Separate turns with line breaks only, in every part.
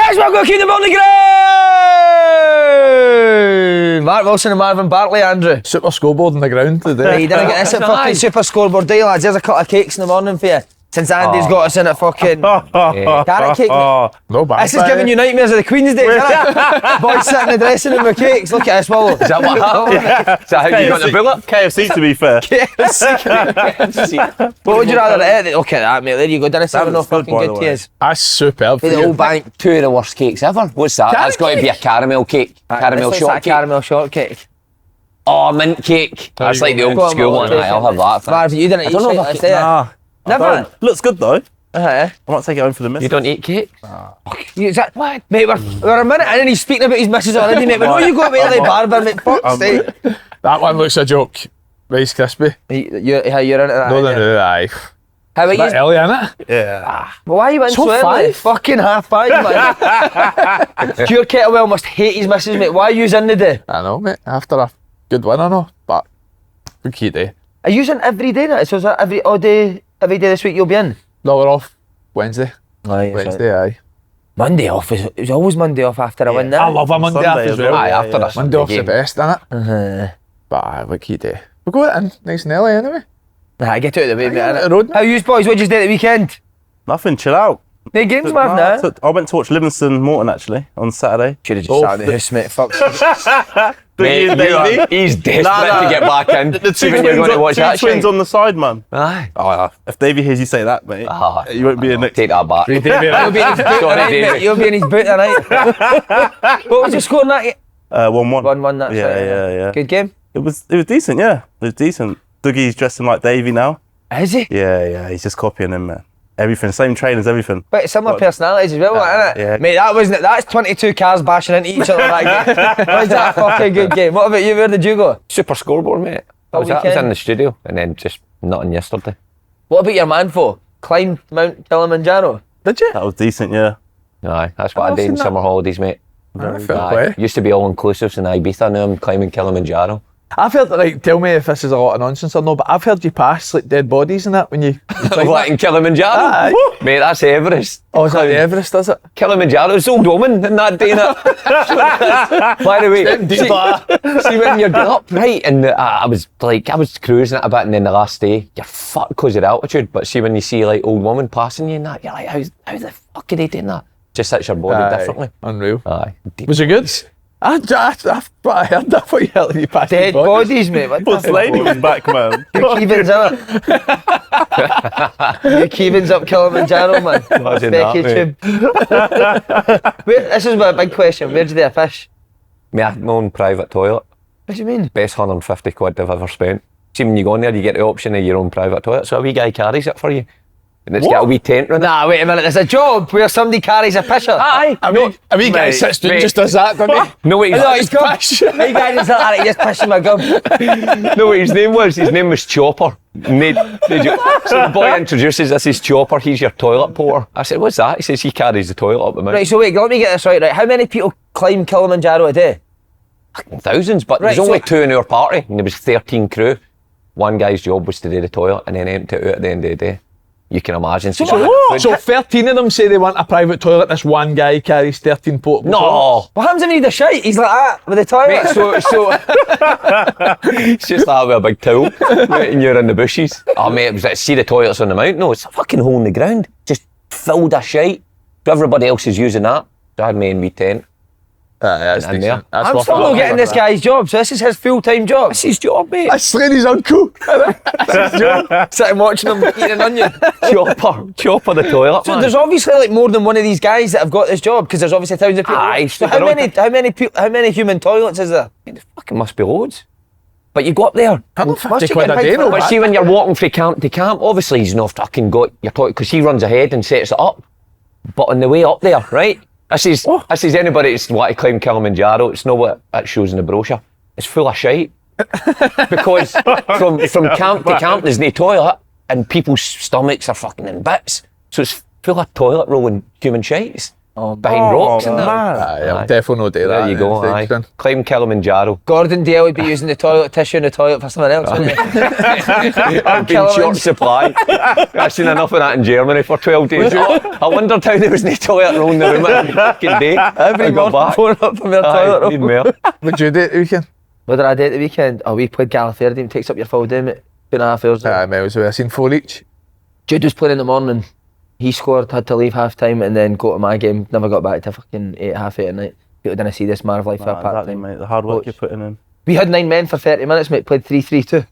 That's what we're going to keep them on the ground! Mark Wilson and Marvin Bartley, Andrew.
Super scoreboard on the ground today.
You didn't get this at fucking super scoreboard, do you, lads? There's a couple of cakes in the morning for you. Since Andy's got us in at fucking carrot cake.
No bad.
This is giving you nightmares of the Queen's Day, isn't it? Boys sitting in the dressing room with cakes. Look at this, Willow. Is that what happened? Is that how you got the bullet?
KFC, to be fair.
KFC. What would you rather eat? Look at that, mate. There you go. Didn't say no fucking good to you.
That's superb for
The
you.
old bank, 2 of the worst cakes ever. What's that?
That's got to be a caramel cake. Caramel shortcake.
Caramel shortcake.
Oh, mint cake. That's like the old school one. I'll have that.
Marvin, you didn't eat
don't know
shit
if I
like
can-
that. Never.
Looks good though.
Uh-huh.
I might take it home for the missus.
You don't eat cake?
What? Mate, we're a minute in and he's speaking about his missus already, mate. We know you got to the barber, mate. Fuck's sake.
That one looks a joke. Rice Crispy.
You're into that?
No,
aren't you?
no, aye.
How about
Bit
you?
early, innit?
Yeah.
Well, why are you in so early?
5?
Fucking 5:30, man. Stuart Kettlewell must hate his missus, mate. Why are you in the day?
I know, mate. After a good win, I know. But good key day.
Are you in every day now? So is that every day this week you'll be in?
No, we're off Wednesday.
Aye,
Wednesday, aye.
Monday off. It was always Monday off after a win,
I love a Monday
Sunday
off as
as
well.
well.
Aye, after
Yeah.
a Monday off's the best, innit?
Uh-huh.
But aye, what key day. We'll go in nice and early anyway.
Nah, get out of the way, mate.
Get out
innit?
the road, mate.
How you boys? What'd you do at the weekend?
Nothing, chill out.
No games,
Nah,
Marvin,
I went to watch Livingston Morton actually on Saturday.
Should have just sat in the house, mate. Fuck.
Mate, he's desperate to get back in.
The two
Even you're going to watch that
twins
shit.
on the side, man.
Aye.
Oh, if Davey hears you say that, mate, you won't be in next.
Take that back.
You'll be in his boot
Sorry,
tonight,
David.
mate. You'll be in his boot tonight. What was your score in that?
1-1.
1-1, that's
Yeah,
right.
yeah.
Good game.
It was decent, yeah. It was decent. Dougie's dressing like Davey now.
Is he?
Yeah, he's just copying him, man. Everything, same trainers, everything.
But similar personalities as well, isn't it?
yeah.
Mate, that's 22 cars bashing into each other that game. Was that a fucking good game? What about you? Where did you go?
Super scoreboard, mate. I was
weekend?
in the studio and then just nothing yesterday.
What about your man for? Climbed Mount Kilimanjaro?
Did you?
That was decent, yeah.
Aye, that's what I
I've
did in
seen that.
summer holidays, mate.
Fair play.
Used to be all inclusives in Ibiza, now I'm climbing Kilimanjaro.
I've heard, like, tell me if this is a lot of nonsense or no, but I've heard you pass, like, dead bodies and that when you climb
What, in Kilimanjaro?
Aye.
Mate, that's Everest.
Oh, is that the Everest, is it?
Kilimanjaro's old woman in that day, innit? By the way, see when you're getting up, right, and I was cruising it a bit, and then the last day, you're fucked because of the altitude, but see when you see, like, old woman passing you and that, you're like, how the fuck are they doing that? Just hits your body differently.
Unreal.
Aye.
Was it good? I heard that. What you heard when you passed
Dead
dead
bodies, mate. What
What's
the
lady was back, man.
Keevan's up. Keevan's up Kilimanjaro, man.
Imagine that,
Becky Tube. This is my big question. Where do they fish?
Me, I had my own private toilet.
What do you mean?
Best 150 quid I've ever spent. See, when you go in there, you get the option of your own private toilet, so a wee guy carries it for you. And it's got a wee tent around it.
Nah, wait a minute. There's a job where somebody carries a pisher.
Aye.
A wee guy
Mate,
sits down
mate.
just does that, doesn't he?
No, wait,
No, he's gone. Hey guys, it's like, alright, just pissing my gum.
no, what his name was Chopper. So the boy introduces this as Chopper, he's your toilet porter. I said, what's that? He says he carries the toilet up the mountain.
Right, so wait, let me get this right. How many people climb Kilimanjaro a day?
Thousands, but
Right,
there's only
so-
2 in our party, and there was 13 crew. One guy's job was to do the toilet and then empty it out at the end of the day. You can imagine. So
So 13 of them say they want a private toilet. This one guy carries 13 portable toilets.
no!
What happens if you need a shite? He's like that with the toilet.
Mate, so it's just that with a big towel, mate, and you're in the bushes. Oh mate, it was like, see the toilets on the mountain? No, it's a fucking hole in the ground, just filled of shite. So everybody else is using that. So I had me and me tent.
That's
And
decent.
there.
That's
I'm
worth
still
a
not
lot.
getting this guy's job, so this is his full-time job.
That's his job, mate.
That's Slaney's uncle.
Sitting watching him eating an onion.
Chopper the toilet,
So
man.
there's obviously like more than one of these guys that have got this job because there's obviously thousands of people.
Aye,
so
so
how many human toilets is there?
There fucking must be loads. But you go up there.
150 quid a day, no?
But see, when you're walking from camp to camp, obviously he's not fucking got your toilet because he runs ahead and sets it up. But on the way up there, right? This is anybody that's want to climb Kilimanjaro, it's not what it shows in the brochure. It's full of shite. Because from camp to camp there's no toilet and people's stomachs are fucking in bits. So it's full of toilet rolling human shites. behind rocks and that.
Aye, I'm definitely not do that.
There you go, aye. Climb Kilimanjaro.
Gordon Dale would be using the toilet tissue in the toilet for someone else, wouldn't he?
I've been short supply. I've seen enough of that in Germany for 12 days. I wondered how there was no toilet roll in the room every fucking day.
Every morning phone up from their toilet roll.
Need more.
What did you do at the weekend?
What did I do at the weekend? Oh, we played Aberdeen. Takes up your full day, mate. 2.5 hours.
Aye, mate, I seen 4 each.
Jude was playing in the morning. He scored, had to leave half time and then go to my game. Never got back to fucking 8, half 8 at night. People didn't see this Marv life for part
Exactly,
time.
mate. The hard work you're putting in.
We had 9 men for 30 minutes, mate. Played 3-3-2.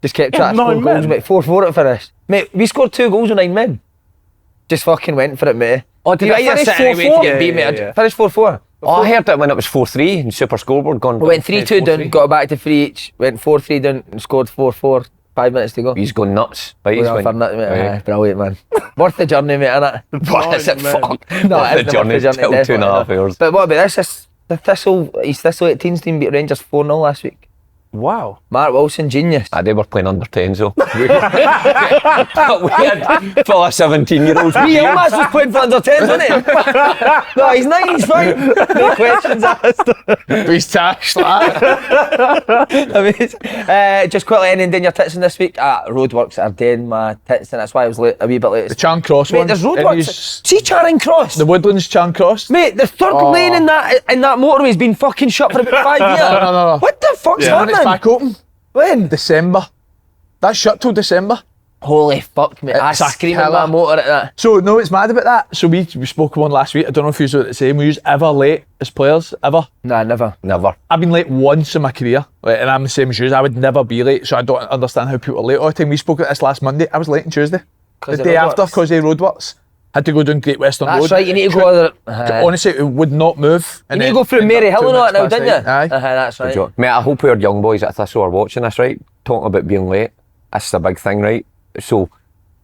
Just kept trying to score
9
goals,
men?
mate. 4-4 at finished. Mate, we scored 2 goals with 9 men. Just fucking went for it, mate.
Oh, did
You
it
either
finish
sit anyway to
4-4?
get beat, mate. Finished 4-4.
Oh, I heard that when it was 4-3 and Super Scoreboard gone.
We went 3-2 down, got back to 3 each. Went 4-3 down and scored 4-4. 5 minutes to go.
He's gone nuts. Right,
We
he's
were
went.
for nothing, mate.
Right.
Aye, brilliant, man. Worth the journey, mate, innit?
What is it?
man.
Fuck.
No,
Worth
it
the journey. Still
definitely
2.5 hours.
But what about this? The Thistle 18's team beat Rangers 4-0 last week.
Wow.
Mark Wilson, genius.
They were playing under 10s though. We had full of 17-year-olds.
Me, Elmas was playing for under 10s, wasn't he? No, he's 9, he's fine. No questions asked.
He's tashed that.
Amazing. Just quickly, any in your tits in this week? Roadworks are doing my tits, and that's why I was late, a wee bit late.
The Charing Cross
Mate,
one.
there's
and
roadworks.
he's-
See Charing Cross?
The Woodlands Charing Cross.
Mate, the third lane in that motorway's been fucking shut for about 5 years.
No.
What the fuck's
When it's
happening?
back open.
When?
December. That's shut till December.
Holy fuck, mate. I
It's a
screamed at
killer.
my motor at that.
So no, it's mad about that. So we spoke one last week. I don't know if you were the same. We use ever late as players ever.
Nah, never.
Never.
I've been late once in my career, like, and I'm the same as you. I would never be late, so I don't understand how people are late all the time. We spoke about this last Monday. I was late on Tuesday, the day after, because of roadworks. Had to go down Great Western Road.
That's right, you need to go other.
Honestly, it would not move.
You need to go through Mary Hill and all that now, didn't you?
Aye.
That's right.
Joke. Mate, I hope our young boys at Thistle are watching this, right? Talking about being late. That's the big thing, right? So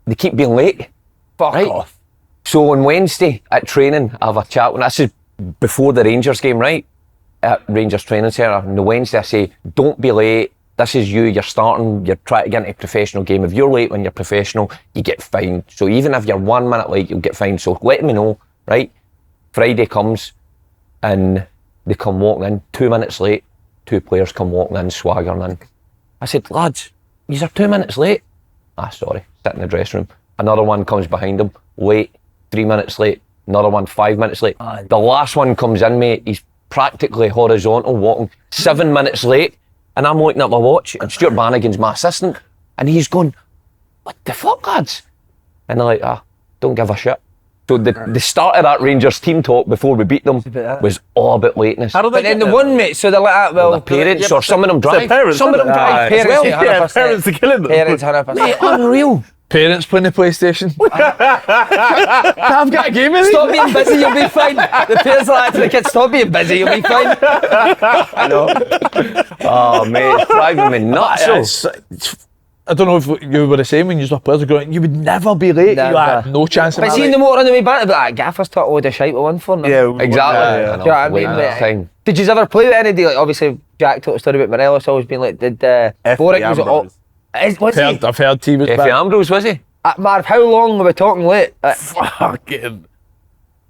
they keep being late.
Fuck
right?
off.
So on Wednesday at training, I have a chat. This is before the Rangers game, right? At Rangers training centre. On the Wednesday, I say, don't be late. This is you. You're starting. You're trying to get into a professional game. If you're late when you're professional, you get fined. So even if you're 1 minute late, you'll get fined. So let me know, right? Friday comes and they come walking in 2 minutes late. 2 players come walking in, swaggering in. I said, lads, you're 2 minutes late. Sorry, sit in the dressing room. Another one comes behind them, late, 3 minutes late. Another one 5 minutes late. The last one comes in, mate. He's practically horizontal, walking 7 minutes late. And I'm looking at my watch, and Stuart Bannigan's my assistant, and he's going, what the fuck, lads? And they're like, don't give a shit. So the start of that Rangers team talk before we beat them was all about lateness.
How do they
But then
get
the
there?
one, mate, so they're like that, well...
The parents, or some of them drive.
parents,
Some of them
isn't it?
drive.
Parents,
Well,
Yeah,
100%.
parents are killing them.
Parents, 100%.
mate, unreal.
Parents playing the PlayStation. I've got a game in
Stop being busy, you'll be fine. The parents are like to the kids, stop being busy, you'll be fine.
I know. Oh, mate, it's driving me nuts. So.
I don't know if you were the same when you were players growing. You would never be late.
Never.
You had no chance of
But see in the motor on the way back, they'd be like, Gaffer's taught a load of shite with one for them.
Yeah,
Exactly.
yeah.
I
Do
know.
you know what I mean?
Waiting
Mate?
time.
Did you ever play with any day? Like, obviously, Jack told a story about Morelos always being like, did
Efe
Boruc was it all...
Ambrose.
What's he?
I've heard he was
Efe
bad.
Ambrose, was he?
Marv, how long were we talking late?
Fucking.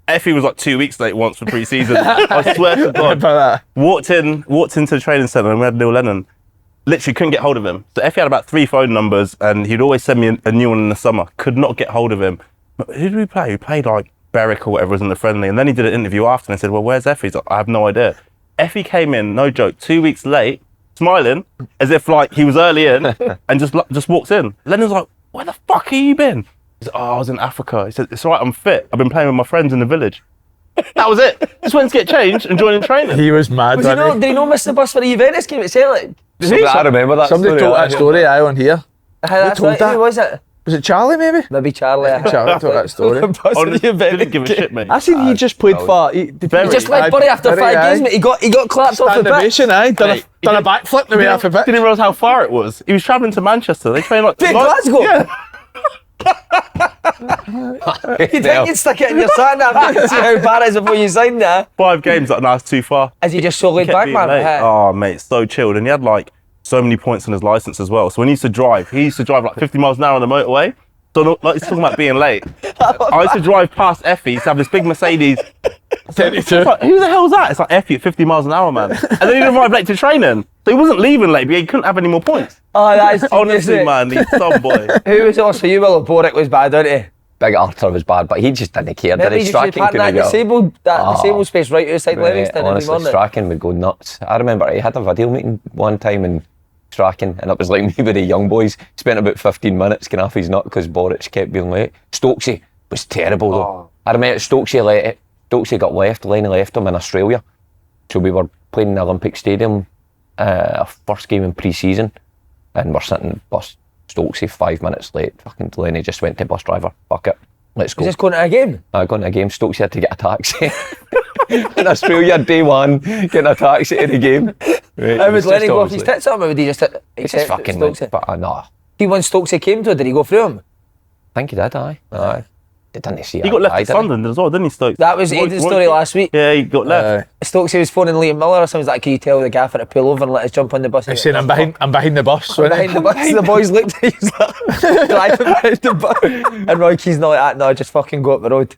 Effie was like 2 weeks late once for pre-season. I swear to God.
About that.
Walked into the training centre and we had Neil Lennon. Literally couldn't get hold of him. So Effie had about 3 phone numbers and he'd always send me a new one in the summer. Could not get hold of him. But who did we play? We played like Berwick or whatever was in the friendly. And then he did an interview after and I said, well, where's Effie? He's like, I have no idea. Effie came in, no joke, 2 weeks late, smiling as if like he was early in and just walks in. Lennon's like, where the fuck have you been? He said, I was in Africa. He said, it's all right, I'm fit. I've been playing with my friends in the village. That was it. Just went to get changed and joined in training.
He was mad.
Did he not miss the bus for the Juventus game at Celtic?
I remember that
Somebody
story.
told that story, I on here.
That's
told
right.
that?
Who was it?
Was it Charlie maybe?
Maybe Charlie.
Charlie told that story.
Honestly, didn't give a shit, mate.
I said he just played for... He
Very.
Just like Bury after 5 games, mate. He got clapped off the
Stand
pitch.
ovation, aye. Done a backflip the way off the pitch.
Didn't realise how far it was. He was travelling to Manchester. They trained like...
Big Glasgow.
Yeah.
You think you'd stick it in your sat nav to see how bad it is before you signed there?
5 games, like, no, it's too far.
Is he just so laid
Kept
back,
being
man?
late. Oh, mate, so chilled. And he had like so many points on his licence as well. So when he used to drive like 50 miles an hour on the motorway. So like he's talking about being late. I used to drive past Effie, to have this big Mercedes.
32.
Like, who the hell's that? It's like Effie at 50 miles an hour, man. And then he arrived late to training. So he wasn't leaving late, but he couldn't have any more points.
Oh, that's
Honestly, man, he's some boy.
Who was it also you, Will? Boruc was bad, wasn't he?
Big Artur was bad, but he just didn't care.
Maybe
Did
he
he?
just
Strachan couldn't go.
that disabled space right outside Livingston every
Honestly,
morning.
Strachan would go nuts. I remember he had a video meeting one time in Strachan, and it was like me with the young boys. Spent about 15 minutes getting off his nut because Boruc kept being late. Stokesy was terrible though. I remember Stokesy got left. Lenny left him in Australia. So we were playing in the Olympic Stadium, our first game in pre-season, and we're sitting in the bus. Stokesy 5 minutes late. Fucking Lenny just went to bus driver. Fuck it. Let's go.
Was this going to a game?
Going to a game. Stokesy had to get a taxi. In Australia, day one, getting a taxi to the game. Right,
How was Lenny go off his tits up, or would he just
He just fucking
Stokesy?
But no.
He when Stokesy came to it, did he go through him?
I think he did, aye. They didn't see it.
He got left at Sunderland as well, didn't he, Stokes?
That was Aidan's story last week.
Yeah, he got left.
Stokesy was phoning Liam Miller or something like, can you tell the gaffer to pull over and let us jump on the bus?
He's saying, I'm behind the bus.
Behind the bus, the boys looked at him like, driving behind the bus. And Roy Keys not like that, no, just fucking go up the road.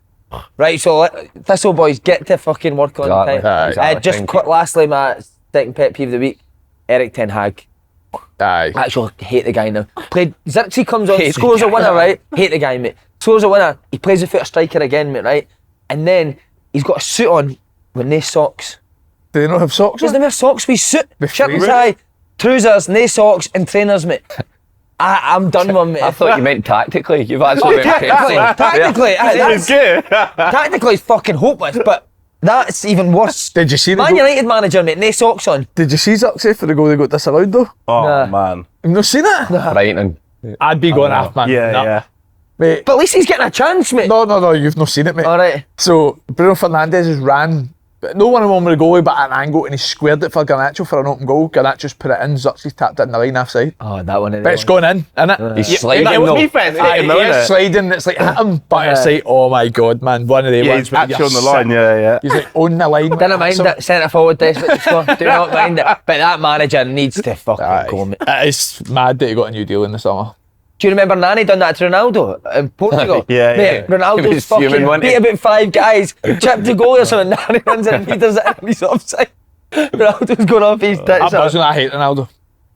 Right, so Thistle boys, get to fucking work on time. Just quick, lastly, my second pet peeve of the week, Eric Ten Hag.
Aye.
Actually, hate the guy now. Played, Xerxes comes on, scores a winner, right? Hate the guy, mate. Scores a winner, he plays the foot striker again, mate, right? And then he's got a suit on with no socks.
Do they not have socks
Doesn't
on?
have socks with his suit. Shirt and
freezing.
tie, trousers, no socks, and trainers, mate. I'm done with him, mate.
I thought you meant tactically. You've actually went
Tactically, tactically, it's fucking hopeless, but that's even worse.
Did you see the
Man
goal?
United manager, mate, no socks on.
Did you see Zuxie for the goal they got disallowed though?
Oh,
Nah.
man.
You've not seen it?
Brighton.
I'd be going off, man.
Yeah,
Nah.
yeah.
Mate.
But at least he's getting a chance, mate.
No, you've not seen it, mate.
All right.
So Bruno Fernandes has ran, no one on with the goalie, but at an angle, and he squared it for Garnacho for an open goal. Garnacho's put it in. Zuxie's tapped it in the line offside.
Oh, that one.
But it's going in, innit?
He's sliding
It was
though.
me fair, it's hitting though,
He is
innit?
sliding, it's like hit him, but it's like, oh my god, man, one of the
Yeah,
ones.
he's actually on the line, yeah.
He's like on the line.
Didn't mind it. Centre forward desperate to score. Do not mind it. But that manager needs to fucking go, mate.
It is mad that he got a new deal in the summer.
Do you remember Nani done that to Ronaldo in Portugal?
Yeah,
Mate,
yeah.
He
Ronaldo's
was fuming,
fucking
wasn't he?
beat about 5 guys, chipped the goal or something, Nani runs in and he does it and he's offside. Ronaldo's going off his tits.
I hate Ronaldo.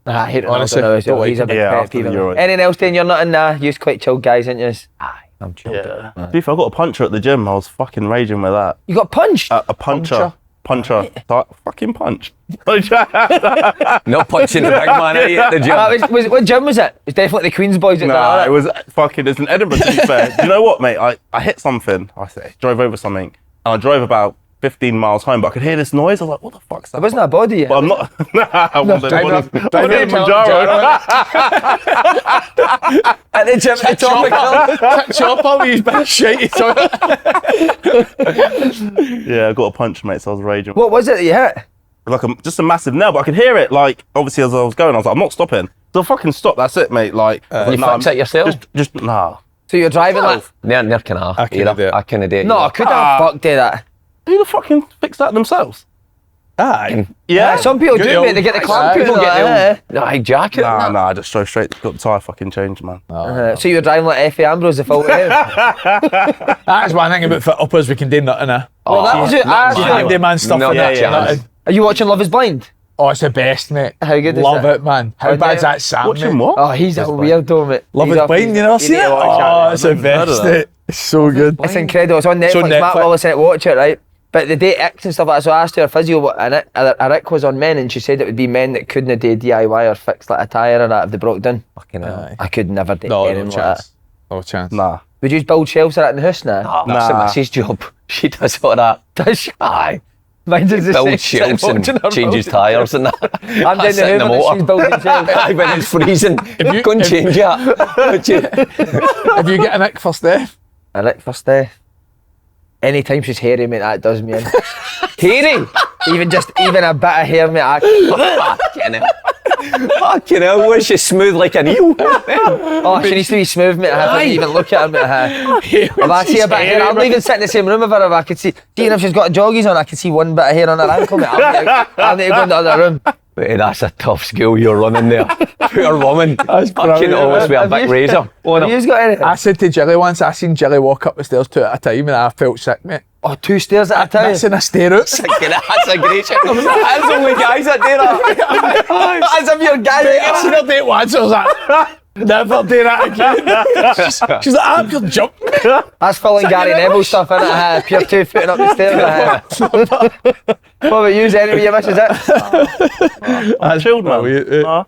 Nah, I hate Ronaldo
Honestly,
now as well.
don't
He's a
like
big
him. Yeah,
pet
after
peeve.
the Euros.
Anything else then? You're not in you're quite chilled guys, aren't you?
Aye, I'm chilled.
Yeah. To be fair, I got a puncher at the gym. I was fucking raging with that.
You got punched?
A puncher. Fucking punch.
Not punching the big man at the gym.
What gym was it? It was definitely the Queen's boys at
Nah,
that.
it was fucking, it's in Edinburgh to be fair. Do you know what, mate? I hit something. Drove over something. And I drove about 15 miles home, but I could hear this noise. I was like, what the fuck's that?
It wasn't a body yet.
But I'm not. I wasn't
Drive
in Manjaro.
At the gym at the top of the hill.
Chop all these big shitey
Yeah, I got a punch, mate, so I was raging.
What was it that you hit?
Like just a massive nail, but I could hear it, like, obviously as I was going, I was like, I'm not stopping. So I fucking stopped, that's it, mate. Like,
You fix it yourself?
Just nah.
So you're driving like...
Near can I
couldn't do it.
I couldn't do it.
No, I couldn't have fucked do that.
Who the fucking fix that themselves?
Aye.
Yeah.
Some people
Get
do,
the
mate.
old-
They get the clamp.
People
People
get
get
Aye, jacket.
Nah, I just drove straight, got the tyre fucking changed, man.
So you're driving like Efe Ambrose, the full way.
That's one thing about fit uppers, we can do nothing.
Well, that was it.
Handyman stuff
No,
and that.
yeah.
nothing.
Are you watching Love is Blind?
Oh, it's the best, mate.
How good is
Love
that?
it, man.
How
How bad's
do-
that Sam,
Watching
mate?
what?
Oh, he's a weirdo, mate.
Love
He's
is
off
blind,
his-
you never
you
seen
need
it?
to watch that.
Oh, it's the best. It's so good.
It's incredible. It's on Netflix.
on
Matt
Netflix.
Wallace said to watch it, right? But the day Icks and stuff like that, so I asked her physio what a Rick was on men, and she said it would be men that couldn't do DIY or fix like a tyre or that if they broke down.
Fucking hell.
I could never do
No
anything like that.
chance. No chance.
Nah.
Would you build shelves or that in the house now?
That's the missus' job. She does all that.
Does she?
Aye.
Mine does the
Build
same.
shelves and
Watching her
changes
building.
tyres and that.
I'm down the Hoover and she's building shelves.
Aye, when it's freezing.
you-
Go and change that.
If you get an ick for Steph,
I like first anytime she's hairy, mate, that does me in. Hairy? Even a bit of hair, mate.
Fucking hell, was she smooth like an eel?
Oh, she needs to be smooth, mate. I haven't even look at her, mate. If I see a bit of hair, I'll even sit in the same room with her if I could see. Even if she's got joggies on, I can see one bit of hair on her ankle, mate. I'll need to go in the other room.
Mate, that's a tough skill you're running there. Poor woman.
That's
Fucking
brilliant.
always with a big razor.
Have you got anything?
I said to Jilly once, I seen Jilly walk up the stairs 2 at a time and I felt sick, mate.
Oh, 2 stairs at a time?
Missing a stair out.
That's a great shit. That's only guys that do that.
As if you're guy.
I seen her date once, I was like, never do that again. She's like, you're jumping.
That's full and Gary Neville stuff, innit? Pure 2 footing up the stairs. What about you, anyway? You misses it?
I'm chilled, man.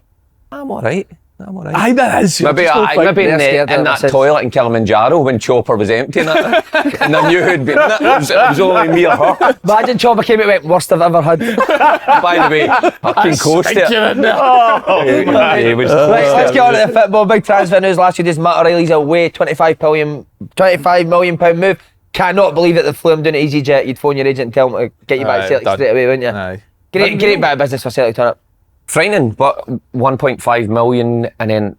I'm alright.
Aye, that is.
Maybe in
scared
that
of
toilet in Kilimanjaro when Chopper was emptying it. And I knew who'd been in it. It was only me or her.
Imagine Chopper came out and went, worst I've ever had.
By the way, fucking coast it. He was
Right, let's get on to the football. Big transfer news last few days. Matt O'Reilly's away, £25 million move. Cannot believe that they flew him down to EasyJet. You'd phone your agent and tell him to get you back to Celtic
done.
straight away, wouldn't you?
Aye.
Great bit of business for Celtic, turn up.
frightening, but 1.5 million, and then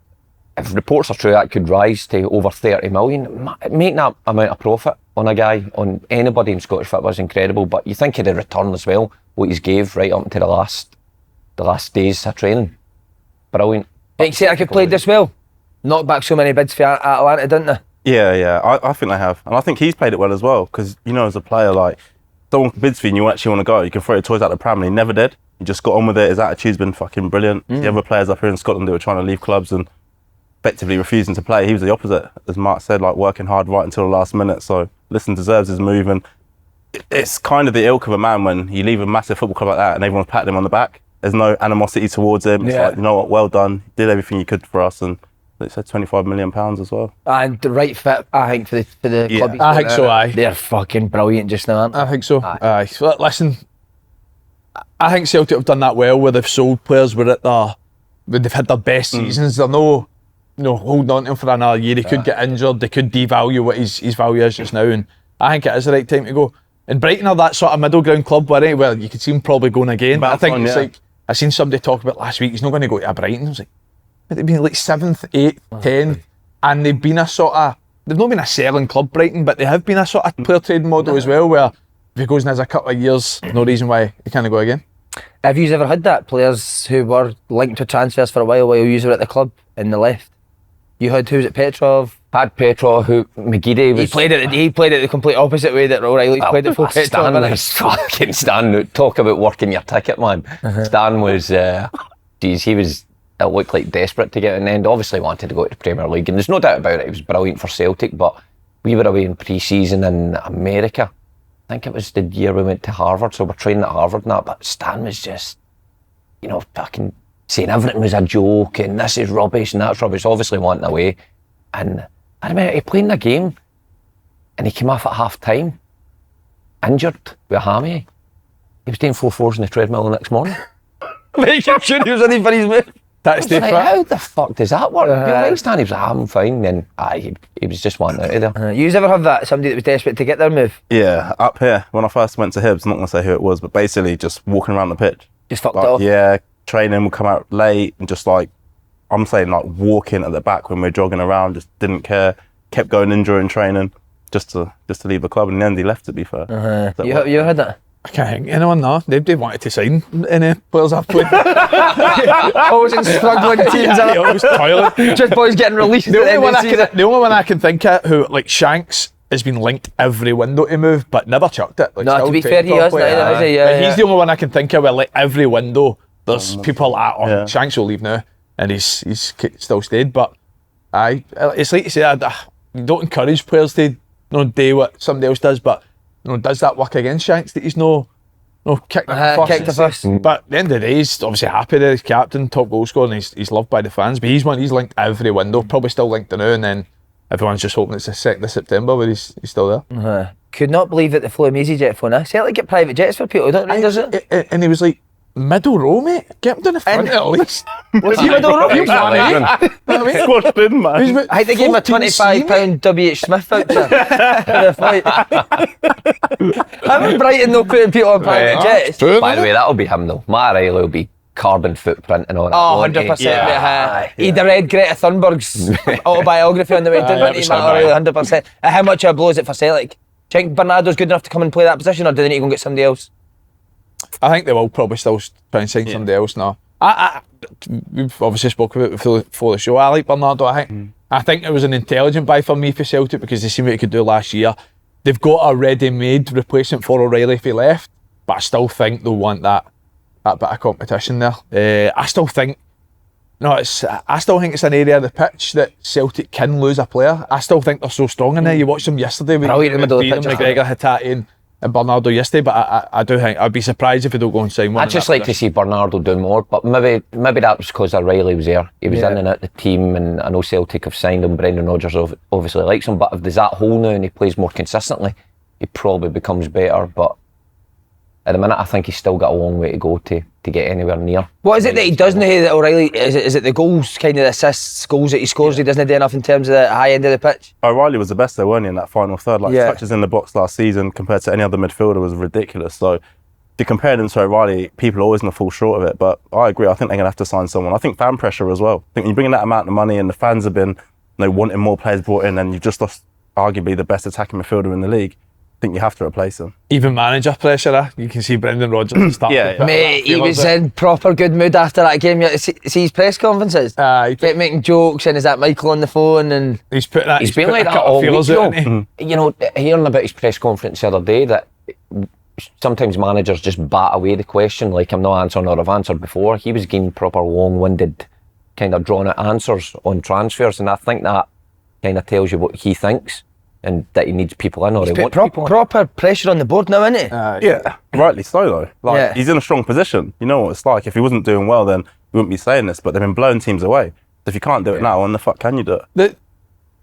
if reports are true, that could rise to over 30 million. Making that amount of profit on a guy, on anybody in Scottish football is incredible, but you think of the return as well, what he's gave right up to the last days of training. Brilliant.
Think Celtic have played this well? Knocked back so many bids for Atlanta, didn't they?
Yeah, I think they have. And I think he's played it well as well, because, you know, as a player, like, someone bids for you and you actually want to go, you can throw your toys out the pram, and he never did. He just got on with it. His attitude's been fucking brilliant. The other players up here in Scotland who were trying to leave clubs and effectively refusing to play, he was the opposite. As Mark said, like, working hard right until the last minute. So, listen, deserves his move. And it's kind of the ilk of a man when you leave a massive football club like that and everyone's patting him on the back. There's no animosity towards him. It's like, you know what, well done. You did everything you could for us. And it said £25 million as well.
And the right fit, I think, for the club.
I think so, aye.
They're fucking brilliant just now, aren't they?
I think so. Aye. So, listen, I think Celtic have done that well where they've sold players when they've had their best seasons. They're no holding on to him for another year. He could get injured. They could devalue what his value is just now. And I think it is the right time to go. And Brighton are that sort of middle ground club where you could see him probably going again. But I think it's like, I seen somebody talk about last week, he's not going to go to Brighton. I was like, they've been like 7th, 8th, 10th, and they've been they've not been a selling club, Brighton, but they have been a sort of player trading model as well, where if he goes and has a couple of years, no reason why he can't go again.
Have you ever had that? Players who were linked to transfers for a while you were at the club and they left? You had, who was it, Petrov?
Had Petrov, who McGeady was...
He played it the complete opposite way that O'Reilly played it for Petrov.
Stan, talk about working your ticket, man. Stan was, he was... It looked like desperate to get in the end. Obviously wanted to go to the Premier League, and there's no doubt about it. He was brilliant for Celtic, but we were away in pre-season in America. I think it was the year we went to Harvard, so we're training at Harvard and that, but Stan was just, fucking saying everything was a joke, and this is rubbish, and that's rubbish, obviously wanting away. And I remember he played in a game, and he came off at half-time, injured with a hammy. He was doing 4-4s in the treadmill the next morning.
Making sure he was ready for his move.
That's
like, how the fuck does that work? He was like, I'm fine. Then he was just wanting out of there.
You ever have that, somebody that was desperate to get their move?
Yeah, up here, when I first went to Hibs, I'm not going to say who it was, but basically just walking around the pitch.
Just fucked it off?
Yeah, training would come out late and just like, I'm saying like walking at the back when we're jogging around, just didn't care, kept going in during training just to leave the club, and then he left, to be fair.
You ever had that?
I can't think anyone, no. Nobody wanted to sign any players I've played.
Always in struggling teams.
Always toilet.
Just boys getting released.
The only one I can think of who, like, Shanks has been linked every window to move, but never chucked it. Like,
no, to be fair, he hasn't either, is he? Yeah,
he's the only one I can think of where, like, every window there's people like, Shanks will leave now, and he's still stayed. But it's like you say, you don't encourage players to do what somebody else does, but does that work against Shanks that he's no kicked the fuss? But at the end of the day, he's obviously happy that he's captain, top goal scorer, and he's loved by the fans. But he's linked every window, probably still linked now, and then everyone's just hoping it's the 2nd of September where he's still there.
Could not believe that they flew him EasyJet phone. Celtic get private jets for people, don't they? Does it?
And he was like, middle row, mate. Get him down the front at least.
Was he middle row?
He was
Squashed in, man.
I think they gave him a £25 W.H. Smith voucher for the flight. I'm in Brighton, though, putting people on private jets.
By the way, that'll be him though. Matt O'Reilly will be carbon footprint and all that.
100%. He'd have read Greta Thunberg's autobiography on the way, didn't he? Matt O'Reilly, 100%. How much of a blow is it for Celtic? Do you think Bernardo's good enough to come and play that position, or do they need to go and get somebody else?
I think they will probably still try and sign somebody else now. We've obviously spoken about it before the show. I like Bernardo. I think it was an intelligent buy for me for Celtic because they seen what he could do last year. They've got a ready-made replacement for O'Reilly if he left, but I still think they'll want that bit of competition there. I still think it's an area of the pitch that Celtic can lose a player. I still think they're so strong in there. You watched them yesterday with McGregor, Hatate and Bernardo yesterday, but I do think I'd be surprised if they don't go and sign one.
I'd just like to see Bernardo do more, but maybe that was because O'Reilly was there. He was in and out the team, and I know Celtic have signed him. Brendan Rodgers obviously likes him, but if there's that hole now and he plays more consistently, he probably becomes better. But at the minute, I think he's still got a long way to go to get anywhere near.
What is it that he doesn't do that O'Reilly? Is it the goals, kind of the assists, goals that he scores? He doesn't do enough in terms of the high end of the pitch.
O'Reilly was the best though, weren't he, in that final third? Touches in the box last season compared to any other midfielder was ridiculous. So if you compare them to O'Reilly, people are always going to fall short of it. But I agree. I think they're going to have to sign someone. I think fan pressure as well. I think when you bring in that amount of money and the fans have been wanting more players brought in, and you've just lost arguably the best attacking midfielder in the league, I think you have to replace him. Even
manager pressure, you can see Brendan Rodgers start.
Mate, he was in proper good mood after that game. See his press conferences. He kept making jokes, and is that Michael on the phone? And
he's been
like that all week, though. You know, hearing about his press conference the other day, that sometimes managers just bat away the question, like I'm not answering or I've answered before. He was giving proper long-winded, kind of drawn-out answers on transfers, and I think that kind of tells you what he thinks. And that he needs people in, or he wants people in.
Proper pressure on the board now, isn't it?
Yeah, rightly so though. He's in a strong position. You know what it's like. If he wasn't doing well, then we wouldn't be saying this. But they've been blowing teams away. So if you can't do it now, when the fuck can you do it?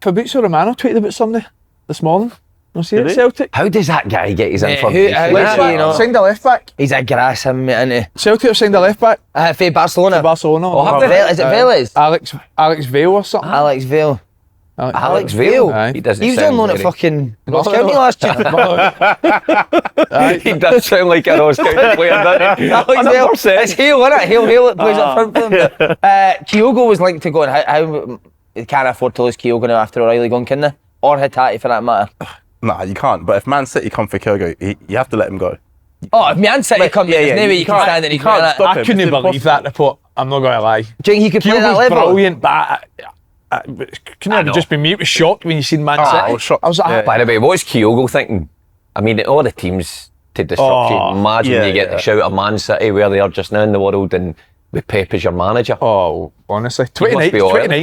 Fabrizio Romano tweeted about somebody this morning. You see it, Celtic?
How does that guy get his info?
Signed a left back.
He's a grass him, isn't he?
Celtic have signed a left back.
For Barcelona. Is it Vélez?
Alex Vale or something?
Alex Vale.
Alex Vale?
He was on loan at fucking Ross County last year.
He does sound like a Ross County player, doesn't he?
Alex Vale. It's Hale, isn't it? Hale that plays up front for them. Kyogo was linked to going. How they can't afford to lose Kyogo now after O'Reilly gone, can they? Or Hatate for that matter.
Nah, you can't. But if Man City come for Kyogo, you have to let him go.
Oh, if Man City come, there's no way you can stand and he can't stop him.
I couldn't believe that report. I'm not going to lie.
Do you think he could play that level?
Brilliant, but couldn't it just be me? It was shocked when you seen Man City.
I was shocked.
I was like,
by the way, what's Kyogo thinking? I mean, all the teams to disrupt you. Imagine you get the shout of Man City where they are just now in the world, and with Pep as your manager.
Oh, honestly, 29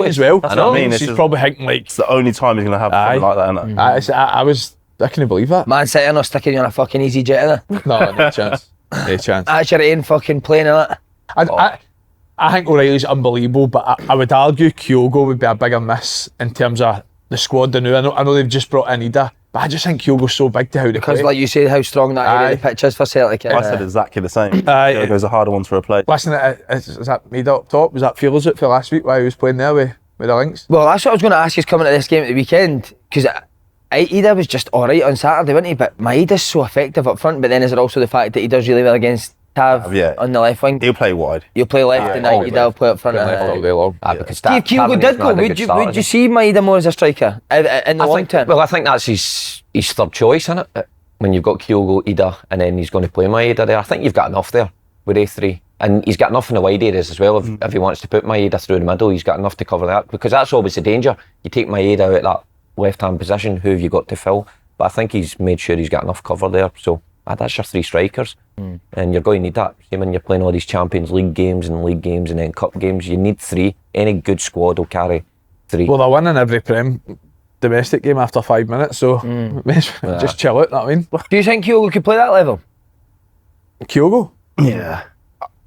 as well.
That's what I mean.
He's probably thinking like
it's the only time he's going to have something like that, isn't it?
I couldn't believe that.
Man City are not sticking you on a fucking easy jet, are they?
No chance. No chance.
That's your own fucking plane, isn't it?
I think O'Reilly's unbelievable, but I would argue Kyogo would be a bigger miss in terms of the squad they know. I know they've just brought in Ida, but I just think Kyogo's so big to how they
because
play.
Like you said, how strong that area of the pitch is for Celtic.
I said exactly the same. Kyogo's a harder one to replace.
Listen, is that made up top? Was that feelers out for last week while he was playing there with the Links?
Well, that's what I was going to ask you coming to this game at the weekend, because Ida was just alright on Saturday, wasn't he? But Maeda's so effective up front, but then is there also the fact that he does really well against Tav on the left wing?
He'll play wide.
He'll play left and Ida will play up front.
All day long.
Because
if Kyogo did go, would you see Maeda more as a striker in the long term?
Well, I think that's his third choice, isn't it? When you've got Kyogo, Ida, and then he's going to play Maeda there. I think you've got enough there with A3. And he's got enough in the wide areas as well. If he wants to put Maeda through the middle, he's got enough to cover that. Because that's always the danger. You take Maeda out of that left-hand position, who have you got to fill? But I think he's made sure he's got enough cover there. So that's your three strikers. And you're going to need that. Same when you're playing all these Champions League games and league games and then cup games. You need three. Any good squad will carry three.
Well, they're winning every domestic game after 5 minutes, so just chill out, know what I mean?
Do you think Kyogo could play that level?
Kyogo?
Yeah.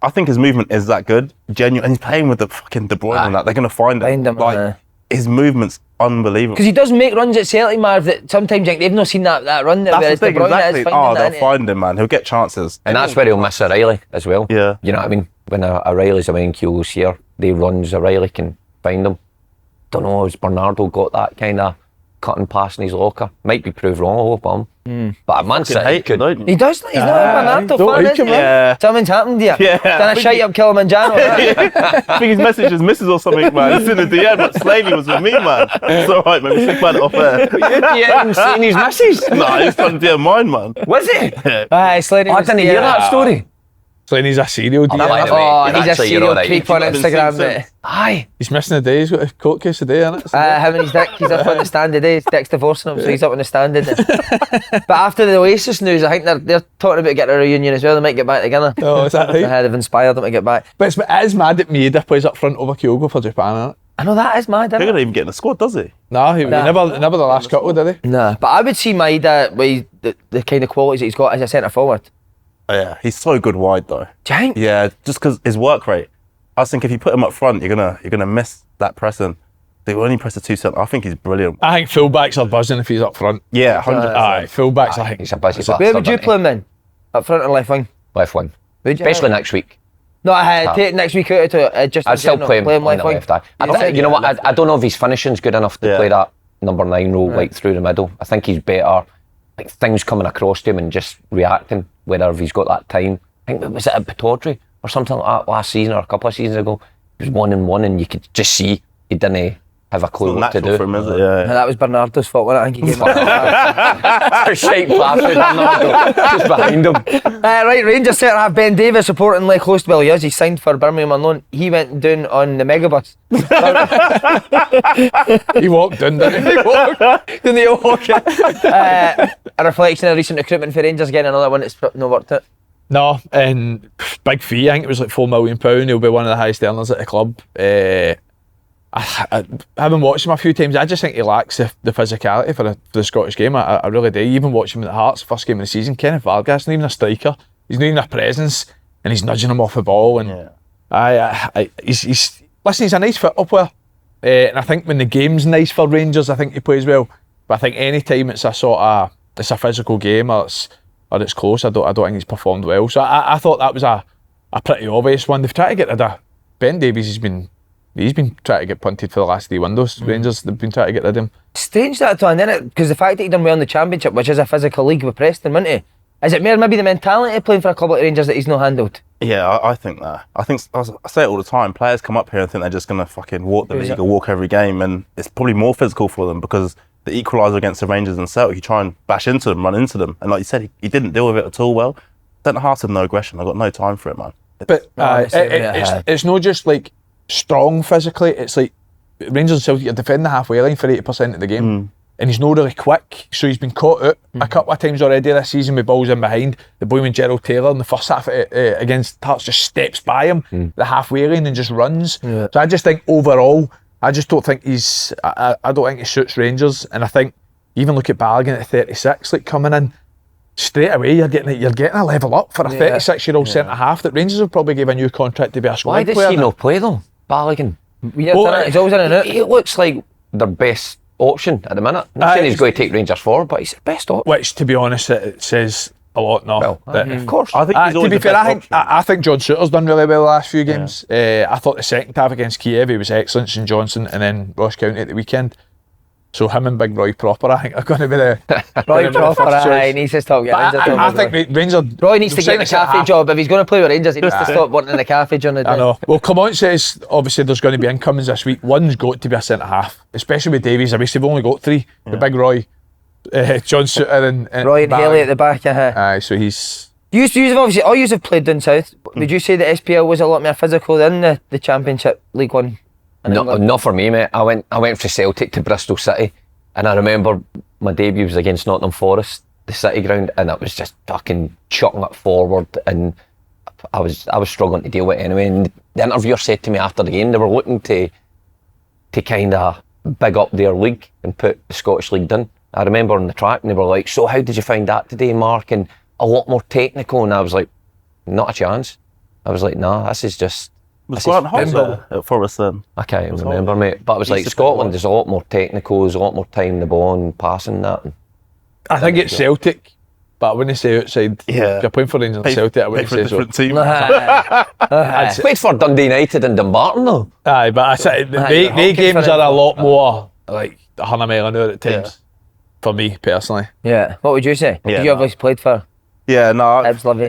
I think his movement is that good. Genuine. And he's playing with the fucking De Bruyne and that. They're going to find him. His movement's unbelievable.
Because he does make runs at Celtic, Marv, that sometimes they've not seen that run there.
That's the thing, exactly. They'll
that,
find him, man. He'll get chances.
And that's where he'll miss O'Reilly as well.
Yeah.
You know what I mean? When O'Reilly's away and Kyogo's here, they runs, O'Reilly can find them. Don't know, has Bernardo got that kind of cutting pass in his locker? Might be proved wrong, I hope I'm. But Man City could.
He does, he's not a Bernardo fan, is he?
Yeah.
Something's happened here.
Yeah.
Done a shite up Kilimanjaro.
I think his message is misses or something, man. It's in the DM, but Slavey was with me, man. It's alright, man. We think about it off air.
You haven't seen his misses?
Nah, he's trying to DM mine, man.
Was it?
Slavey
I didn't hear that story.
So he's a serial dealer.
by the way,
Oh, he's a
actually, you're
serial
alright.
creep on Instagram, mate.
Aye.
He's missing a day. He's got a court case today, isn't it?
Him and his dick, he's up on the stand today. His dick's divorcing him, so he's up on the stand today. But after the Oasis news, I think they're talking about getting a reunion as well. They might get back together.
Oh, is that right?
They've inspired them to get back.
But it is mad that Maeda plays up front over Kyogo for Japan, isn't it?
I know that is mad,
He's
isn't
not
it?
even get in the squad, does he?
Nah, he never the last couple, did he?
Nah, but I would see Maeda with the kind of qualities that he's got as a centre forward.
Oh, yeah, he's so good wide though.
Do you think?
Yeah, just because his work rate. I was thinking if you put him up front, you're gonna miss that pressing. They only press the 2 centre. I think he's brilliant.
I think fullbacks are buzzing if he's up front.
Yeah, 100%.
Aye, fullbacks. I think
He's a busy bastard.
Where would you
isn't he?
play him then? Up front or left wing?
Left wing.
Would you?
Especially next week.
No, I take next week out to just
I'd
in
still
general,
play him on
left
the
wing.
left eye.
Yeah.
You know what? I don't know if his finishing's good enough to
Yeah.
play that number 9 role like through the middle. I think he's better, like things coming across to him and just reacting. Whether if he's got that time. I think was it at Pataudry or something like that last season or a couple of seasons ago. He was 1-on-1 and you could just see he didn't have a clue
Not
what to
natural
do.
for him, is it? Yeah.
And that was Bernardo's fault, wasn't it? I think he gave him
Shite pass with Bernardo just behind him.
Right, Rangers centre half Ben Davis reportedly close to he is. He signed for Birmingham on loan. He went down on the megabus.
he walked in, didn't he?
Didn't he walk in? A reflection of recent recruitment for Rangers getting another one that's not worked out.
No, and big fee. I think it was like £4 million. He'll be one of the highest earners at the club. I haven't watched him a few times. I just think he lacks the physicality for the Scottish game. I really do. You even watch him at the Hearts, first game of the season. Kenneth Vargas, not even a striker. He's not even a presence, and he's nudging him off the ball. And he's a nice football player. And I think when the game's nice for Rangers, I think he plays well. But I think any time it's a physical game or it's close, I don't think he's performed well. So I thought that was a pretty obvious one. They've tried to get rid of Ben Davies. He's been trying to get punted for the last 3 windows. Rangers, they've been trying to get rid of him.
Strange that one, isn't it? Because the fact that he done well in the Championship, which is a physical league with Preston, wasn't he? Is it more maybe the mentality of playing for a club like Rangers that he's not handled?
Yeah, I think that. I say it all the time. Players come up here and think they're just going to fucking walk the league or walk every game, and it's probably more physical for them because the equaliser against the Rangers and Celtic, you try and bash into them, run into them, and like you said, he didn't deal with it at all well. Centre half had no aggression. I got no time for it, man.
But it's not just like strong physically. It's like Rangers and Celtic are defending the halfway line for 80% of the game. And he's not really quick, so he's been caught out a couple of times already this season with balls in behind. The boy with Gerald Taylor in the first half against Hearts just steps by him, the halfway line, and just runs. So I just think overall, I just don't think I don't think he suits Rangers. And I think even look at Balogun at 36, like coming in straight away, you're getting a level up for a 36-year-old centre half that Rangers will probably give a new contract to be a squad
Why does
player.
he not play though, Balogun?
He's always in and out.
He looks like their best option at the minute. I'm not saying he's going to take Rangers forward, but he's the best option.
Which, to be honest, it says a lot now.
Well, of course.
I think he's
To
always
be
the
fair,
best option.
I think John Souttar's done really well the last few games. I thought the second half against Kiev, he was excellent, St Johnstone, and then Ross County at the weekend. So him and Big Roy Proper, I think, are going to be the
Roy Proper, he needs to stop getting Rangers.
I think Rangers...
Roy needs to get the cafe job. If he's going to play with Rangers, he needs to stop working in the cafe during the day.
I know. Well, Clement says, obviously, there's going to be incomings this week. One's got to be a centre-half, especially with Davies. I wish they've only got 3. The Big Roy, John Souttar and
Roy and Haley at the back,
Aye, so he's...
You have obviously, all you have played down south. Would you say the SPL was a lot more physical than the Championship League One?
Not for me, mate. I went from Celtic to Bristol City, and I remember my debut was against Nottingham Forest, the City ground, and it was just fucking chucking it forward, and I was struggling to deal with it anyway. And the interviewer said to me after the game they were looking to kind of big up their league and put the Scottish League down. I remember on the track and they were like, "So how did you find that today, Mark?" And a lot more technical, and I was like, not a chance. I was like, nah, this is just...
Was Grant Holt there at Forest then?
I can't even remember, mate. But I was like, Scotland is a lot more technical, there's a lot more time the ball and passing that.
I think it's Celtic, but I wouldn't say outside.
Yeah.
If you're playing for Rangers and Celtic, I wouldn't say so.
Team.
I played for Dundee United and Dumbarton though.
Aye, but I say the games are a lot more like 100 mile an hour at times, for me personally.
Yeah. What would you say?
Yeah,
You obviously played for
Yeah, no.
Hibs, love you.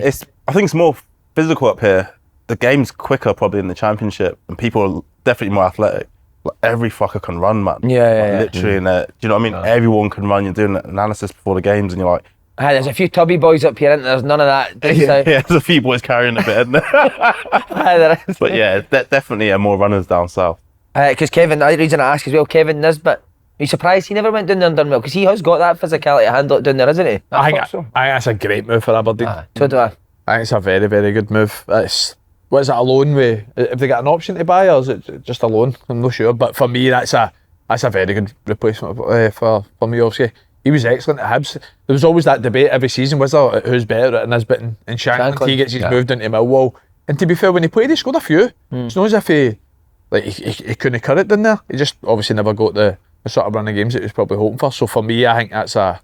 I think it's more physical up here. The game's quicker probably in the Championship, and people are definitely more athletic. Like, every fucker can run, man.
Yeah.
Literally, do you know what I mean? Everyone can run. You're doing analysis before the games, and you're like,
There's a few tubby boys up here, and there's none of that.
Yeah, there's a few boys carrying a bit, isn't there? But yeah, definitely more runners down south.
Because Kevin, the reason I ask as well, Kevin Nisbet, are you surprised he never went down there and done well? Because he has got that physicality to handle it down there, isn't he?
I think that's a great move for Aberdeen.
So do I.
I think it's a very, very good move. What is it, a loan with? Have they got an option to buy, or is it just a loan? I'm not sure. But for me, that's a very good replacement for me. Obviously, he was excellent at Hibs. There was always that debate every season, was there, who's better at Nisbet and Shankland. He gets his moved into Millwall. And to be fair, when he played, he scored a few. It's not as if he couldn't cut it down there. He just obviously never got the sort of run of games that he was probably hoping for. So for me, I think that's a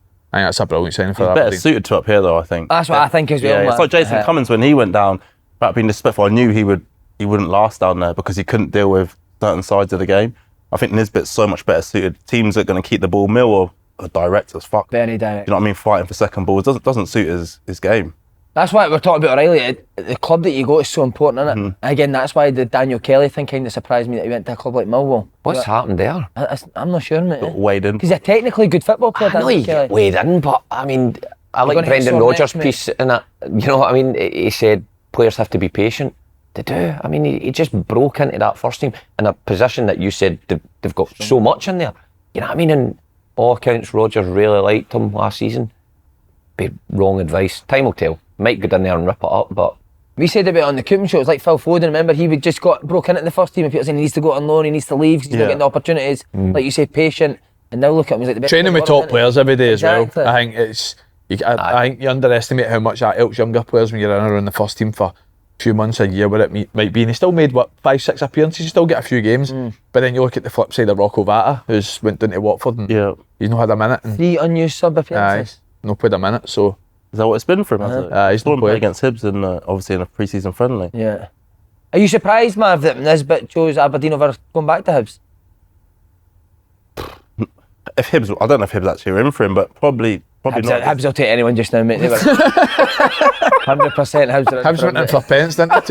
brilliant signing for that.
Better suited to up here, though. I think
that's what I think as well.
Yeah, it's like Jason Cummins when he went down. About being disrespectful, I knew he wouldn't last down there because he couldn't deal with certain sides of the game. I think Nisbet's so much better suited. Teams that are going to keep the ball, Mill are direct as fuck.
Very direct.
You know what I mean? Fighting for second balls doesn't suit his game.
That's why we're talking about O'Reilly. The club that you go is so important, isn't it? Again, that's why the Daniel Kelly thing kind of surprised me that he went to a club like Millwall.
What's happened there?
I'm not sure, mate.
Weighed in.
He's a technically good football player.
I know he get weighed in, but I mean, I like Brendan Rodgers' piece in it. You know what I mean? He said players have to be patient. They do. I mean, he just broke into that first team in a position that you said they've got so much in there. You know what I mean? And all accounts, Rodgers really liked him last season. Be wrong advice. Time will tell. Might go down there and rip it up, but
we said about it on the Cooper show. It was like Phil Foden. Remember, he would just broke into the first team, and people saying he needs to go on loan, he needs to leave because he's not getting the opportunities. Like you say, patient. And now look at him. He's like the best
training with top players every day as well. I think I think you underestimate how much that helps younger players when you're in around the first team for a few months, a year, where it might be. And he still made 5-6 appearances. You still get a few games, but then you look at the flip side of Rocco Vata, who's went down to Watford and he's not had a minute.
3 unused sub appearances.
Not played a minute. So
is that what it's been for him?
He's not played
against Hibs and obviously in a pre-season friendly.
Yeah. Are you surprised, Marv, that Nisbet chose Aberdeen over going back to Hibs?
If Hibs, I don't know if Hibs actually are in for him, but probably not.
Hibs will take anyone just now, mate. 100%
Hibs went in for pence, didn't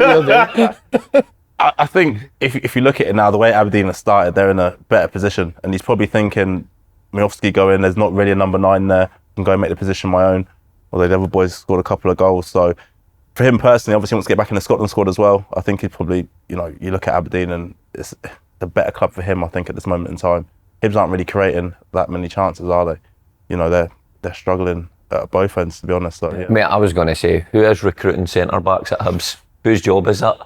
they?
I think if you look at it now, the way Aberdeen have started, they're in a better position, and he's probably thinking, Miofsky go in, there's not really a number 9 there, I can go and make the position my own. Although the other boys scored a couple of goals, so for him personally, obviously wants to get back in the Scotland squad as well. I think he'd probably, you look at Aberdeen and it's the better club for him, I think, at this moment in time. Hibs aren't really creating that many chances, are they? They're struggling at both ends, to be honest. So, yeah.
Mate, I was going to say, who is recruiting centre-backs at Hibs? Whose job is that?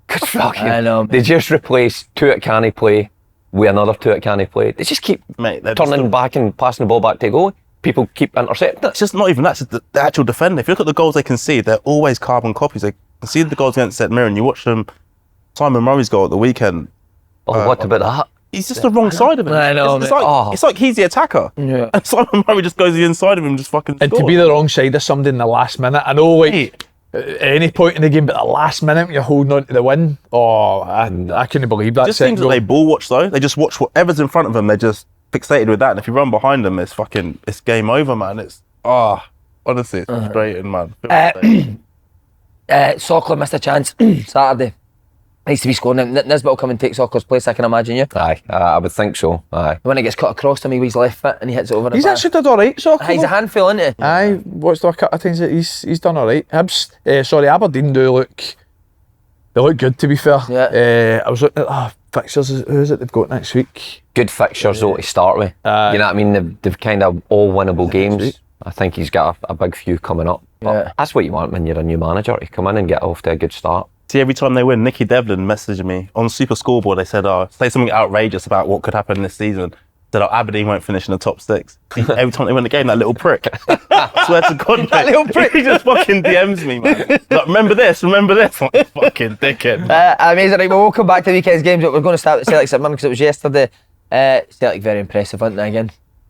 Because fucking,
I know,
they just replace 2 at canny play with another 2 at canny play. They just keep turning back and passing the ball back to goal. People keep intercepting it.
It's just not even that, it's just the actual defender. If you look at the goals they concede, they're always carbon copies. They conceded the goals against Mirren. You watch them, Simon Murray's goal at the weekend.
What about that?
He's just the wrong side of it.
I know,
it's like he's the attacker. Yeah. And Simon Murray just goes the inside of him and just fucking scores.
And to be the wrong side of somebody in the last minute, I know, at any point in the game, but the last minute when you're holding on to the win, I couldn't believe that.
It just seems that they ball watch though. They just watch whatever's in front of them. They're just fixated with that. And if you run behind them, it's game over, man. It's honestly, it's frustrating, man.
Sockler missed a chance Saturday. Needs to be scoring. Nisbet will come and take Sockler's place, I can imagine you.
Aye, I would think so. Aye.
When it gets cut across him, he's left foot and he hits it over the
He's
bar.
actually done alright, Sockler.
He's a handful, isn't he?
Aye, watched a couple of times that he's done alright. Aberdeen do look good, to be fair.
Yeah.
I was looking at fixtures. Who is it they've got next week?
Good fixtures though to start with. You know what I mean? They've kind of all winnable games. I think he's got a big few coming up. But that's what you want when you're a new manager, to come in and get off to a good start.
See, every time they win, Nicky Devlin messaged me on Super Scoreboard. They said, say something outrageous about what could happen this season. Said, Aberdeen won't finish in the top 6. Every time they win the game, that little prick. I swear to God, that little prick. He just fucking DMs me, man. Like, remember this. I'm like, fucking dickhead.
Amazing. Right, well, we'll come back to the weekend's games, but we're going to start with Celtic St Mirren because it was yesterday. Celtic very impressive, aren't they, again?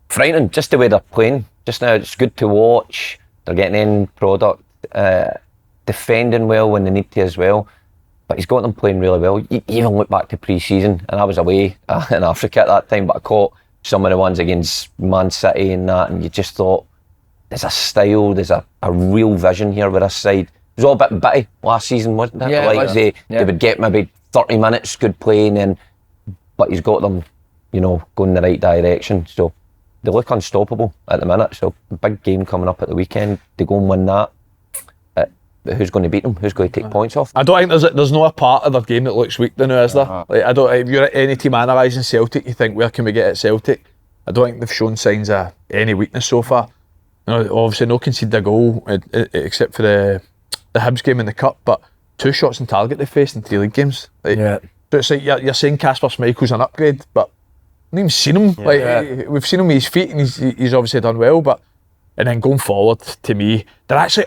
Frightening, just the way they're playing. Just now, it's good to watch. They're getting in product. Defending well when they need to as well, but he's got them playing really well. You even look back to pre-season, and I was away in Africa at that time, but I caught some of the ones against Man City and that, and you just thought there's a style, there's a real vision here with this side. It was all a bit bitty last season, wasn't it?
Yeah,
they would get maybe 30 minutes good playing, but he's got them, going the right direction. So they look unstoppable at the minute. So big game coming up at the weekend. They go and win that. But who's going to beat them? Who's going to take points off?
I don't think there's no a part of their game that looks weak now, is there? Like, I don't. If you're at any team analysing Celtic, you think, where can we get at Celtic? I don't think they've shown signs of any weakness so far. Obviously, no conceded a goal except for the Hibs game in the cup, but 2 shots on target they faced in 3 league games. But it's like you're saying Kasper Schmeichel's an upgrade, but I've not even seen him. We've seen him with his feet, and he's obviously done well. But and then going forward, to me, they're actually.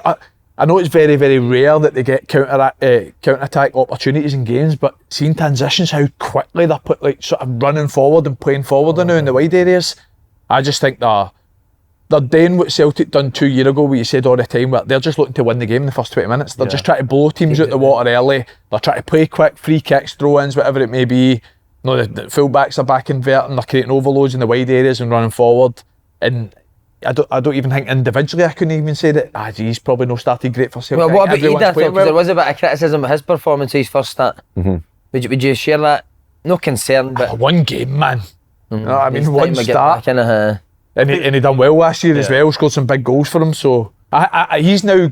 I know it's very, very rare that they get counter-attack opportunities in games, but seeing transitions, how quickly they're sort of running forward and playing forward now in the wide areas, I just think they're doing what Celtic done 2 years ago, what you said all the time, where they're just looking to win the game in the first 20 minutes. They're just trying to blow teams out the water early. They're trying to play quick, free kicks, throw-ins, whatever it may be. The full-backs are back inverting, they're creating overloads in the wide areas and running forward. And I don't even think individually I couldn't even say that he's probably not started great for Celtic.
Well, what about Ida? Because there was a bit of criticism of his performance his first start. Would you share that? No concern, but
one game, man. You know what I mean, one start.
And
he done well last year as well, scored some big goals for him, so he's now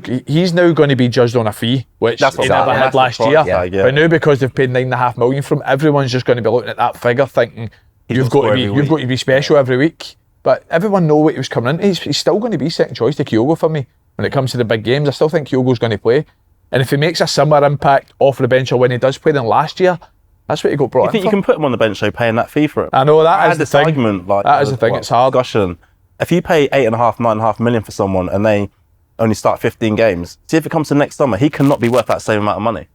going to be judged on a fee, which he never had last year. But now, because they've paid $9.5 million from him, everyone's just going to be looking at that figure thinking you've got to be special every week. But everyone know what he was coming into. He's still going to be second choice to Kyogo for me when it comes to the big games. I still think Kyogo's going to play. And if he makes a similar impact off the bench or when he does play than last year, that's what he got brought in for.
You think you can put him on the bench though, paying that fee for it?
I know, that is the thing.
Argument,
that is the thing, it's hard.
Discussion. If you pay $9.5 million for someone and they only start 15 games, see if it comes to next summer, he cannot be worth that same amount of money.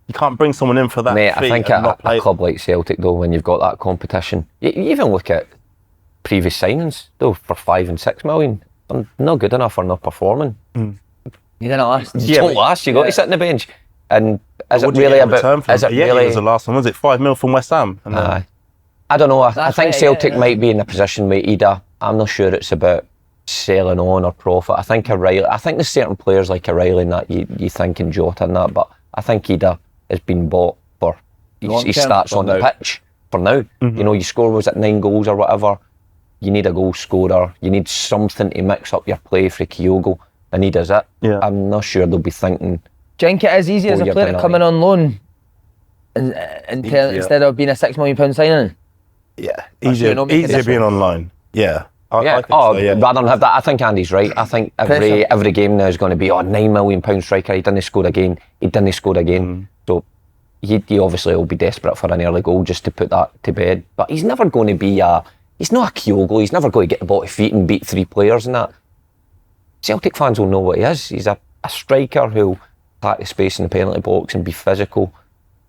You can't bring someone in for that fee.
I think at a club like Celtic though, when you've got that competition, you even look at previous signings though for 5 and 6 million. They're not good enough or not performing.
You didn't last.
You don't last. You got to sit on the bench. And is it really about?
Is it really? Was the last one? Was it $5 million from West Ham?
I don't know. I think Celtic might be in a position with Ida. I'm not sure it's about selling on or profit. I think O'Reilly. I think there's certain players like O'Reilly and that you think in Jota and that, but I think Ida has been bought for. He starts on the pitch for now. You know, you score, was it 9 goals or whatever? You need a goal scorer. You need something to mix up your play for Kyogo, and he does it. I'm not sure they'll be thinking.
Do you think it is easy as a player to come in on loan instead of being a £6 million signing?
Yeah, easier being on loan. I think
rather than have that, I think Andy's right. I think every game now is going to be £9 million striker. He didn't score again. So he obviously will be desperate for an early goal just to put that to bed. But he's never going to be he's not a Kyogo. He's never going to get the ball to feet and beat 3 players and that. Celtic fans will know what he is. He's a striker who'll attack the space in the penalty box and be physical.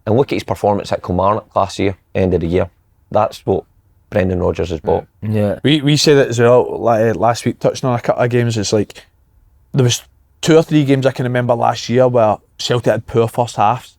And look at his performance at Kilmarnock last year, end of the year. That's what Brendan Rodgers has bought.
We said it as well last week, touching on a couple of games. It's like there was 2 or 3 games I can remember last year where Celtic had poor first halves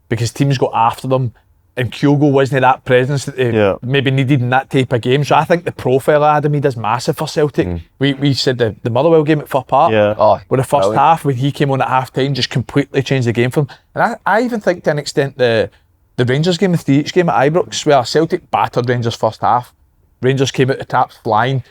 because teams got after them and Kyogo wasn't that presence that they maybe needed in that type of game. So I think the profile of Adam is massive for Celtic. We said the Motherwell game at Fir Park, where the first half when he came on at half time just completely changed the game for him. And I even think to an extent the Rangers game, the 3-each game at Ibrox, where Celtic battered Rangers first half. Rangers came out the traps flying,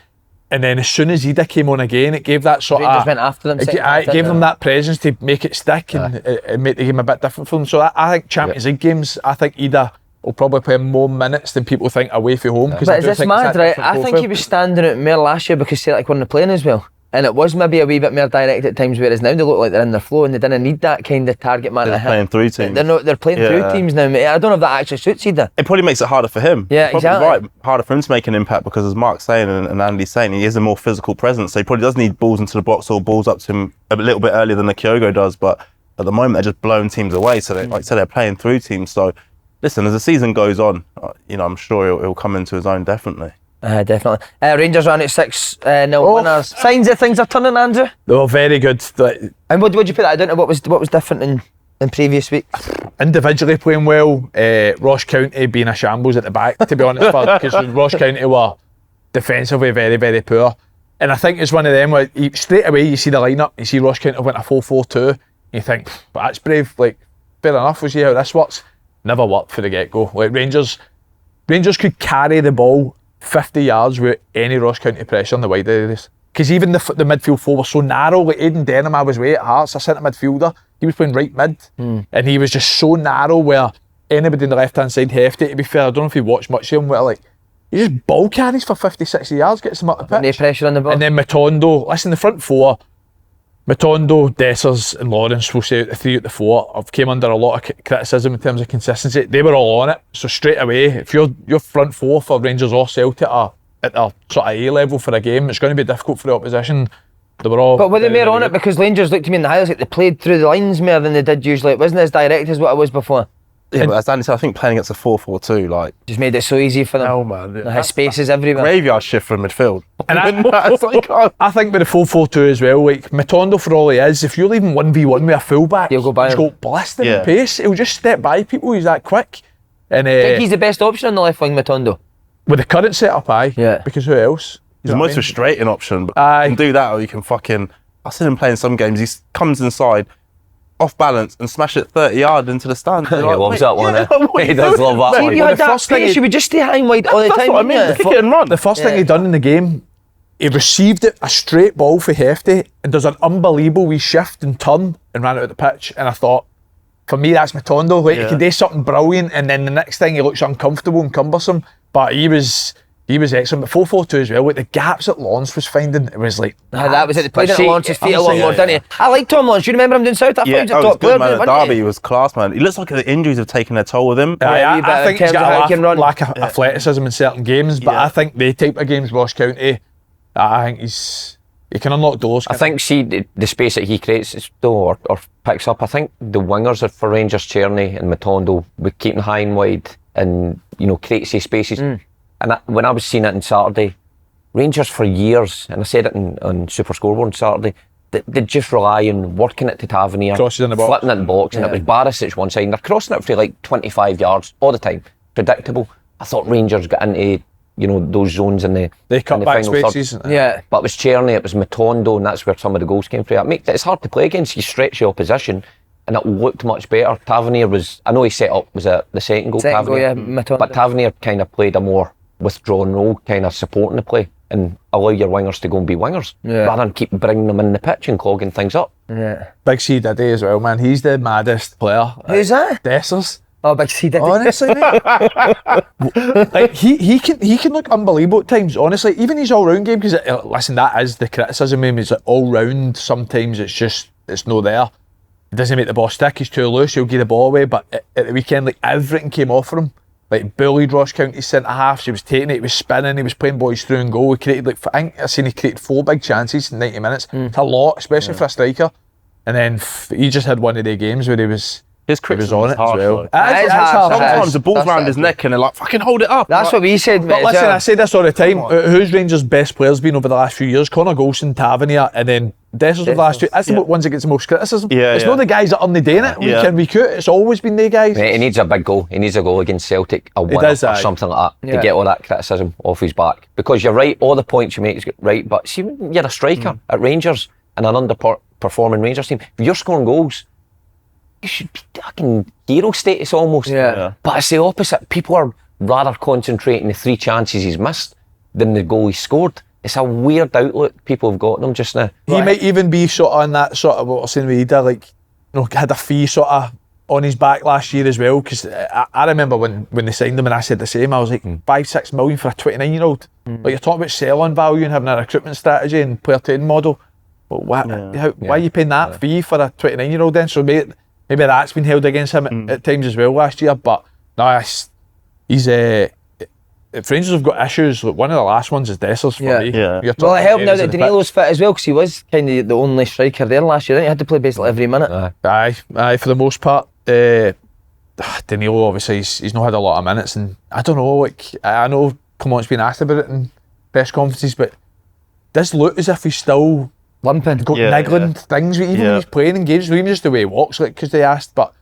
and then as soon as Ida came on again, it gave that sort
Rangers went after them.
It gave them that presence to make it stick and make the game a bit different for them. So I think Champions League games, I think Ida will probably play more minutes than people think away from home.
But is this mad, right? I think he was standing out more last year because Celtic weren't playing as well. And it was maybe a wee bit more direct at times, whereas now they look like they're in their flow and they didn't need that kind of target man.
They're playing through teams.
They're playing through teams now. I don't know if that actually suits either.
It probably makes it harder for him.
Yeah, exactly.
Right, harder for him to make an impact because, as Mark's saying and Andy's saying, he is a more physical presence. So he probably does need balls into the box or balls up to him a little bit earlier than the Kyogo does. But at the moment, they're just blowing teams away. So they, like I said, they're playing through teams. So listen, as the season goes on, I'm sure he'll come into his own definitely.
Definitely. Rangers ran at 6-0 winners. Signs that things are turning, Andrew?
They were very good.
And what would you put that down to? What was different in previous weeks?
Individually playing well, Ross County being a shambles at the back, to be honest, because Ross County were defensively very, very poor. And I think it's one of them where straight away you see the lineup, you see Ross County went a 4-4-2, and you think, but that's brave, like, fair enough, we'll see how this works. Never worked for the get-go. Like Rangers could carry the ball 50 yards without any Ross County pressure in the wide areas. Because even the midfield four were so narrow. Like Aidan Denham, I was way at Hearts, a centre midfielder. He was playing right mid, and he was just so narrow where anybody on the left hand side, Hefty, to be fair, I don't know if you watched much of him, where like he just ball carries for 50, 60 yards, gets him up the pitch.
No pressure on the ball.
And then Matondo, listen, the front four, Matondo, Dessers and Lawrence, we'll say out the three out the four, have came under a lot of criticism in terms of consistency. They were all on it, so straight away, if your front four for Rangers or Celtic are at their sort of A level for a game, it's going to be difficult for the opposition. They were all.
But were they more on it because Rangers looked to me in the highlights like they played through the lines more than they did usually? It wasn't as direct as what it was before.
Yeah, but as Danny said, I think playing against a 4-4-2, like,
Just made it so easy for them.
hell, man.
They had spaces everywhere.
Graveyard shift from midfield.
And
It's like,
I think with the 4-4-2 as well, like Matondo for all he is, if you're leaving 1v1 with a fullback,
He'll go by
he's
him.
got blistering
Yeah.
pace. He'll just step by people. He's that quick. And
I think he's the best option on the left wing, Matondo.
with the current setup, aye.
Yeah.
Because who else?
he's the most frustrating option. But
Aye.
you can do that, or you can fucking. I've seen him playing some games. He comes inside, off balance, and smash it 30 yards into the stand.
He loves that one, eh? He does love that
See,
one.
if you
Well,
had
the
that
first thing
pace,
he-
you would just stay high and wide all the
That's
time.
what I mean.
wouldn't
Kick
you?
it and run.
The first thing
Yeah.
he done in the game, he received it, a straight ball for Hefty, and does an unbelievable wee shift and turn and ran out of the pitch. And I thought, for me, that's Matondo. Like, he can do something brilliant, and then the next thing he looks uncomfortable and cumbersome. But he was excellent. But 4-4-2 as well, with the gaps that Lawrence was finding, it was like...
That was it. They played
But
it
see,
Lawrence's feet a
honestly,
lot more, didn't he? I like Tom Lawrence. You remember him doing South? I thought he was a
oh,
top
he's
player.
good, man. At
wasn't he?
Derby, he was class, man. He looks like the injuries have taken their toll with him.
I
bit in
think he's
terms of how
got
he
a
can run.
lack of athleticism in certain games, but
Yeah.
I think the type of games Ross County, I think he can unlock doors.
I think, see, the space that he creates though, or picks up, I think the wingers are for Rangers, Tierney and Matondo, with keeping high and wide and, you know, creates these spaces. And when I was seeing it on Saturday, Rangers for years, and I said it on Super Scoreboard on Saturday, they just rely on working it to Tavernier,
Crosses in the box.
flipping it in the box, and it was Barisic one side, and they're crossing it for like 25 yards all the time. Predictable. I thought Rangers got into, you know, those zones in the
They cut
in the
back
final third.
spaces.
Yeah.
But it was Tierney, it was Matondo, and that's where some of the goals came from. It's hard to play against. You stretch the opposition, and it looked much better. Tavernier was, I know he set up, was the second goal,
Second goal,
Tavernier,
yeah, Matondo.
but Tavernier kind of played a more withdrawn role, kind of supporting the play, and allow your wingers to go and be wingers,
Yeah.
rather than keep bringing them in the pitch and clogging things up.
Yeah.
Big C Diddy as well, man. He's the maddest player.
Who's that?
Dessers.
Oh, Big C did.
Honestly, mate. Like, he can look unbelievable at times. Honestly, even his all round game, because listen, that is the criticism of him. Is like all round. Sometimes it's no there. He doesn't make the ball stick. He's too loose. He'll give the ball away. But at the weekend, like, everything came off for him. Like, bullied Ross County centre halves. He was taking it. He was spinning. He was playing boys through and goal. He created, like, I think I seen he created 4 big chances in 90 minutes. It's a lot, especially for a striker. And then he just had one of the games where he was.
His
He was
criticism
on
is
it
harsh,
as well.
though.
It is
It's
harsh, it
Sometimes
is.
the ball's
That's
round
it.
his neck and they're like, fucking hold it up.
That's
Like,
what we said,
But
mate.
listen, I say this all the time. Who's Rangers' best players been over the last few years? Connor Golson, Tavernier, and then Dessers over the last 2. That's the ones that gets the most criticism.
Yeah,
It's
yeah.
not the guys that aren't doing it. We
Yeah.
can recruit. It's always been the guys.
Mate, he needs a big goal. He needs a goal against Celtic, a winner
does,
or
aye.
something like that,
Yeah.
to get all that criticism off his back. Because you're right, all the points you make is right, but see, when you're a striker at Rangers and an underperforming Rangers team, if you're scoring goals, you should be fucking hero status almost.
Yeah.
But it's the opposite. People are rather concentrating the 3 chances he's missed than the goal he scored. It's a weird outlook people have got on him just now.
He might even be sort of on that sort of what we're saying with Ida, like, you know, had a fee sort of on his back last year as well. Because I remember when they signed him and I said the same. I was like, 5-6 million for a 29-year-old. Like, you're talking about selling value and having a recruitment strategy and player trading model. But why are you paying that fee for a 29-year-old then? So maybe that's been held against him at times as well last year. But no, he's if Rangers have got issues, like, one of the last ones is Dessers for
Yeah.
me.
Yeah.
You're
Well, it
talking
helped now
areas
that
of the
Danilo's fit as well, because he was kind of the only striker there last year. He had to play basically every minute.
Aye, for the most part. Danilo, obviously, he's not had a lot of minutes, and I don't know, like, I know Clement's been asked about it in press conferences, but does look as if he's still
Limping.
got
Yeah,
niggling things, even when he's playing in games, even just the way he walks, like, because they asked, but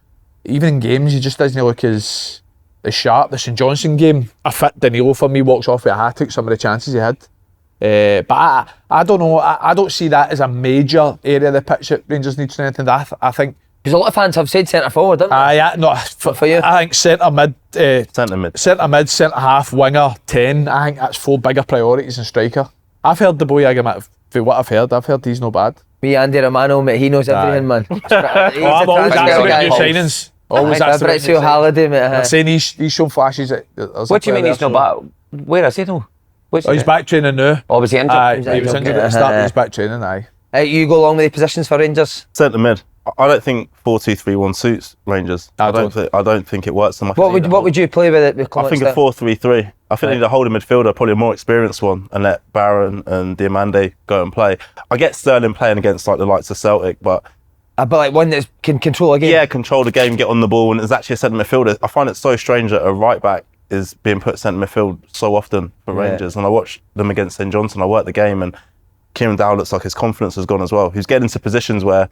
even in games, he just doesn't look as sharp. The St Johnstone game, a fit Danilo for me, walks off with a hat-trick, some of the chances he had. But I don't know, I don't see that as a major area of the pitch that Rangers need strengthened. I think
Because a lot of fans have said centre forward, don't they?
No,
for you?
I think centre mid,
centre mid,
centre half, winger, 10. I think that's 4 bigger priorities than striker. I've heard the boy for what I've heard he's not bad.
Me, Andy Romano, mate, he knows everything, man.
I've always asked about new signings. Always asked about new
Halliday, mate.
I'm saying he's shown flashes.
What do you mean he's not back? Where is he though?
He's back training now.
Oh, was he injured?
He was injured at the start, he's back training, aye.
You go along with the positions for Rangers?
Centre mid. I don't think 4-2-3-1 suits Rangers. I don't think it works.
What would you play with it?
I think a 4-3-3. I think they need a holding midfielder, probably a more experienced one, and let Barron and Diamande go and play. I get Sterling playing against like the likes of Celtic, but
like one that can control a game.
Yeah, control the game, get on the ball, and is actually a centre midfielder. I find it so strange that a right back is being put centre midfield so often for Rangers. And I watched them against St Johnstone. I worked the game, and Kieran Dowell looks like his confidence has gone as well. He's getting into positions where,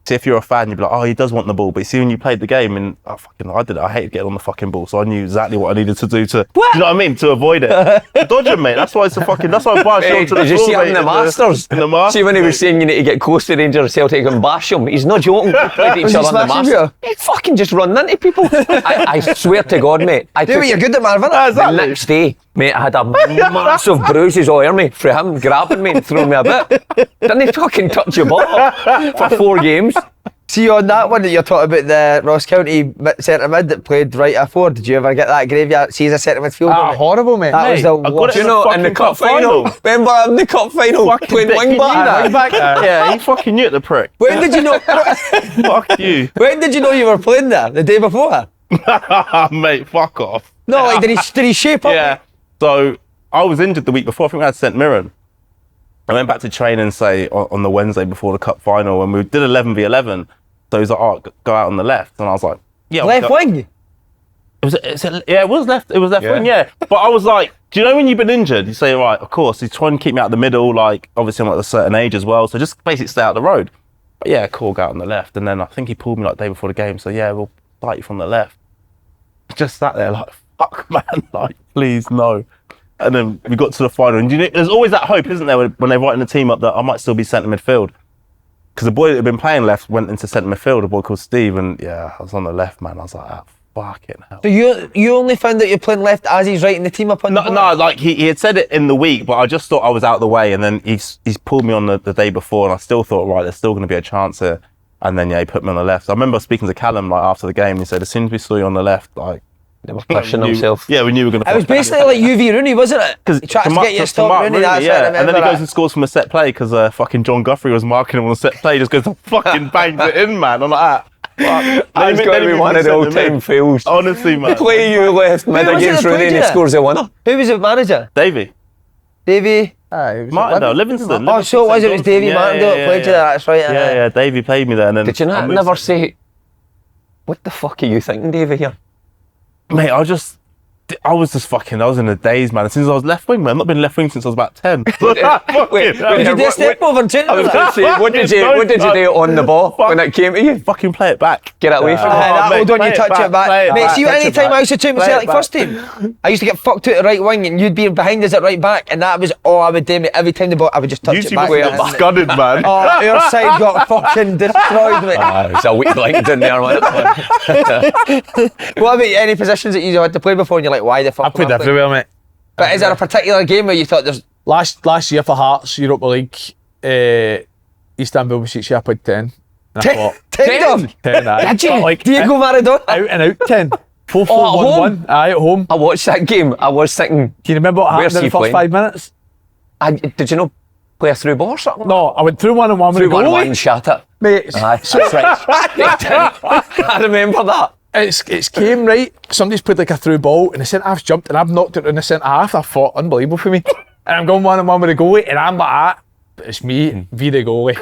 see, if you're a fan, you'd be like, oh, he does want the ball. But you see, when you played the game, and I did it. I hated getting on the fucking ball, so I knew exactly what I needed to do to, you know what I mean, to avoid it. Dodge him, mate. That's why it's a fucking. That's why I buy a to the
Did you see him in the Masters?
In the Masters.
See when he was saying you need to get close to Rangers, Celtic, and bash him. He's not joking. We played each other in the Masters. He fucking just run into people. I swear to God, mate.
You're good at Marvin.
The next day, mate, I had a massive bruises all over me from him grabbing me and throwing me a bit. Didn't he fucking touch your ball for 4 games?
See, on that one that you're talking about, the Ross County centre mid that played right at 4, did you ever get that graveyard? See, as a centre midfielder?
Horrible, mate.
That was the worst.
Do you know, in the cup final? Remember in the cup final, playing wing back?
Yeah, he fucking knew it, the prick.
When did you know?
Fuck you.
When did you know you were playing there? The day before?
Mate, fuck off.
No, like, did he shape up?
Yeah. So, I was injured the week before. I think we had St Mirren. I went back to training, say, on the Wednesday before the cup final, and we did 11v11. So he was like, oh, go out on the left. And I was like, yeah.
Left wing?
It was left wing, yeah. But I was like, do you know when you've been injured, you say, right, of course, he's trying to keep me out the middle, like, obviously I'm at a certain age as well, so just basically stay out the road. But yeah, cool, go out on the left. And then I think he pulled me like the day before the game, so yeah, we'll fight you from the left. Just sat there like, fuck, man, like, please, no. And then we got to the final, and there's always that hope, isn't there, when they're writing the team up, that I might still be centre midfield. Because the boy that had been playing left went into centre midfield, a boy called Steve, and yeah, I was on the left, man. I was like, ah, fucking hell.
So you only found out you're playing left as he's writing the team up on the board?
No, like he had said it in the week, but I just thought I was out of the way, and then he's pulled me on the day before, and I still thought, right, there's still going to be a chance here. And then, yeah, he put me on the left. I remember speaking to Callum like after the game, he said, as soon as we saw you on the left, like,
they were pushing himself.
Yeah, we knew we were going to.
It was basically like UV Rooney, wasn't it? Because he tried to get you to stop Rooney.
Yeah, and then he goes and scores from a set play because fucking John Guthrie was marking him on a set play. He just goes and fucking bangs it in, man. I'm like,
That's got to be one of the all-time fails.
Honestly, man.
Play you left mid against Rooney and he scores a winner.
Who was the manager?
Davey.
Martin
Livingston.
Oh, so it was Davey Martindale that played you there, that's right.
Yeah, Davey played me there. And then
did you never say, what the fuck are you thinking, Davey, here?
Mate, I was in a daze, man. Since I was left wing, man. I've not been left wing since I was about 10.
Did you do a step over and turn?
I was going to say, what did you do on the ball when it came to you?
Fucking play it back.
Get it away from
hold on, you touch it back. Mate, see, any time I used to take my Celtic first team, I used to get fucked out at right wing and you'd be behind us at right back, and that was all I would do, mate. Every time the ball, I would just touch it back.
You got scudded, man.
Oh, our side got fucking destroyed, mate.
It's a weak link in there, man.
What about any positions that you had to play before and you're like, why the fuck?
I played everywhere, mate.
But is there a particular game where you thought there's...
Last year for Hearts, Europa League, Istanbul Besiktas, I played 10. And I thought,
10?
10, aye.
Did you?
Like,
Diego Maradona?
Out and out 10. 4-4-1-1. Aye, at home.
I watched that game. I was thinking...
Do you remember what happened in the first 5 minutes?
Did you know play a through ball or something?
No, I went through 1-on-1 with a goalie.
1-1 shut it.
Mate,
that's right. I remember that.
It's came right. Somebody's played like a through ball and the centre half's jumped and I've knocked it in the centre half. I thought, unbelievable for me. And I'm going 1-on-1 with the goalie and I'm like that. It's me, V the goalie.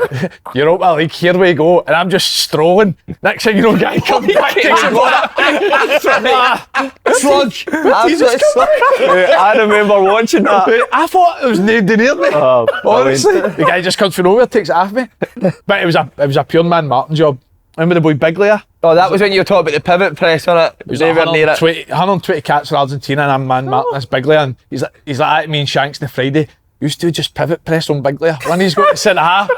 Europa League, here we go. And I'm just strolling. Next thing you know, guy comes back, takes it
slug.
I remember watching that. I thought it was near me. Honestly, the guy just comes from nowhere, takes it off me. But it was a pure man Martin job. Remember the boy Biglia?
Oh, that was when you were talking about the pivot press, wasn't it?
It was 120 cats for Argentina and I'm man Martin, that's Biglia. And he's like at me and Shanks on Friday. Used to just pivot press on Biglia when he's got to centre half.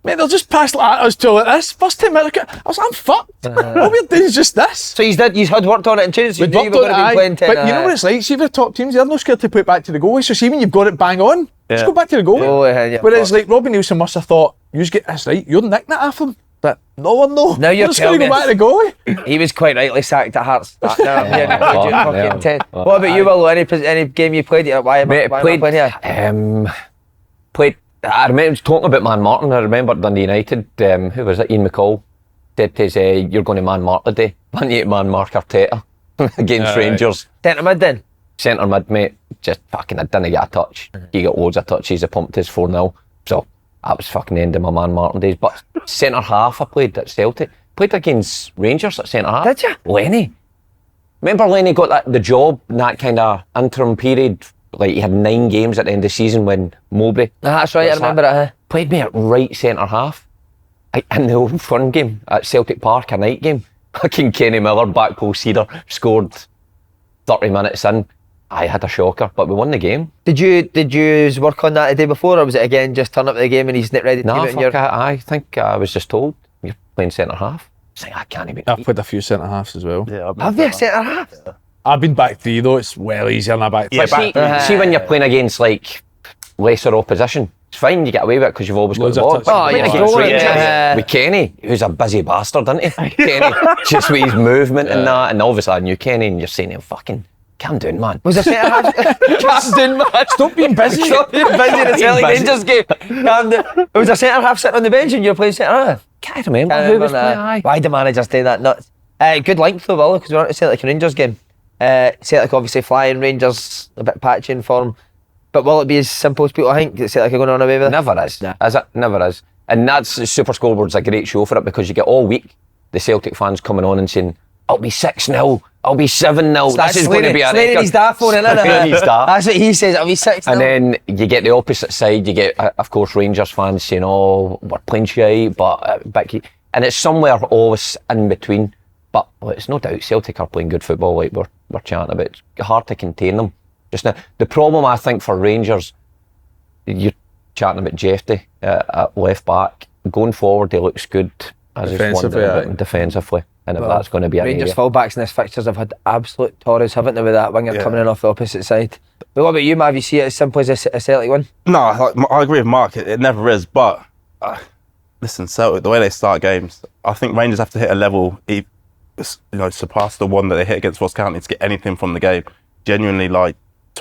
Mate, they'll just pass like us to like this. First time I look at I was like, I'm fucked. All we're doing is just this.
So you had worked on it and changed. So
We'd
you knew you
worked
were
on
going to
it,
be playing 10.
but you know what it's like? See, the top teams, they're not scared to put it back to the goalie. So see when you've got it bang on, just go back to the goalie. Whereas like Robbie Nielsen must have thought, you get this right, you're nicking it off him. But no one knows.
Now you're
just going to go back to the goalie.
He was quite rightly sacked at Hearts. What about you,
Oh,
Will? Any game you played? Why am I playing here?
Played. I remember talking about man Martin. I remember Dundee United. Who was it? Ian McCall said to us, "You're going to man Mark today. Man, you man Mark Arteta against Rangers."
Centre mid then.
Centre mid, mate. Just fucking, I didn't get a touch. He got loads of touches. I pumped his 4-0. So that was fucking the end of my man Martin days. But centre half, I played at Celtic. Played against Rangers at centre half.
Did you?
Lenny. Remember Lenny got the job in that kind of interim period. Like he had 9 games at the end of the season when Mowbray.
That's right, I remember it.
Played me at right centre half. In the Old Firm game at Celtic Park, a night game. Fucking Kenny Miller, back post header, scored 30 minutes in. I had a shocker, but we won the game.
Did you work on that the day before, or was it again just turn up the game and he's not ready to
No,
keep it in
I think I was just told you're playing centre half. I was like, I can't even.
I've played a few centre halves as well.
Yeah,
Have you centre half?
Yeah.
I've been back 3 though. It's well easier than a back 3.
Yeah,
See when you're playing against like lesser opposition, it's fine, you get away with it because you've always
Loads
got
of
the ball.
touches.
Oh, yeah,
Against
going,
Rangers,
yeah.
with Kenny, who's a busy bastard, isn't he? Kenny, just with his movement and that, and obviously I knew Kenny, and you're saying him, fucking calm down, man.
Was there centre half? Calm down, man.
Stop being busy.
Stop being busy in the Celtic
busy.
Rangers game. Calm down. Was there centre half sitting on the bench and you were playing centre half?
Can't remember
Can't
who
remember
was playing.
that.
Aye.
Why the manager say that nuts? Good length though, Will, because we were at the Celtic Rangers game. Celtic obviously flying, Rangers a bit patchy in form. But will it be as simple as people think that Celtic are going to run away with it?
Never is. Is it? Never is. And that's Super Scoreboard's a great show for it because you get all week the Celtic fans coming on and saying, I'll be 6-0, I'll be 7-0, this is going to be a record.
His daft phone, isn't it? That's what he says, I'll be 6-0.
And then you get the opposite side, you get, of course, Rangers fans saying, oh, we're playing shite, but and it's somewhere always in between. But well, it's no doubt Celtic are playing good football like we're chatting about. It's hard to contain them just now. The problem, I think, for Rangers, you're chatting about Jeffy at left back. Going forward, he looks good. I just wonder about him defensively. And if that's going to be a
Rangers fullbacks in this fixtures have had absolute torres, haven't they, with that winger coming in off the opposite side. But what about you, Mav? You see it as simple as a Celtic win?
No, I agree with Mark. It never is. But listen, Celtic, the way they start games, I think Rangers have to hit a level, surpass the one that they hit against Ross County to get anything from the game. Genuinely, like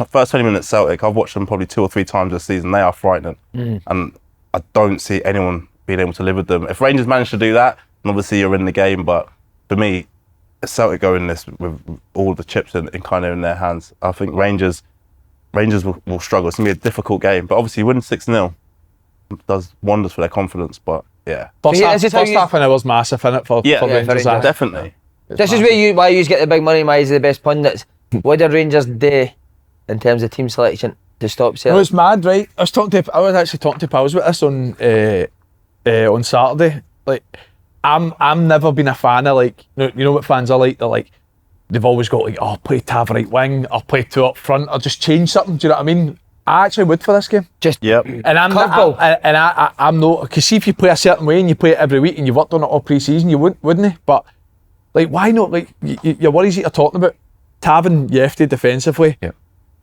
first 20 minutes Celtic, I've watched them probably 2 or 3 times this season. They are frightening, and I don't see anyone being able to live with them. If Rangers manage to do that, then obviously you're in the game. But for me, Celtic go in this with all the chips in kind of in their hands. I think Rangers will struggle. It's going to be a difficult game. But obviously winning 6-0 does wonders for their confidence. But yeah.
First half an hour's massive in it for Rangers.
Definitely.
This is why you get the big money, why he's the best pundits. What did Rangers do in terms of team selection to stop Celtic?
No, it's mad, right? I was actually talking to pals about this on Saturday. Like, I'm never been a fan of like, you know what fans are like? They're like, they've always got like, oh, play Tav right wing, or play 2 up front, or just change something. Do you know what I mean? I actually would for this game.
And
I'm not, because see if you play a certain way and you play it every week and you've worked on it all pre-season, you wouldn't you? But like, why not? Like, your worries that you're talking about, Tav and Jefty defensively,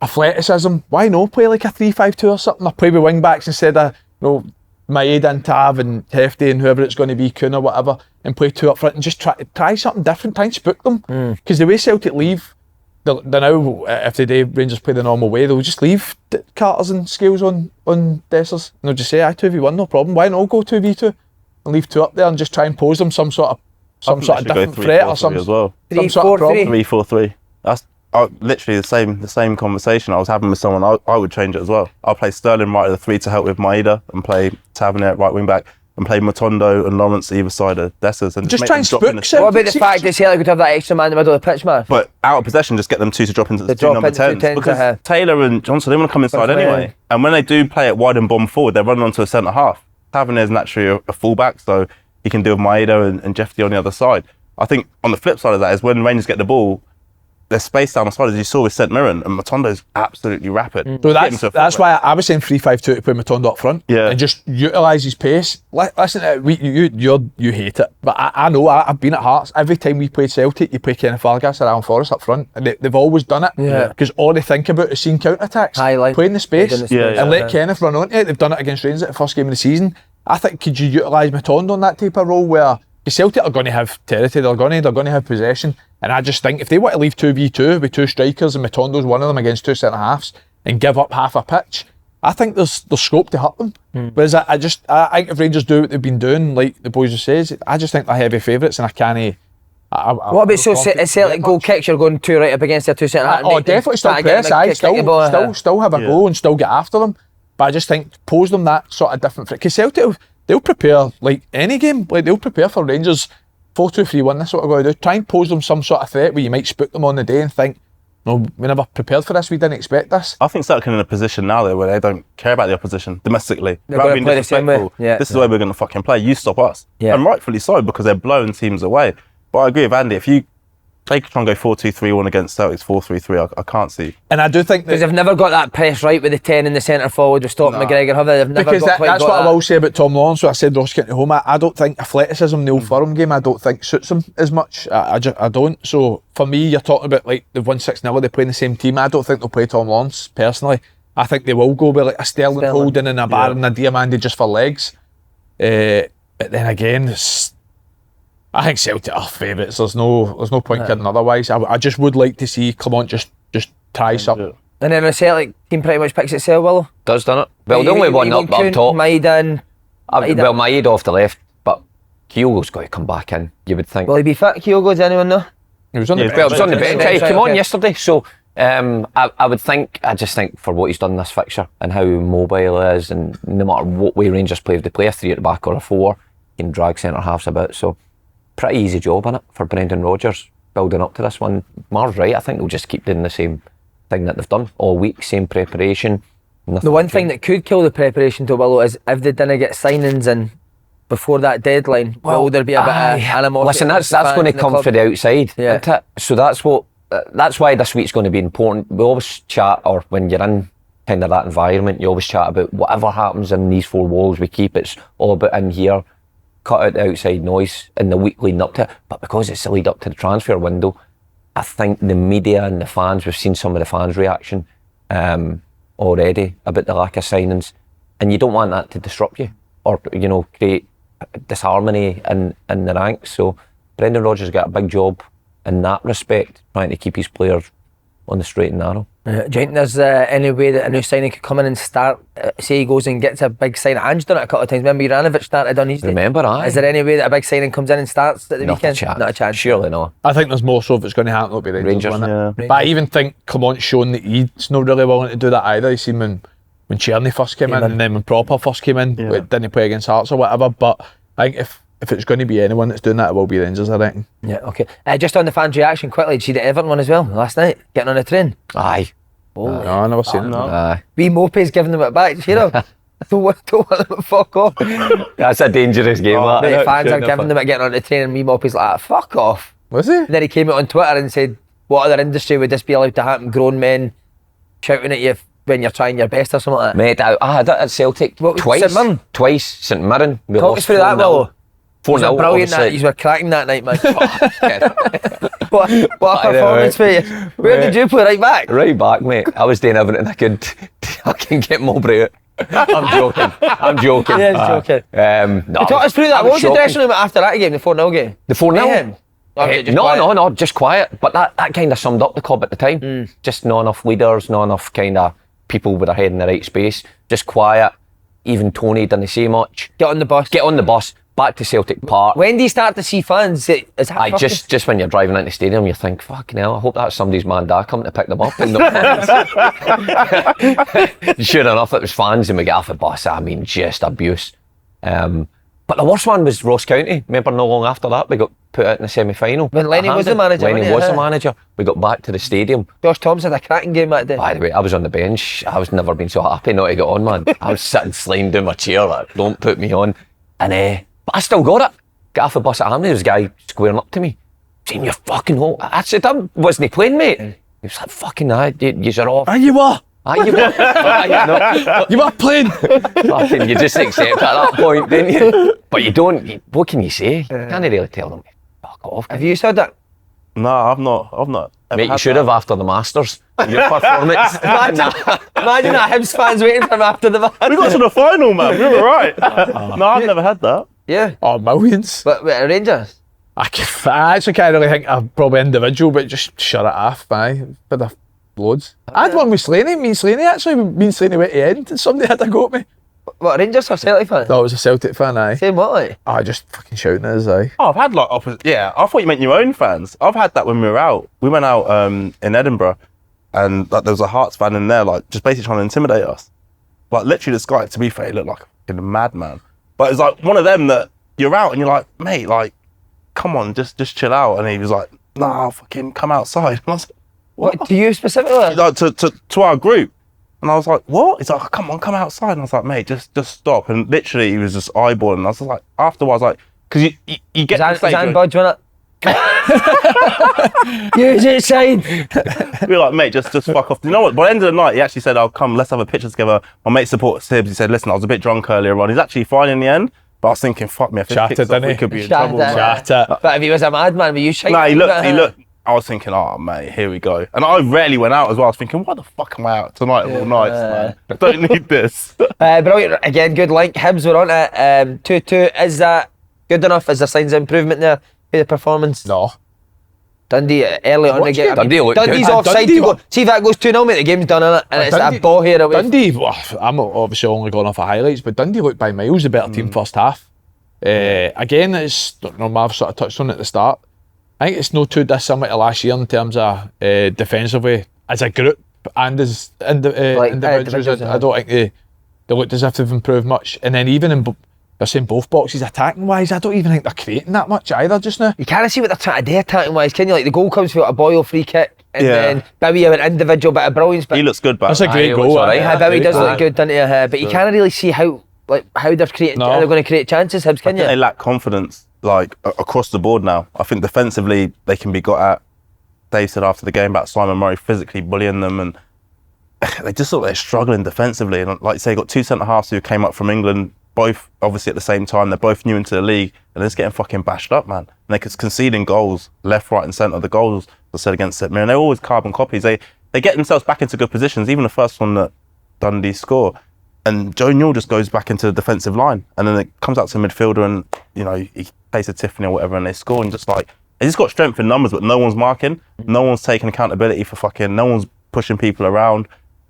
athleticism, why not play like a 3-5-2 or something, or play with wing backs instead of, Maeda and Tav and Hefty and whoever it's going to be, Kuhn or whatever, and play 2 up front and just try something different, try and spook them. Because the way Celtic leave, they're now, if the Rangers play the normal way, they'll just leave Carters and Scales on Dessers, and they'll just say, 2v1, no problem, why not go 2v2 and leave 2 up there and just try and pose them some sort of different threat or some,
as well.
Three,
some
four,
sort of
three.
3-4-3. That's literally the same conversation I was having with someone. I would change it as well. I'll play Sterling right at the 3 to help with Maeda, and play Tavernier at right wing back, and play Matondo and Lawrence either side of Dessers, and
just
make
try
them
and
drop
spook
in the
Celtic.
What about the fact that Celtic would have that extra man in the middle of the pitch, man?
But out of possession, just get them 2 to drop into the 2
drop
number
into
10s,
10s,
because Taylor and Johnstone, they want to come inside anyway. And when they do play it wide and bomb forward, they're running onto a centre half. Tavernier's naturally a fullback, so he can deal with Maeda and Jeffy on the other side. I think on the flip side of that is when Rangers get the ball, there's space down the side, as you saw with St Mirren, and Matondo's absolutely rapid.
So that's why I was saying 3-5-2 to put Matondo up front, and just utilise his pace. Listen, you hate it, but I know I've been at Hearts. Every time we played Celtic, you play Kenneth Vargas or Alan Forrest up front, and they've always done it because all they think about is seeing counter attacks, playing the space, and let Kenneth run onto it. They've done it against Rangers at the first game of the season. I think could you utilise Matondo on that type of role where Celtic are going to have territory, they're going to have possession, and I just think if they want to leave 2v2 with two strikers and Matondo's one of them against two centre halves and give up half a pitch, I think there's scope to hurt them. Whereas I think if Rangers do what they've been doing, like the boys have said, I just think they're heavy favourites, and I can't.
What about Celtic goal kicks? You're going two right up against their two centre halves.
Oh, definitely still press. Still have a go and still get after them. But I just think pose them that sort of different. Because Celtic, they'll prepare like any game. Like they'll prepare for Rangers 4-2-3-1. That's what we're going to do. Try and pose them some sort of threat where you might spook them on the day and think, no, we never prepared for this. We didn't expect this.
I think Celtic are in a position now though where they don't care about the opposition domestically.
They're going to play the same way.
This is the way we're going to fucking play. You stop us, and rightfully so because they're blowing teams away. But I agree with Andy. If they could try and go 4-2-3-1 against Celtic's 4-3-3, I can't see.
And I do think
because they've never got that press right with the 10 in the centre forward with Stockton McGregor, have they? They've never
because
got
that's what
that.
I will say about Tom Lawrence. So I said Ross getting home. I don't think athleticism, the Old Firm game, I don't think suits him as much. I don't. So for me, you're talking about like they've won 6-0. They play in the same team. I don't think they'll play Tom Lawrence personally. I think they will go with like a Sterling. Holding and a Barron and a Diamandi just for legs. But then again, I think Celtic are favourites. There's no point kidding otherwise. I just would like to see Clement just try something.
And then the Celtic team pretty much picks itself, Willow.
Doesn't it? Well, the only one up top.
Maiden.
Well, Maid off the left, but Kyogo's got to come back in, you would think.
Will he be fit, Kyogo? Does anyone know?
He was on the bench.
Well, he was on the bench. He came on yesterday, so I just think for what he's done this fixture and how mobile he is, and no matter what way Rangers play, if they play a 3 at the back or a 4, he can drag centre halves about. So pretty easy job in it for Brendan Rodgers building up to this one. Marv's right. I think they'll just keep doing the same thing that they've done all week, same preparation.
The one thing that could kill the preparation to Willow is if they didn't get signings in before that deadline, will there be a bit of animosity?
Listen, that's going to come from the outside, isn't it? So that's why this week's going to be important. We always chat, or when you're in kind of that environment, you always chat about whatever happens in these 4 walls we keep. It's all about in here. Cut out the outside noise in the week leading up to it. But because it's the lead up to the transfer window, I think the media and the fans, we've seen some of the fans' reaction already about the lack of signings, and you don't want that to disrupt you or create disharmony in the ranks. So Brendan Rodgers got a big job in that respect, trying to keep his players on the straight and narrow.
Do you think there's any way that a new signing could come in and start, say he goes and gets a big signing? Ange done it a couple of times. Remember Juranovic started on his day?
Remember, aye.
Is there any way that a big signing comes in and starts at the weekend?
Not a chance. Surely not.
I think there's more so if it's going to happen, it'll be Rangers. But I even think Clement's shown that he's not really willing to do that either. You see when Tierney first came in, and then when Proper first came in, didn't play against Hearts or whatever. But I think if it's going to be anyone that's doing that, it will be Rangers, I reckon. Yeah, okay.
Just on the fans' reaction quickly, did you see the Everton one as well last night? Getting on the train?
Aye.
No, I never seen it.
Aye.
Wee Mopey's giving them it back. Did you hear him? Don't want them to fuck off.
That's a dangerous game.
The fans are giving them it getting on the train, and Wee Mopey's like, fuck off.
Was he?
And then he came out on Twitter and said, what other industry would this be allowed to happen? Grown men shouting at you when you're trying your best or something like that.
Mate, I had that at Celtic twice.
St Mirren?
Twice. St Mirren.
Talk us through that, Willow.
4-0.
Brilliant that you were cracking that night, man. What a performance for you. Where did you play? Right back?
Right back, mate. I was doing everything I could I can get Mowbray out. I'm joking.
Yeah, joking.
No,
talk us through that. What was the dressing room after that game, the 4-0 game?
The 4-0? No, just quiet. But that kind of summed up the club at the time. Just not enough leaders, not enough kind of people with their head in the right space. Just quiet. Even Tony didn't say much.
Get on the bus.
Back to Celtic Park.
When do you start to see fans?
Just when you're driving into the stadium, you think, fucking hell, I hope that's somebody's man dad coming to pick them up. Sure enough, it was fans, and we get off the bus. I mean, just abuse. But the worst one was Ross County. Remember, not long after that, we got put out in the semi-final.
When Lenny was the manager.
Lenny was the manager. We got back to the stadium.
Josh Thomas had a cracking game that day.
By the way, I was on the bench. I was never been so happy not to get on, man. I was sitting sliding down my chair, like, don't put me on. And but I still got it. Got off the bus at Hamley, there was a guy squaring up to me. seen your fucking hole. I said, I wasn't playing, mate. He was like, fucking you're off.
And you were.
You were.
You were playing.
Fucking, you just accept at that point, didn't you? But you don't, what can you say? You can't really tell them, fuck off.
Have you said that?
No, I've not.
Mate, you should have after the Masters. Your performance.
Imagine that Hibs fans waiting for him after the match.
We got to the final, man. We were right. No, I've never had that.
Yeah.
Oh, millions.
But Rangers?
I actually can't really think I'm probably individual, but just shut it off, aye. Bit of loads. I had one with Slaney, me and Slaney went to the end and somebody had a go at me.
What, Rangers or Celtic fan?
That was a Celtic fan, aye.
Saying what, like?
Oh, just fucking shouting at us, aye.
Oh, I've had like opposite. Yeah, I thought you meant your own fans. I've had that when we were out. We went out in Edinburgh, and like there was a Hearts fan in there, like just basically trying to intimidate us. Like literally, this guy, to be fair, he looked like a fucking madman. But it's like one of them that you're out and you're like, mate, like, come on, just chill out. And he was like, nah, fucking come outside. And I was like,
what? To you specifically?
Like to our group. And I was like, what? He's like, come on, come outside. And I was like, mate, just stop. And literally, he was just eyeballing. I was like, after a while, I was like, because you get to the stage.
Zan Budge, wasn't it? Use it, Shane.
We were like, mate, just fuck off. You know what? By the end of the night, he actually said, "I'll come, let's have a picture together." My mate supports Hibs. He said, "Listen, I was a bit drunk earlier on." He's actually fine in the end. But I was thinking, fuck me, if this kicks off, we could be in trouble.
But if he was a madman, were you shaking?
No, he looked. I was thinking, oh mate, here we go. And I rarely went out as well. I was thinking, why the fuck am I out tonight of all nights, man? I don't need this.
Brilliant. Again, good link. Hibs were on it. 2-2. Is that good enough? Is there signs of improvement there in the performance?
No.
Dundee early on again. Dundee's offside. See if that goes 2-0, mate. The game's done, innit? And it's a ball here away.
Dundee, I'm obviously only going off of highlights, but Dundee looked by miles the better team first half. Again, it's, Marv sort of touched on it at the start. I think it's no too dissimilar to last year in terms of defensively as a group and as individuals. I don't think they looked as if they've improved much. And then even they're saying both boxes attacking wise, I don't even think they're creating that much either just now.
You can't see what they're trying to do attacking wise, can you? Like the goal comes through a Boyle free kick and then Bowie an individual bit of brilliance. But
he looks good, but
that's a great goal.
Bowie does look good, doesn't he? But you can't really see how they're creating. They're going to create chances. Hibs, can you?
They lack confidence. Like across the board now. I think defensively they can be got at. Dave said after the game about Simon Murray physically bullying them, and they just look like they're struggling defensively. And like you say, got two centre halves who came up from England, both obviously at the same time. They're both new into the league, and they're just getting fucking bashed up, man. And they're conceding goals left, right, and centre. The goals I said against St Mirren, they're always carbon copies. They get themselves back into good positions. Even the first one that Dundee score. And Joe Newell just goes back into the defensive line, and then it comes out to midfielder, and he plays a Tiffany or whatever, and they score. And just like they just got strength in numbers, but no one's marking, no one's taking accountability for fucking, no one's pushing people around.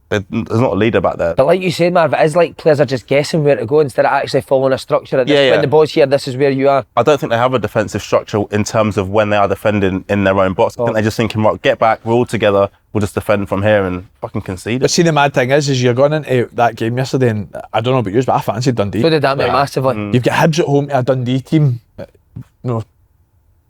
There's not a leader back there.
But like you said, Marv, it is like players are just guessing where to go instead of actually following a structure. When the ball's here, this is where you are.
I don't think they have a defensive structure in terms of when they are defending in their own box. I think they're just thinking, right, get back, we're all together, we'll just defend from here and fucking concede.
But see, the mad thing is you're going into that game yesterday, and I don't know about you, but I fancied Dundee.
So did that, massively.
You've got Hibs at home to a Dundee team.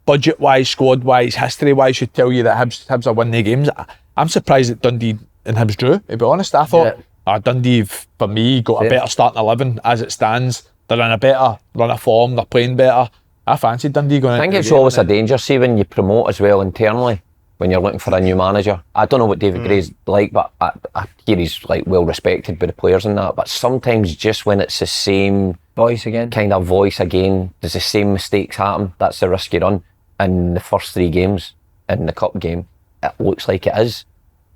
Budget-wise, squad-wise, history-wise, should tell you that Hibs are winning the games. I'm surprised that Dundee and Hibs drew, to be honest. I thought Dundee, for me, got a better starting 11 as it stands. They're in a better run of form, they're playing better. I fancied Dundee going.
I think it's always a danger, see, when you promote as well internally, when you're looking for a new manager. I don't know what David Gray's like, but I hear he's like well respected by the players and that. But sometimes just when it's the same voice again, there's the same mistakes happen. That's the risk you run. In the first 3 games in the cup game, it looks like it is.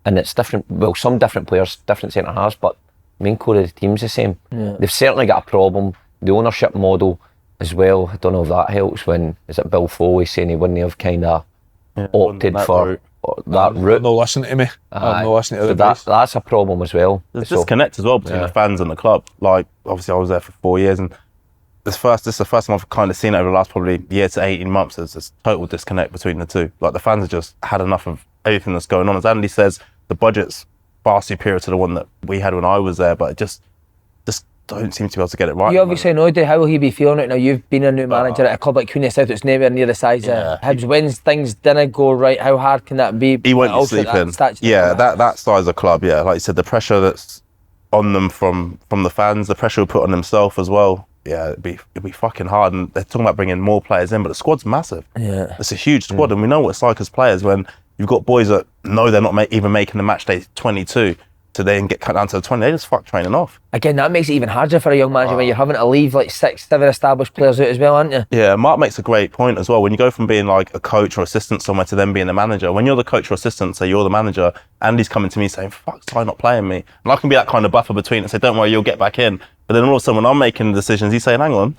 And it's different, well, some different players, different centre halves, but the main core of the team's the same. They've certainly got a problem. The ownership model as well, I don't know if that helps when, is it Bill Foley saying he wouldn't have kind of opted for that route.
No, listen to me. I'm not listening to the
that's a problem as well.
There's disconnect as well between the fans and the club. Like, obviously I was there for 4 years, and this is the first time I've kind of seen it over the last probably year to 18 months. There's this total disconnect between the two. Like, the fans have just had enough of everything that's going on. As Andy says, the budget's far superior to the one that we had when I was there, but it just don't seem to be able to get it right.
You obviously know, how will he be feeling right now? You've been a new manager at a club like Queen of South that's nowhere near the size of Hibs. When things didn't go right, how hard can that be?
He won't be sleeping. That size of club, like you said, the pressure that's on them from the fans, the pressure he'll put on himself as well. yeah, it'd be fucking hard. And they're talking about bringing more players in, but the squad's massive.
Yeah.
It's a huge squad, and we know what it's like as players when you've got boys that know they're not even making the match day 22 to then get cut down to the 20. They just fuck training off.
Again, that makes it even harder for a young manager when you're having to leave like 6, 7 established players out as well, aren't you?
Yeah, Mark makes a great point as well. When you go from being like a coach or assistant somewhere to then being the manager, when you're the coach or assistant, say you're the manager, Andy's coming to me saying, fuck, Ty not playing me. And I can be that kind of buffer between and say, don't worry, you'll get back in. But then all of a sudden when I'm making the decisions, he's saying, hang on,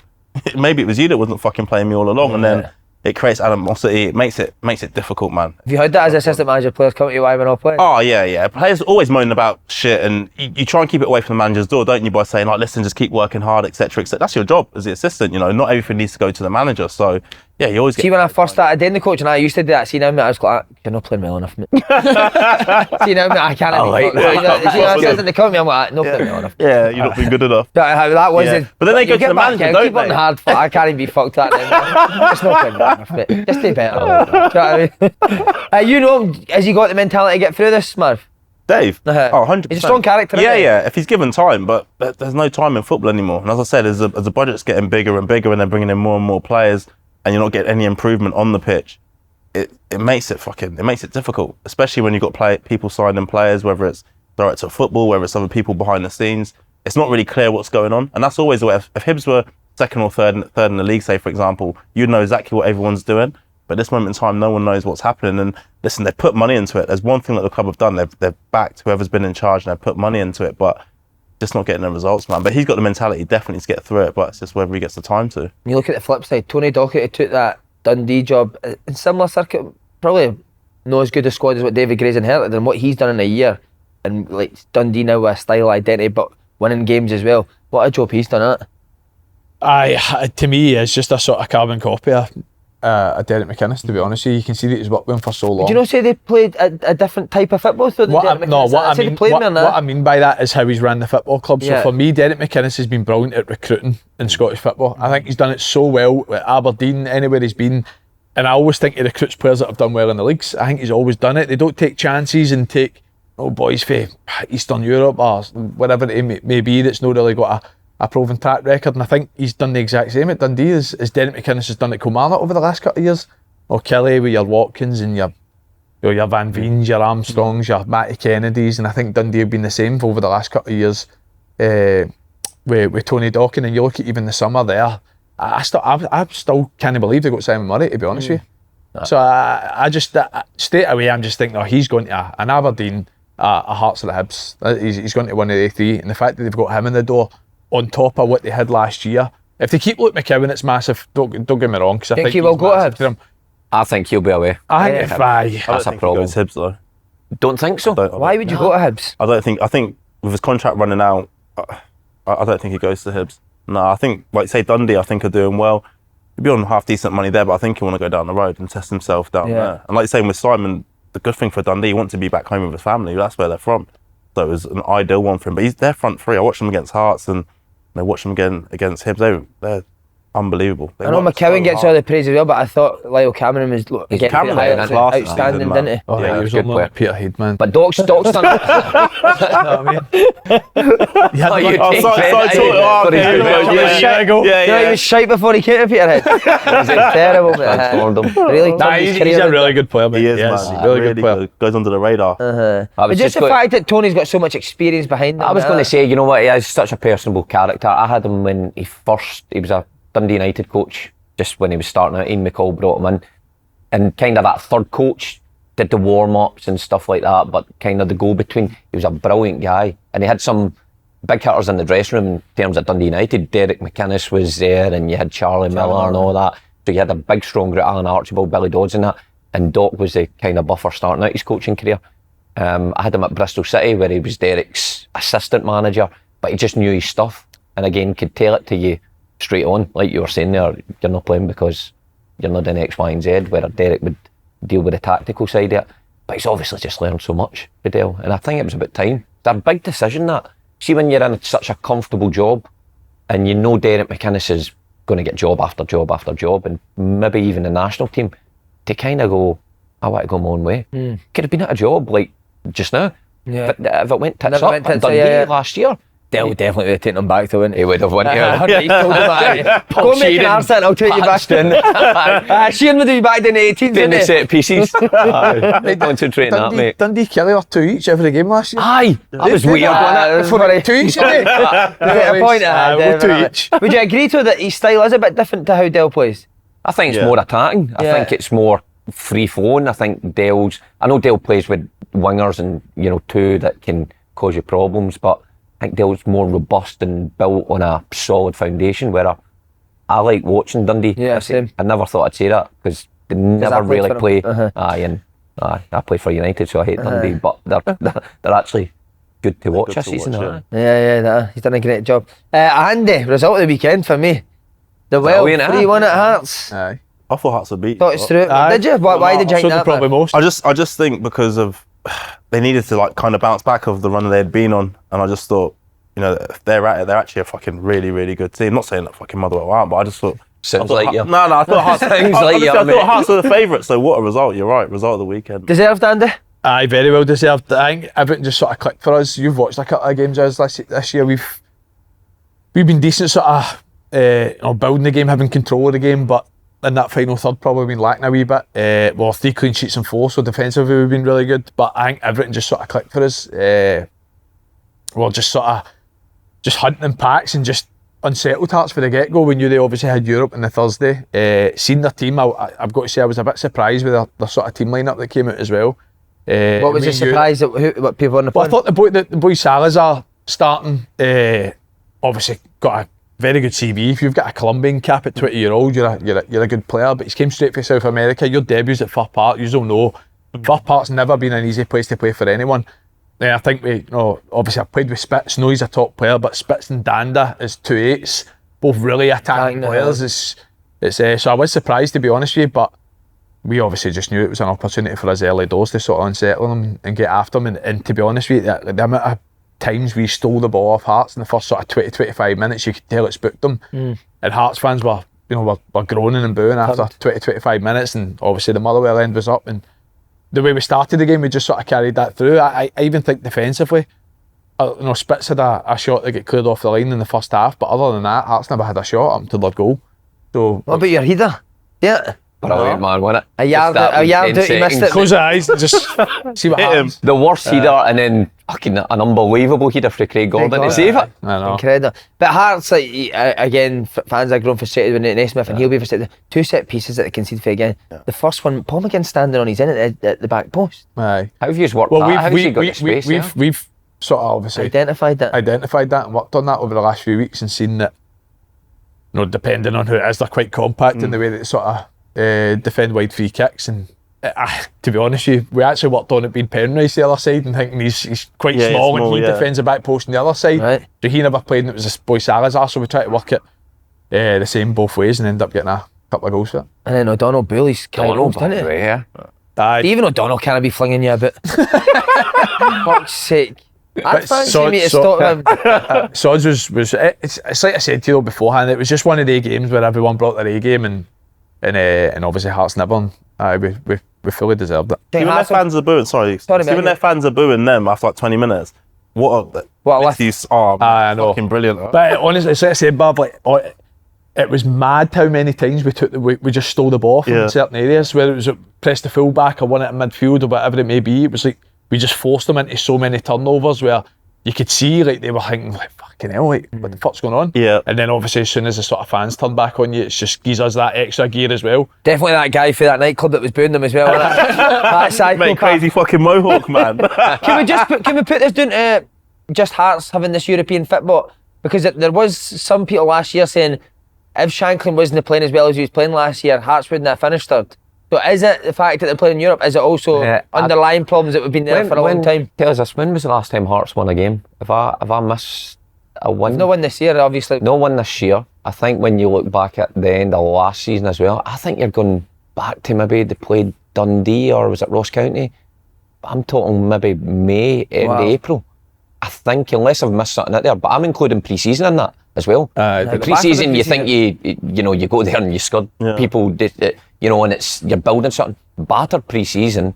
maybe it was you that wasn't fucking playing me all along. And then it creates animosity. It makes it difficult, man.
Have you heard that as assistant manager, players come to you why we're not playing?
Oh, yeah. Players always moaning about shit, and you try and keep it away from the manager's door, don't you, by saying, like, listen, just keep working hard, etc., etc. That's your job as the assistant, you know, not everything needs to go to the manager. So, yeah, you always get...
See, when I first started doing the coaching, I used to do that. See, now, mate, I was like, you're not playing well enough, mate. See, now, mate, I can't... See, I said in the comment, I'm like, not playing well enoch.
Yeah, you're not being good enough.
That was it.
But then they go to the manager, don't
keep on
they?
hard, I can't even be fucked at now. It's not playing well enough, mate. Just do better. Do you know what I mean? You know him, has he got the mentality to get through this, Marv?
Dave?
Uh-huh.
Oh, 100%.
He's a strong character,
Yeah,
isn't he?
yeah, if he's given time, but there's no time in football anymore. And as I said, as the budget's getting bigger and bigger and they're bringing in more and more players and you're not getting any improvement on the pitch, it makes it difficult, especially when you've got people signing players, whether it's director of football, whether it's other people behind the scenes. It's not really clear what's going on. And that's always the way. If Hibs were second or third in the league, say, for example, you'd know exactly what everyone's doing. But at this moment in time, no one knows what's happening. And listen, they've put money into it. There's one thing that the club have done. They've backed whoever's been in charge and they've put money into it, but just not getting the results, man. But he's got the mentality definitely to get through it, but it's just whether he gets the time to.
You look at the flip side, Tony Docherty took that Dundee job in similar circuit, probably not as good a squad as what David Gray's inherited and what he's done in a year. And like Dundee now with a style identity, but winning games as well. What a job he's done at it.
To me, it's just a sort of carbon copy of Derek McInnes, to be honest with you. You can see that he's worked with him for so long.
Did you not say they played a different type of football?
What I mean by that is how he's ran the football club. So for me, Derek McInnes has been brilliant at recruiting in Scottish football. I think he's done it so well at Aberdeen, anywhere he's been. And I always think he recruits players that have done well in the leagues. I think he's always done it. They don't take chances and take boys from Eastern Europe or whatever it may be that's not really got a proven track record. And I think he's done the exact same at Dundee as Derek McInnes has done at Kilmarnock over the last couple of years. Or Killie with your Watkins and your Van Veens, your Armstrongs, your Matty Kennedys. And I think Dundee have been the same over the last couple of years with Tony Dawkin. And you look at even the summer there, I still can't believe they got Simon Murray, to be honest with you. So I just, straight away, I'm just thinking, he's going to an Aberdeen, a Hearts or a Hibs. He's going to one of the three. And the fact that they've got him in the door on top of what they had last year. If they keep Luke McEwen, it's massive. Don't get me wrong. I think
he will go to Hibs?
I think he'll be away.
I think
That's a problem. He goes Hibs though.
Don't think so.
Why would you go to Hibs?
I think with his contract running out, I don't think he goes to Hibs. No, I think, like say Dundee, I think are doing well. He'll be on half decent money there, but I think he'll want to go down the road and test himself down there. And like you're saying with Simon, the good thing for Dundee, he wants to be back home with his family. That's where they're from. So it was an ideal one for him. But they're front three. I watched them against Hearts and I watched them again against Hibs. They're unbelievable.
I know McEwen gets all the praise as well, but I thought Lyle Cameron was outstanding, didn't he?
Oh, yeah, he was good player. Peter Headman.
But Doc's done it.
He was shite before he came to Peterhead. He was terrible. Really,
he's a really good player, mate.
He is, man.
Really good player.
Goes under the radar.
But just the fact that Tony's got so much experience behind him.
I was going to say, you know what, he has such a personable character. I had him when he was a Dundee United coach, just when he was starting out. Ian McCall brought him in, and kind of that third coach did the warm-ups and stuff like that, but kind of the go-between. He was a brilliant guy, and he had some big hitters in the dressing room in terms of Dundee United. Derek McInnes was there, and you had Charlie Miller and all that. So you had a big, strong group, Alan Archibald, Billy Dodds and that, and Doc was the kind of buffer starting out his coaching career. I had him at Bristol City, where he was Derek's assistant manager, but he just knew his stuff, and again, could tell it to you straight on, like you were saying there. You're not playing because you're not doing X, Y and Z, where Derek would deal with the tactical side of it. But he's obviously just learned so much, Adele, and I think it was about time. It's a big decision, that. See, when you're in such a comfortable job and you know Derek McInnes is going to get job after job after job, and maybe even the national team, to kind of go, I want to go my own way. Could have been at a job like just now. But if it went tits up at Dundee last year,
Dale would definitely have taken him back though, wouldn't he?
He would have won here.
He told him that. Go make an arse and I'll take you back. Sheeran would be back in the 18s,
Doing the
wouldn't he?
set pieces. They concentrate on that, mate.
Dundee Killie were 2 each every game last year.
Aye, that was weird, wasn't it?
Funny.
2 each, didn't
You get a point at
we're 2 each.
Would you agree to that his style is a bit different to how Dale plays?
I think it's more attacking. I think it's more free flowing. I think I know Dale plays with wingers and, you know, two that can cause you problems, but I think Dale's more robust and built on a solid foundation, where I like watching Dundee.
Yeah, same.
I never thought I'd say that because they never really play.
Uh-huh.
I play for United, so I hate Dundee, but they're actually good to watch this season.
He's done a great job. Andy, result of the weekend for me. The Well 3-1 at Hearts.
Aye.
I thought Hearts would beat.
Thought it's through. Did you? Why did you think that?
Probably most.
I just think because of they needed to like kind of bounce back of the run they'd been on, and I just thought, you know, if they're at it, they're actually a fucking really, really good team. Not saying that fucking Motherwell aren't, but I just thought.
Sounds like you.
No, I thought Hearts.
Sounds like you,
I thought
mate.
Hearts were the favourites. So what a result! You're right. Result of the weekend.
Deserved, Andy?
Aye, very well deserved. I think everything just sort of clicked for us. You've watched a couple of games of us this year. We've been decent, sort of building the game, having control of the game, but in that final third probably been lacking a wee bit. 3 clean sheets and 4, so defensively we've been really good. But I think everything just sort of clicked for us. We're just sort of hunting in packs and just unsettled Hearts for the get-go. We knew they obviously had Europe on the Thursday. Seen their team, I've got to say I was a bit surprised with their sort of team lineup that came out as well.
What was the surprise at what people on the
Well, I thought the boy Salazar starting, obviously got a very good CV. If you've got a Colombian cap at 20-year-old, you're a good player. But he's came straight from South America. Your debut's at Fir Park. You don't know. Fir Park's never been an easy place to play for anyone. I think obviously I played with Spitz. No, he's a top player, but Spitz and Danda is 2-8s, both really attacking players. So I was surprised, to be honest with you, but we obviously just knew it was an opportunity for us early doors to sort of unsettle them and get after them. And to be honest with you, the amount of times we stole the ball off Hearts in the first sort of 20-25 minutes, you could tell it spooked them. And Hearts fans were groaning and booing after 20-25 minutes, and obviously the Motherwell end was up. And the way we started the game, we just sort of carried that through. I even think defensively, Spitz had a shot that got cleared off the line in the first half, but other than that, Hearts never had a shot up until their goal. So
what about your header? Yeah.
Brilliant, man, wasn't it?
A yard out, you missed it.
Close your eyes and just see what happens.
The worst header, and then fucking an unbelievable header for Craig Gordon to save it.
I know.
Incredible. But Hearts, again, fans are grown frustrated with Naismith, and he'll be frustrated. 2 set pieces that they conceded for again. The first one, Paul McGinn standing on his end at the back post.
Aye.
How have you worked that? How have you got the space
we've sort of obviously
identified that
and worked on that over the last few weeks, and seen that, depending on who it is, they're quite compact in the way that they sort of defend wide free kicks. And to be honest with you, we actually worked on it being Penrice the other side, and thinking he's quite small and he defends the back post on the other side.
Right.
So he never played, and it was this boy Salazar, so we tried to work it the same both ways and end up getting a couple of goals for it.
And then O'Donnell bullies Kyle Rose, didn't it?
Yeah.
Even O'Donnell can't be flinging you about. Fuck's sake. I fancy me to stop him.
Sods was it's like I said to you beforehand, it was just one of the games where everyone brought their A game, and obviously Hearts never. We fully deserved it.
Even their fans are booing. Even their fans are booing them after like 20 minutes. What these are fucking brilliant.
But honestly, it's like I said, Bob, it was mad how many times we just stole the ball from certain areas, whether it was press the full back or won it in midfield or whatever it may be. It was like we just forced them into so many turnovers where you could see they were thinking fucking hell, what the fuck's going on? Yeah. And then obviously as soon as the sort of fans turn back on you, it just gives us that extra gear as well.
Definitely that guy for that nightclub that was booing them as well. That psychopath.
Mate, crazy fucking mohawk, man.
Can we put this down to just Hearts having this European football? Because there was some people last year saying if Shankland wasn't playing as well as he was playing last year, Hearts wouldn't have finished third. So is it the fact that they're playing in Europe? Is it also underlying problems that have been there for a long time?
Tell us, when was the last time Hearts won a game? Have I missed a win?
No one this year, obviously.
No one this year. I think when you look back at the end of last season as well, I think you're going back to maybe they played Dundee, or was it Ross County? I'm talking maybe May, end of April. I think, unless I've missed something out there, but I'm including pre-season in that as well. Pre-season, you think you go there and you scud people, and you're building something. Battered pre-season,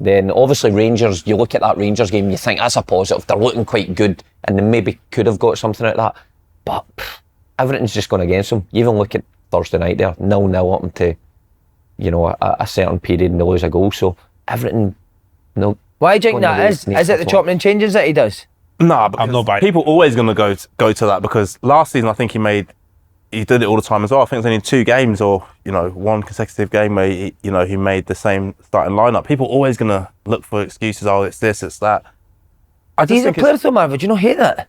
then obviously Rangers, you look at that Rangers game, you think that's a positive, they're looking quite good and they maybe could have got something out of that, but everything's just gone against them. You even look at Thursday night there, 0-0 up into, you know, a certain period and they lose a goal, so everything, no.
Why do you think that is? Is it the chopping and changes that he does?
Nah, because people always going to go to that, because last season I think he did it all the time as well. I think it's only 2 games or, you know, 1 consecutive game where he made the same starting lineup. People always going to look for excuses. Oh, it's this, it's that.
He's a player though, Marvin. Do you not hate that?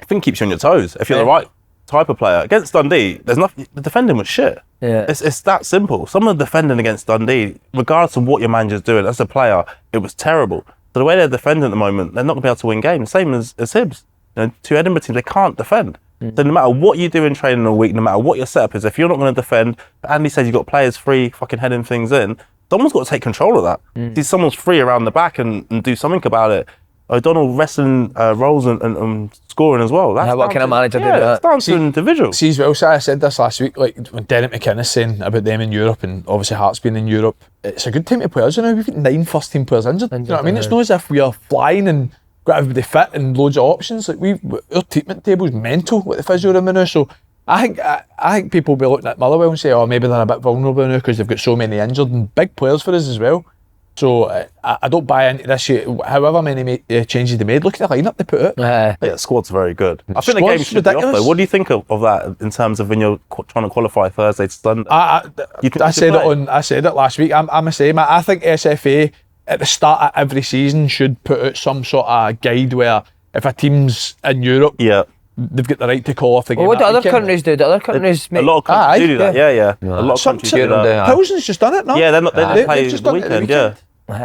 I think it keeps you on your toes. If you're the right type of player. Against Dundee, there's nothing. The defending was shit.
Yeah.
It's that simple. Some of the defending against Dundee, regardless of what your manager's doing, as a player, it was terrible. So the way they're defending at the moment, they're not going to be able to win games. Same as Hibs. You know, 2 Edinburgh teams, they can't defend. So no matter what you do in training in a week, no matter what your setup is, if you're not going to defend, Andy says you've got players free, fucking heading things in, someone's got to take control of that. See, someone's free around the back and do something about it. O'Donnell wrestling roles and scoring as well. That's
what can a manager do?
It's down to an individual.
See, as well, so I said this last week, like when Derek McInnes saying about them in Europe and obviously Hearts being in Europe, it's a good team of players. You know, we've got 9 first team players injured. You know what I mean? It's not as if we are flying and got everybody fit and loads of options. Like our treatment table's mental with the physio room now. So I think people will be looking at Motherwell and say, oh, maybe they're a bit vulnerable now because they've got so many injured and big players for us as well. So I don't buy into this shit. However many changes they made, look at the lineup they put out.
Yeah, the squad's very good. I think the game should be off though. What do you think of that in terms of when you're trying to qualify Thursday to Sunday?
I said it last week. I'm the same. I think SFA at the start of every season should put out some sort of guide where if a team's in Europe, they've got the right to call off the game.
What do other countries do? Do other countries
a lot of countries do that. Yeah. A lot of countries do that.
Pilsen's just done it, no?
Yeah, they play the weekend. Yeah.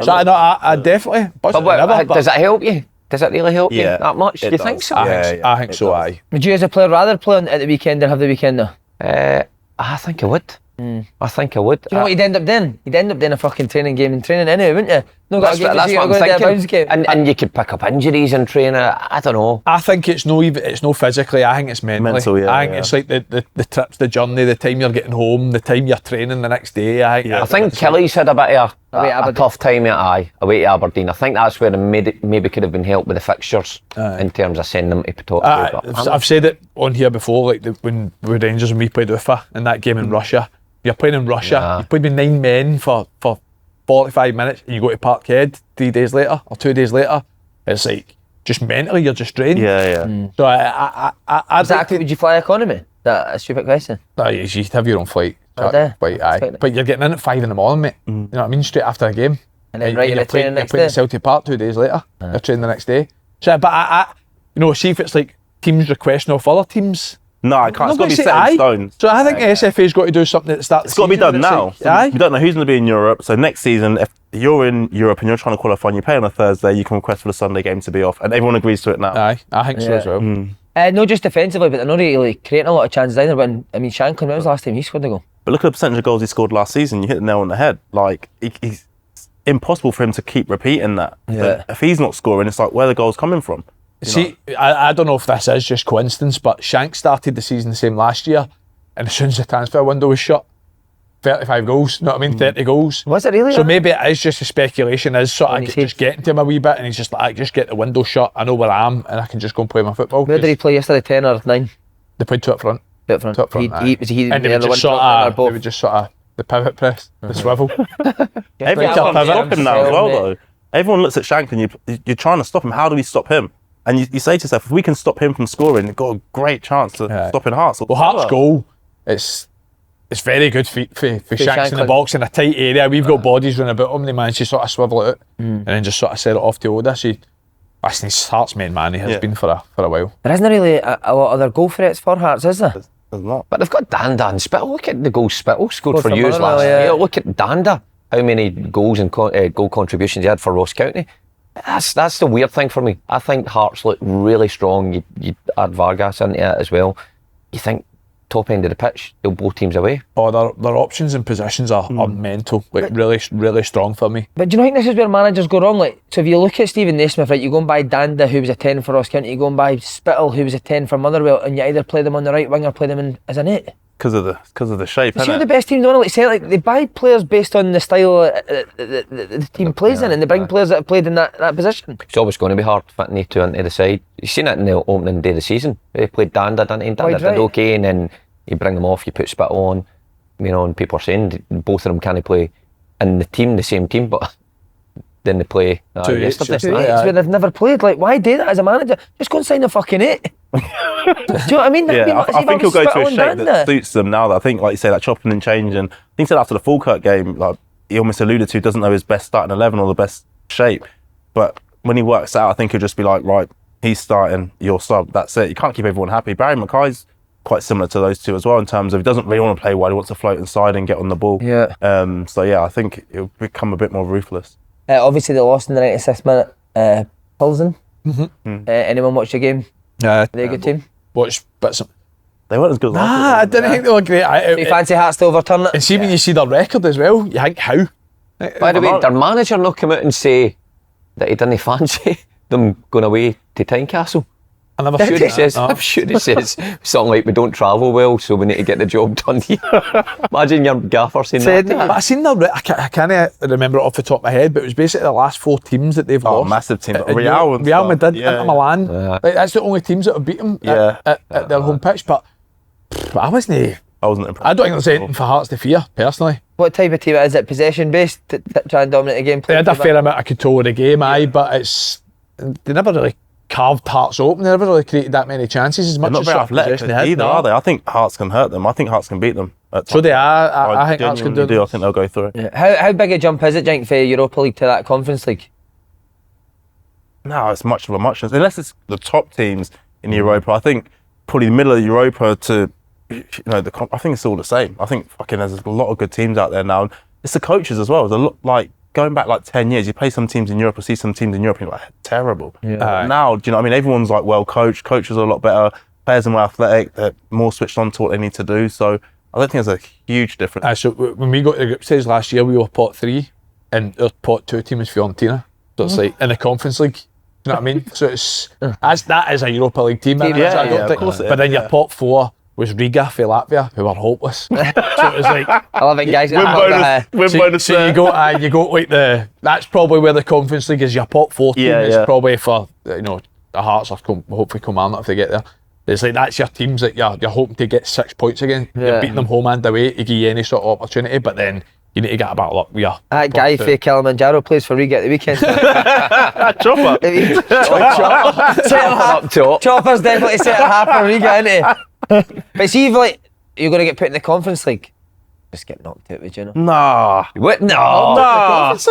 So I definitely.
Does it help you? Does it really help you that much? Do you think so?
I think so. Aye.
Would you, as a player, rather play at the weekend than have the weekend though?
I think I would. I think I would.
Do you know what you'd end up doing? You'd end up doing a fucking training game and training anyway, wouldn't you? No,
that's what I'm thinking. And you could pick up injuries in training. I don't know.
I think it's no physically. I think it's mentally. I think it's like the trips, the journey, the time you're getting home, the time you're training the next day.
I think Killie's had a bit of a tough time away to Aberdeen. I think that's where it maybe could have been helped with the fixtures in terms of sending them to Pawtucket.
I've said it on here before, like when with Rangers and we played Ufa in that game in Russia. You're playing in Russia, you played with 9 men for 45 minutes and you go to Parkhead 3 days later or 2 days later. It's like, just mentally, you're just drained. So
exactly, would you fly economy? That's a stupid question.
No, you have your own flight. But you're getting in at 5 in the morning, mate. You know what I mean? Straight after a game.
And then you're playing
at Celtic Park 2 days later. You're training the next day. So, but see if it's like teams requesting off other teams.
No, it can't. It's got to be set in stone.
So I think SFA's got to do something at the start.
It's got to be done now. We don't know who's going to be in Europe. So next season, if you're in Europe and you're trying to qualify and you play on a Thursday, you can request for the Sunday game to be off, and everyone agrees to it now.
Aye, I think so as well.
Not just defensively, but they're not really creating a lot of chances either. But I mean, Shankland, when was the last time he scored a goal?
But look at the percentage of goals he scored last season. You hit the nail on the head. Like it's impossible for him to keep repeating that. But if he's not scoring, it's like where are the goals coming from?
See, I don't know if this is just coincidence, but Shank started the season the same last year, and as soon as the transfer window was shut, 35 goals, you know what I mean, 30 goals.
Was it really?
So maybe it is just a speculation, is sort of just getting to him a wee bit, and he's just like, just get the window shut, I know where I am, and I can just go and play my football.
Where did he play yesterday, 10 or 9?
They played 2 up front.
Was he
and they would just sort of, the pivot press, the swivel.
Everyone's stop him now as well, though. Everyone looks at Shank and you're trying to stop him. How do we stop him? And you say to yourself, if we can stop him from scoring, we've got a great chance to stop in Hearts.
Well, Hearts' goal, it's very good for Shanks in the box in a tight area. We've got bodies running about him. They manage to sort of swivel it out and then just sort of set it off to Oda. Listen, he's Hearts' main man. He has been for a while.
There isn't really a lot of other goal threats for Hearts, is there?
There's not.
But they've got Danda and Spittle. Look at the goals Spittle scored for you last year. Look at Danda. How many goals and goal contributions he had for Ross County. That's the weird thing for me. I think Hearts look really strong. You add Vargas into it as well. You think top end of the pitch, they'll blow teams away.
Oh, their options and positions are mental. Like really, really strong for me.
But do you know, I think this is where managers go wrong. Like, so if you look at Stephen Naismith, right, you go and buy Danda, who was a 10 for Ross County, you go and buy Spittle, who was a 10 for Motherwell, and you either play them on the right wing or play them in as an 8.
because of the shape.
You see what the best teams don't like Celtic, they buy players based on the style the team plays in, and they bring players that have played in that position.
It's always going to be hard fitting you two into the side. You've seen it in the opening day of the season. They played Danda, didn't he? Danda did okay, and then you bring them off, you put Spittle on, you know, and people are saying both of them can't play in the same team, but then they play yesterday.
Where they've never played. Like, why do that as a manager? Just go and sign a fucking 8. Do you know what I mean?
Yeah, I think he'll go to a shape that suits them now. That I think, like you say, that chopping and changing. I think he said after the Falkirk game, like he almost alluded to, doesn't know his best starting 11 or the best shape. But when he works out, I think he'll just be like, right, he's starting, you're sub. That's it. You can't keep everyone happy. Barry Mackay's quite similar to those two as well in terms of he doesn't really want to play wide. He wants to float inside and get on the ball.
Yeah.
So yeah, I think it'll become a bit more ruthless.
Obviously, they lost in the 96th minute. Plzen. Anyone watch the game?
Yeah.
They're a good team.
Watch bits of...
They weren't as good as
I didn't think they were great.
So you fancy Hearts to overturn it?
And see when you see their record as well, you think how?
By the way, their manager not come out and say that he didn't fancy them going away to Tynecastle.
I'm
sure he says something like, we don't travel well, so we need to get the job done here. Imagine your gaffer saying that.
But I seen I can't remember it off the top of my head, but it was basically the last 4 teams that they've lost.
Massive teams.
Real Madrid, Inter Milan. Like, that's the only teams that have beat them at their home pitch. But I wasn't impressed. I don't think there's anything for Hearts to fear, personally.
What type of team is it? Possession based to try and dominate the game?
They had a fair amount of control of the game, but they never really carved Hearts open. They never really created that many chances as much as
athletic either, are they? I think Hearts can hurt them. I think Hearts can beat them.
So they are. I think Hearts can do it.
I think they'll go through it.
Yeah. How big a jump is it, Jink, for Europa League to that Conference League?
No, it's much of a muchness. Unless it's the top teams in Europa. I think probably the middle of Europa to, I think it's all the same. I think there's a lot of good teams out there now. It's the coaches as well. There's a lot, like, going back like 10 years, you play some teams in Europe or see some teams in Europe and you're like, terrible. Yeah. Now, do you know what I mean? Everyone's like well coached, coaches are a lot better, players are more athletic, they're more switched on to what they need to do. So I don't think there's a huge difference.
So when we got to the group stage last year, we were pot 3 and our pot 2 team was Fiorentina. So it's like in the Conference League. You know what I mean? So that is a Europa League team. But then your pot 4 was Riga for Latvia, who were hopeless. So it was like,
I love it, guys.
So you go like that's probably where the Conference League is. Your pot 4 team is probably for the Hearts or hopefully Kilmarnock if they get there. It's like that's your teams that you're hoping to get 6 points again. You're beating them home and away to give you any sort of opportunity, but then you need to get a battle up.
That guy for Kilimanjaro plays for Riga at the weekend. Chopper's definitely set a half for Riga, isn't he? But see, if you're going to get put in the Conference League, just get knocked out, would you know?
Nah.
What? No.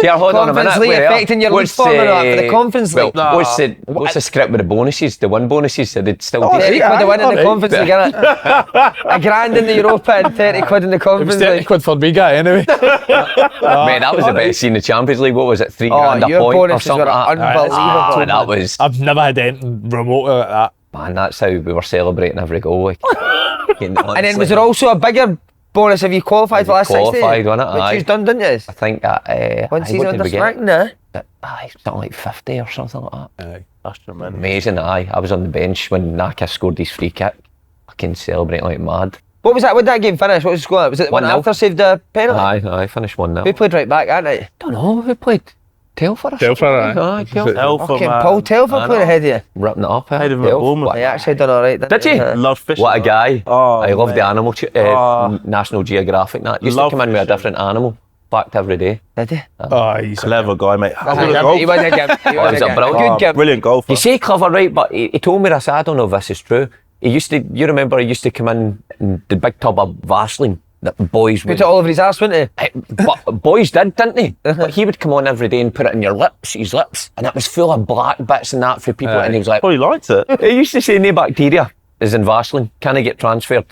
Yeah, hold on a minute. League affecting your league form or not for the Conference League?
What's the script with the bonuses? The 1 bonuses, so they'd still do
30 quid to win in the Conference League, innit? A grand in the Europa and 30 quid in the Conference League.
30 quid for Riga anyway.
Mate, that was the best scene in the Champions League. What was it, 3 grand a point or something like that?
Unbelievable.
I've never had anything remotely like that.
Man, that's how we were celebrating every goal.
And then was there also a bigger bonus if you qualified for last 60?
Qualified, wasn't it?
Which you've done, didn't you?
I think that...
one season under Smackton,
something like 50 or something like that.
That's tremendous.
Amazing, I was on the bench when Naka scored his free kick. Fucking celebrating like mad.
What was that? When that game finished? What was the score? Was it when Arthur saved the penalty?
Aye, finished 1-0.
Who played right back, hadn't I?
Don't know, who played? Telfer or
Telfer,
Telfer, Paul Telfer played ahead of you.
Ripping it up,
Ahead of Bournemouth.
He actually done alright.
Did you?
Love fishing.
What a guy. I love the animal,
Oh.
National Geographic. That used to come in with a different animal. Fact every day.
Did he?
He's a clever guy, mate.
He was a good
Brilliant golfer.
You say clever, right? But he told me this. I don't know if this is true. You remember he used to come in the big tub of Vaseline that boys would...
Put it all over his arse, wouldn't he?
But boys didn't they? But he would come on every day and put it in his lips, and it was full of black bits and that for people, and he was like...
Well, he liked it.
He used to say no bacteria is in Vaseline, can I get transferred?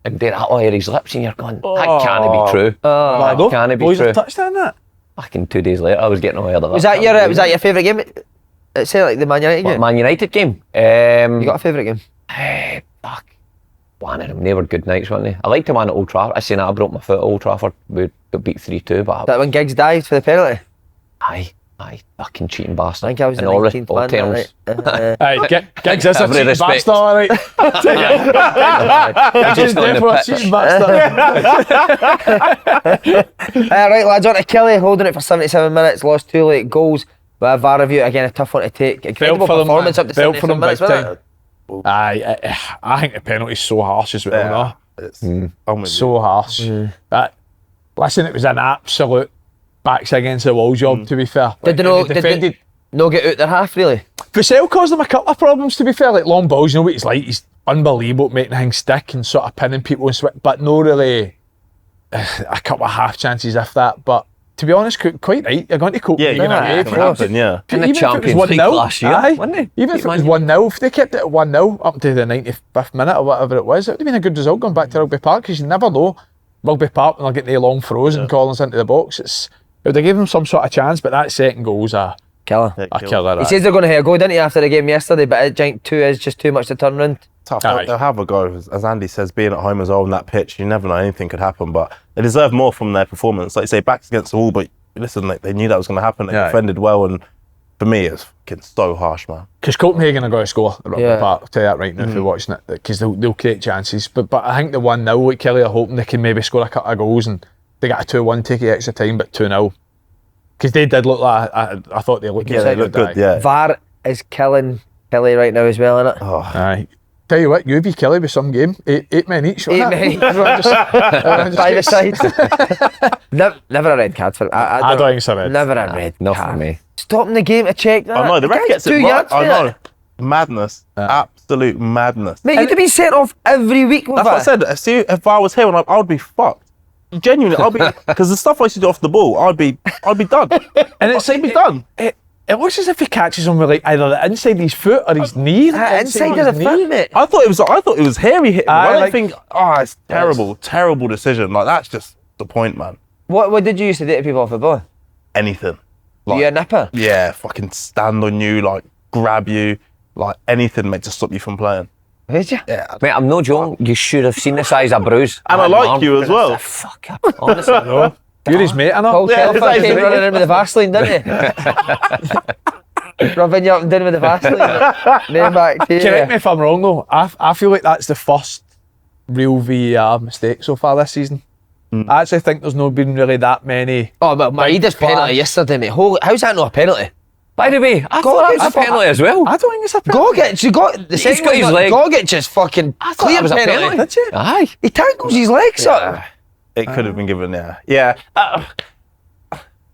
And do that all over his lips, and you're going, that can't be true. That can't be
boys
true.
have touched on that?
Fucking 2 days later, I was getting away with that.
Was that your favourite game? Say like the Man United game?
Man United game?
You got a favourite game?
Fuck. One of them, they were good nights, weren't they? I liked the one at Old Trafford. I seen that I broke my foot at Old Trafford. We got beat 3-2, but...
That when Giggs dived for the penalty?
Aye. Aye, fucking cheating bastard.
I think I was
in
the
all
19th man.
terms.
Right?
Aye, Giggs is a
Every
cheating
respect.
bastard, alright.
Just
He's
on the
definitely a
pitch.
cheating bastard.
Right, lads, on to Killie, holding it for 77 minutes, lost 2 late goals. But a VAR review, again, a tough one to take. Incredible
for them,
performance
man.
up to
Felt for
77
them
minutes,
big
wasn't
time.
it?
Aye, I think the penalty's so harsh as well, no?
It's, I'm with you.
So harsh. Listen, it was an absolute backs against the wall job, to be fair.
Did they no get out their half, really?
Vassell caused them a couple of problems, to be fair, like long balls, you know what he's like, he's unbelievable at making things stick and sort of pinning people and but no really a couple of half chances if that, but to be honest, quite right, you're going to Copenhagen.
Yeah,
away,
it's gonna happen, yeah.
In the
even if it was
Champions League
1-0,
last year,
aye,
wasn't it?
even if it was 1-0, if they kept it at 1-0 up to the 95th minute or whatever it was, it would have been a good result going back to Rugby Park, because you never know Rugby Park when they're getting the long throws and Collins into the box. It would have given them some sort of chance, but that second goal's a
Killer.
killer.
He says they're going to have a go, didn't he, after the game yesterday, but I think 2 is just too much to turn round.
Tough.
Aye.
They'll have a go. As Andy says, being at home as well on that pitch, you never know, anything could happen, but they deserve more from their performance. Like you say, backs against the wall, but listen, like, they knew that was going to happen. They defended well, and for me, it's fucking so harsh, man.
Because Copenhagen are going to score at Rugby
Yeah.
Park, I'll tell you that right now if you're watching it, because they'll create chances. But I think the 1-0, like Killie are hoping they can maybe score a couple of goals and they got a 2-1, take it extra time, but 2-0. Because they did look like, I thought they looked
They look good, yeah.
VAR is killing Killie right now as well, innit?
Oh,
Aye. Tell you what, you be Killie with some game, eight men each.
8
wasn't it?
men each.
Everyone just
By the
gets-
side. Never a red card for him.
I don't think it's a red.
Never a red
Not
card.
for me.
Stopping the game to check that.
I know, the ref
guy's
gets it
2
right.
yards
I
for
know.
it.
Madness. Absolute madness.
Mate, you'd have been sent off every week with
That's
that.
what I said. See, if I was here, I would be fucked. Genuinely, I'd be, because the stuff I used to do off the ball, I'd be done.
And it's
I'd be done.
It looks as if he catches him with like either the inside of his foot or his knee.
Inside of the foot, mate.
I thought it was hairy hit.
Aye,
I don't
like-
think. It's terrible decision. Like, that's just the point, man.
What did you used to do to people off the ball?
Anything.
You a nipper?
Yeah, fucking stand on you, like grab you, like anything, mate, to stop you from playing.
Did you?
Yeah.
Mate, I'm no joking. You should have seen the size of bruise.
And I
on
like
my arm.
you as well.
Fuck up. Honestly.
You're his mate, I know.
Paul
Yeah,
Telfer
it's
came
like-
running in with the Vaseline, didn't he? Rubbing you up and down with the Vaseline. Name back to you.
Correct me if I'm wrong though. I feel like that's the first real VAR mistake so far this season. I actually think there's not been really that many.
Oh, but Maeda's penalty
flags.
yesterday, mate. How's that not a penalty?
By the way, I thought that was a penalty as well.
I don't think it's a penalty.
Gogic, you got the
He's
second
got his
one,
leg.
Gogic is fucking
I thought
clear
that was a
penalty.
penalty.
Did you?
Aye.
He tackles his legs up.
It could have been given, yeah.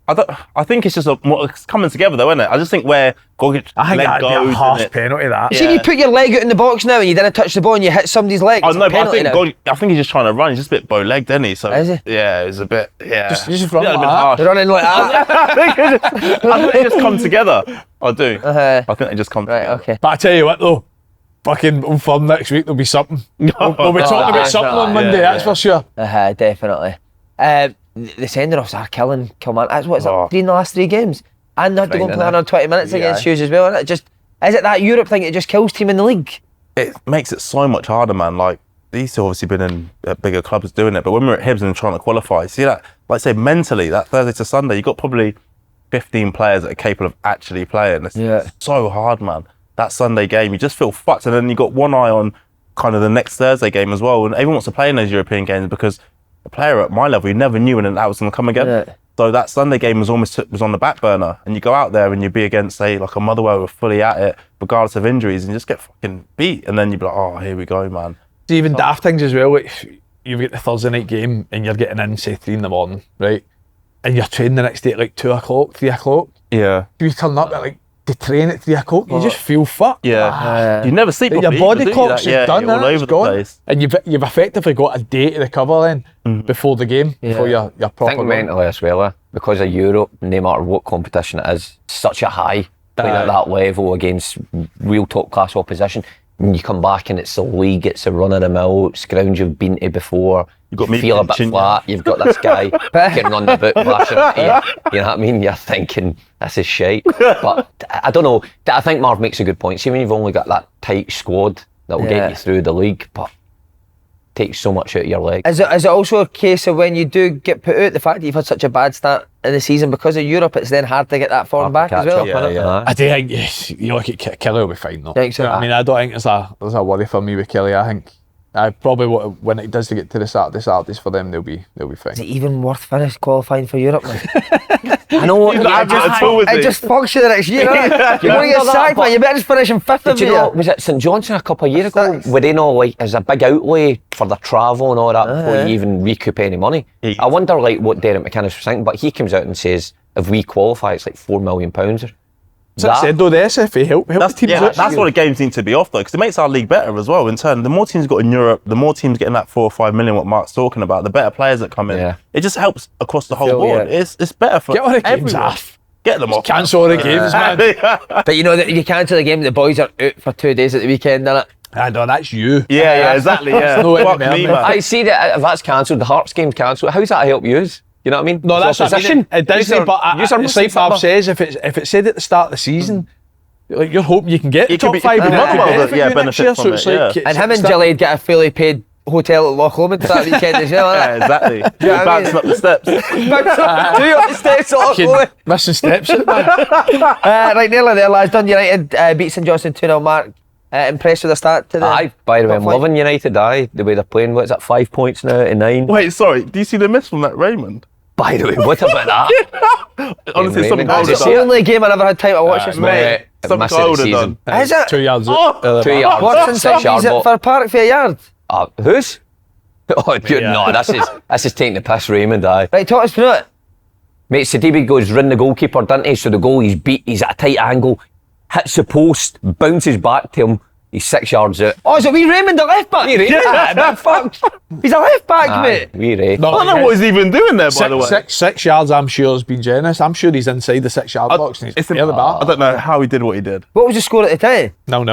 I think it's just it's coming together though, isn't it? I just think where Gogic
I think
leg
that'd be a
goes
harsh
and it,
penalty, that.
See, you put your leg out in the box now and you didn't touch the ball and you hit somebody's leg.
I
It's a
know, but I
penalty
think
now.
I think he's just trying to run. He's just a bit bow-legged, isn't he? So
Is he?
yeah, it's a bit, yeah.
Just run
Yeah, a
like
bit
that.
harsh.
They're running like that.
I think they just come together. I do.
Uh-huh.
I think they just come
Right,
together.
okay.
But I tell you what though, fucking from next week there'll be something. We'll be talking about something on Monday, that's for sure.
Definitely. The sending-offs are killing Kilmarnock. That's what's
Oh.
up 3 in the last 3 games. And they had to go and
Right,
play
innit?
another 20 minutes
Yeah.
against Hughes as well. Is it that Europe thing that just kills team in the league?
It makes it so much harder, man. Like, these two obviously been in bigger clubs doing it, but when we're at Hibs and trying to qualify, see that, like say mentally, that Thursday to Sunday, you got probably 15 players that are capable of actually playing. It's so hard, man. That Sunday game, you just feel fucked, and then you got one eye on kind of the next Thursday game as well, and everyone wants to play in those European games because a player at my level, you never knew when that was going to come again.
Yeah.
So that Sunday game was on the back burner, and you go out there and you be against, say, like a Motherwell who are fully at it, regardless of injuries, and you just get fucking beat, and then you'd be like, oh, here we go, man.
It's even daft things as well, like you've got the Thursday night game and you're getting in, say 3 in the morning, right? And you're training the next day at like 2 o'clock, 3 o'clock.
Yeah.
You turn up at like to train at 3 o'clock, you just feel fucked.
Yeah. You never sleep
Your
properly
body
either, do you?
clock's
Yeah,
done,
you're all
innit? It's
over the
gone.
place.
And you've effectively got a day to recover then before the game, before you're proper.
I think mentally as well, because of Europe, no matter what competition it is, such a high playing at that level against real top class opposition. When you come back and it's the league, it's a run of the mill, it's ground you've been to before.
You've got me
feel a bit
pinching you.
flat. You've got this guy getting on the boot, bashing at you. You know what I mean? You're thinking this is shite. But I don't know. I think Marv makes a good point. See, when you've only got that tight squad that will get you through the league, but takes so much out of your leg.
Is it also a case of when you do get put out, the fact that you've had such a bad start in the season because of Europe, it's then hard to get that form back as well?
I do think you look at Killie will be fine though.
Think so?
I mean, I don't think there's a worry for me with Killie. I think probably when it does to get to the Saturdays for them, they'll be fine.
Is it even worth qualifying for Europe?
I know what
it just fucks you the next year. You're going to get sacked, man. You better just finish in 5th of
you know, was it St Johnstone a couple of years ago? Were they not like, as a big outlay for the travel and all that before you even recoup any money? I wonder like what Derek McInnes was thinking, but he comes out and says if we qualify, it's like £4 million.
That said though, the SFA help the teams out.
That's what the games need to be off though, because it makes our league better as well. In turn, the more teams got in Europe, the more teams getting that 4 or 5 million. What Mark's talking about, the better players that come in. Yeah. It just helps across the whole board. Yeah. It's better for
get all the games
everyone.
off.
Get them off.
Cancel all the games, man.
But you know that you cancel the game. The boys are out for 2 days at the weekend, innit?
I know that's you.
Yeah, exactly. Yeah.
Fuck me, man.
I see that if that's cancelled, the Hearts game's cancelled. How's that help you? You know what I mean?
No, that's
opposition.
It does, but it's like Marv says, if it said at the start of the season, like you're hoping you can get the top 5 and
benefit from it.
And him and Gillian get a fully paid hotel at Loch Lomond that weekend as well.
Yeah, exactly. Bouncing up the steps.
Bouncing up the steps at Loch Lomond.
Missing steps.
Right, nearly there, lads. Dundee United beat St Johnstone 2-0. Mark, impressed with the start to the...
By the way, I'm loving United, the way they're playing. What's that, 5 points now out of 9?
Wait, sorry, do you see the miss from that Raymond?
By the way, what about that?
Honestly, something
It's the only game I never had time to watch this morning.
Something I would have done.
Is it?
2 yards.
2 yards.
What's in 6 yards for a park for a yard?
Whose? Oh, dude, no, this is taking the piss, Raymond.
Right, talk us through it.
Mate, Sidibe goes round the goalkeeper, doesn't he? So the goal, he's at a tight angle, hits the post, bounces back to him. He's 6 yards out.
Oh, is it wee Raymond, the left back? He's a left back, mate.
Wee Ray.
I don't know what he's even doing there, by the way.
6 yards, I'm sure, has been generous. I'm sure he's inside the 6 yard box. And he's near the bar.
I don't know how he did what he did.
What was the score at the time?
No.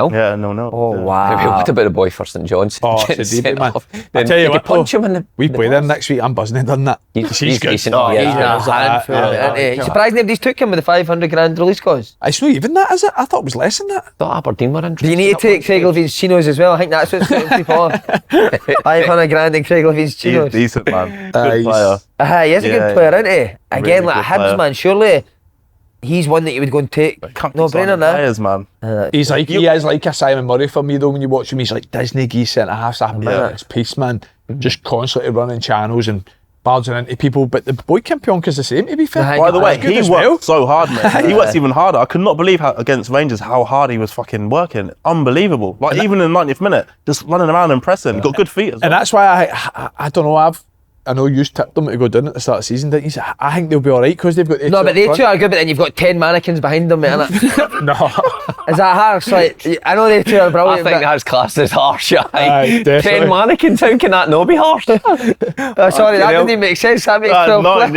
Yeah, no.
Oh, wow.
What about the boy for St John's?
Oh, Sidibe, man.
I
tell you what,
punch him in the...
We play them next week. I'm buzzing he'd done that.
He's
good.
decent.
He's a handful, isn't he? Surprised nobody's took him with the 500 grand release cost.
It's not even that, is it? I thought it was less than that.
I thought Aberdeen were interested.
Do you need to take Craig Levine's chinos as well? I think that's what's putting people off. 500 grand in Craig Levine's chinos.
He's decent, man. Good player.
He is a good player, isn't he? Again,
Really
like
good
Hibs,
player.
man, surely he's one that you would go and take. No brainer now.
Players, man.
He is like a Simon Murray for me though. When you watch him, he's like Disney geese centre half. It's peace, man. Just constantly running channels and barging into people. But the boy Kempionka's the same, to be fair.
By the way, he worked so hard, man. He works even harder. I could not believe against Rangers how hard he was fucking working. Unbelievable. Like even in the 90th minute, just running around and pressing. Got good feet as well.
And that's why I don't know. I know you tipped them to go down at the start of the season, didn't you? I think they'll be all right because they've got.
No, but they two are good. But then you've got 10 mannequins behind them, innit?
No.
Is that harsh? Like, I know they two are brilliant.
I think that's classed as harsh.
Aye,
10 mannequins, how can that not be harsh?
Sorry, that didn't even make sense. That makes 12.
Nine.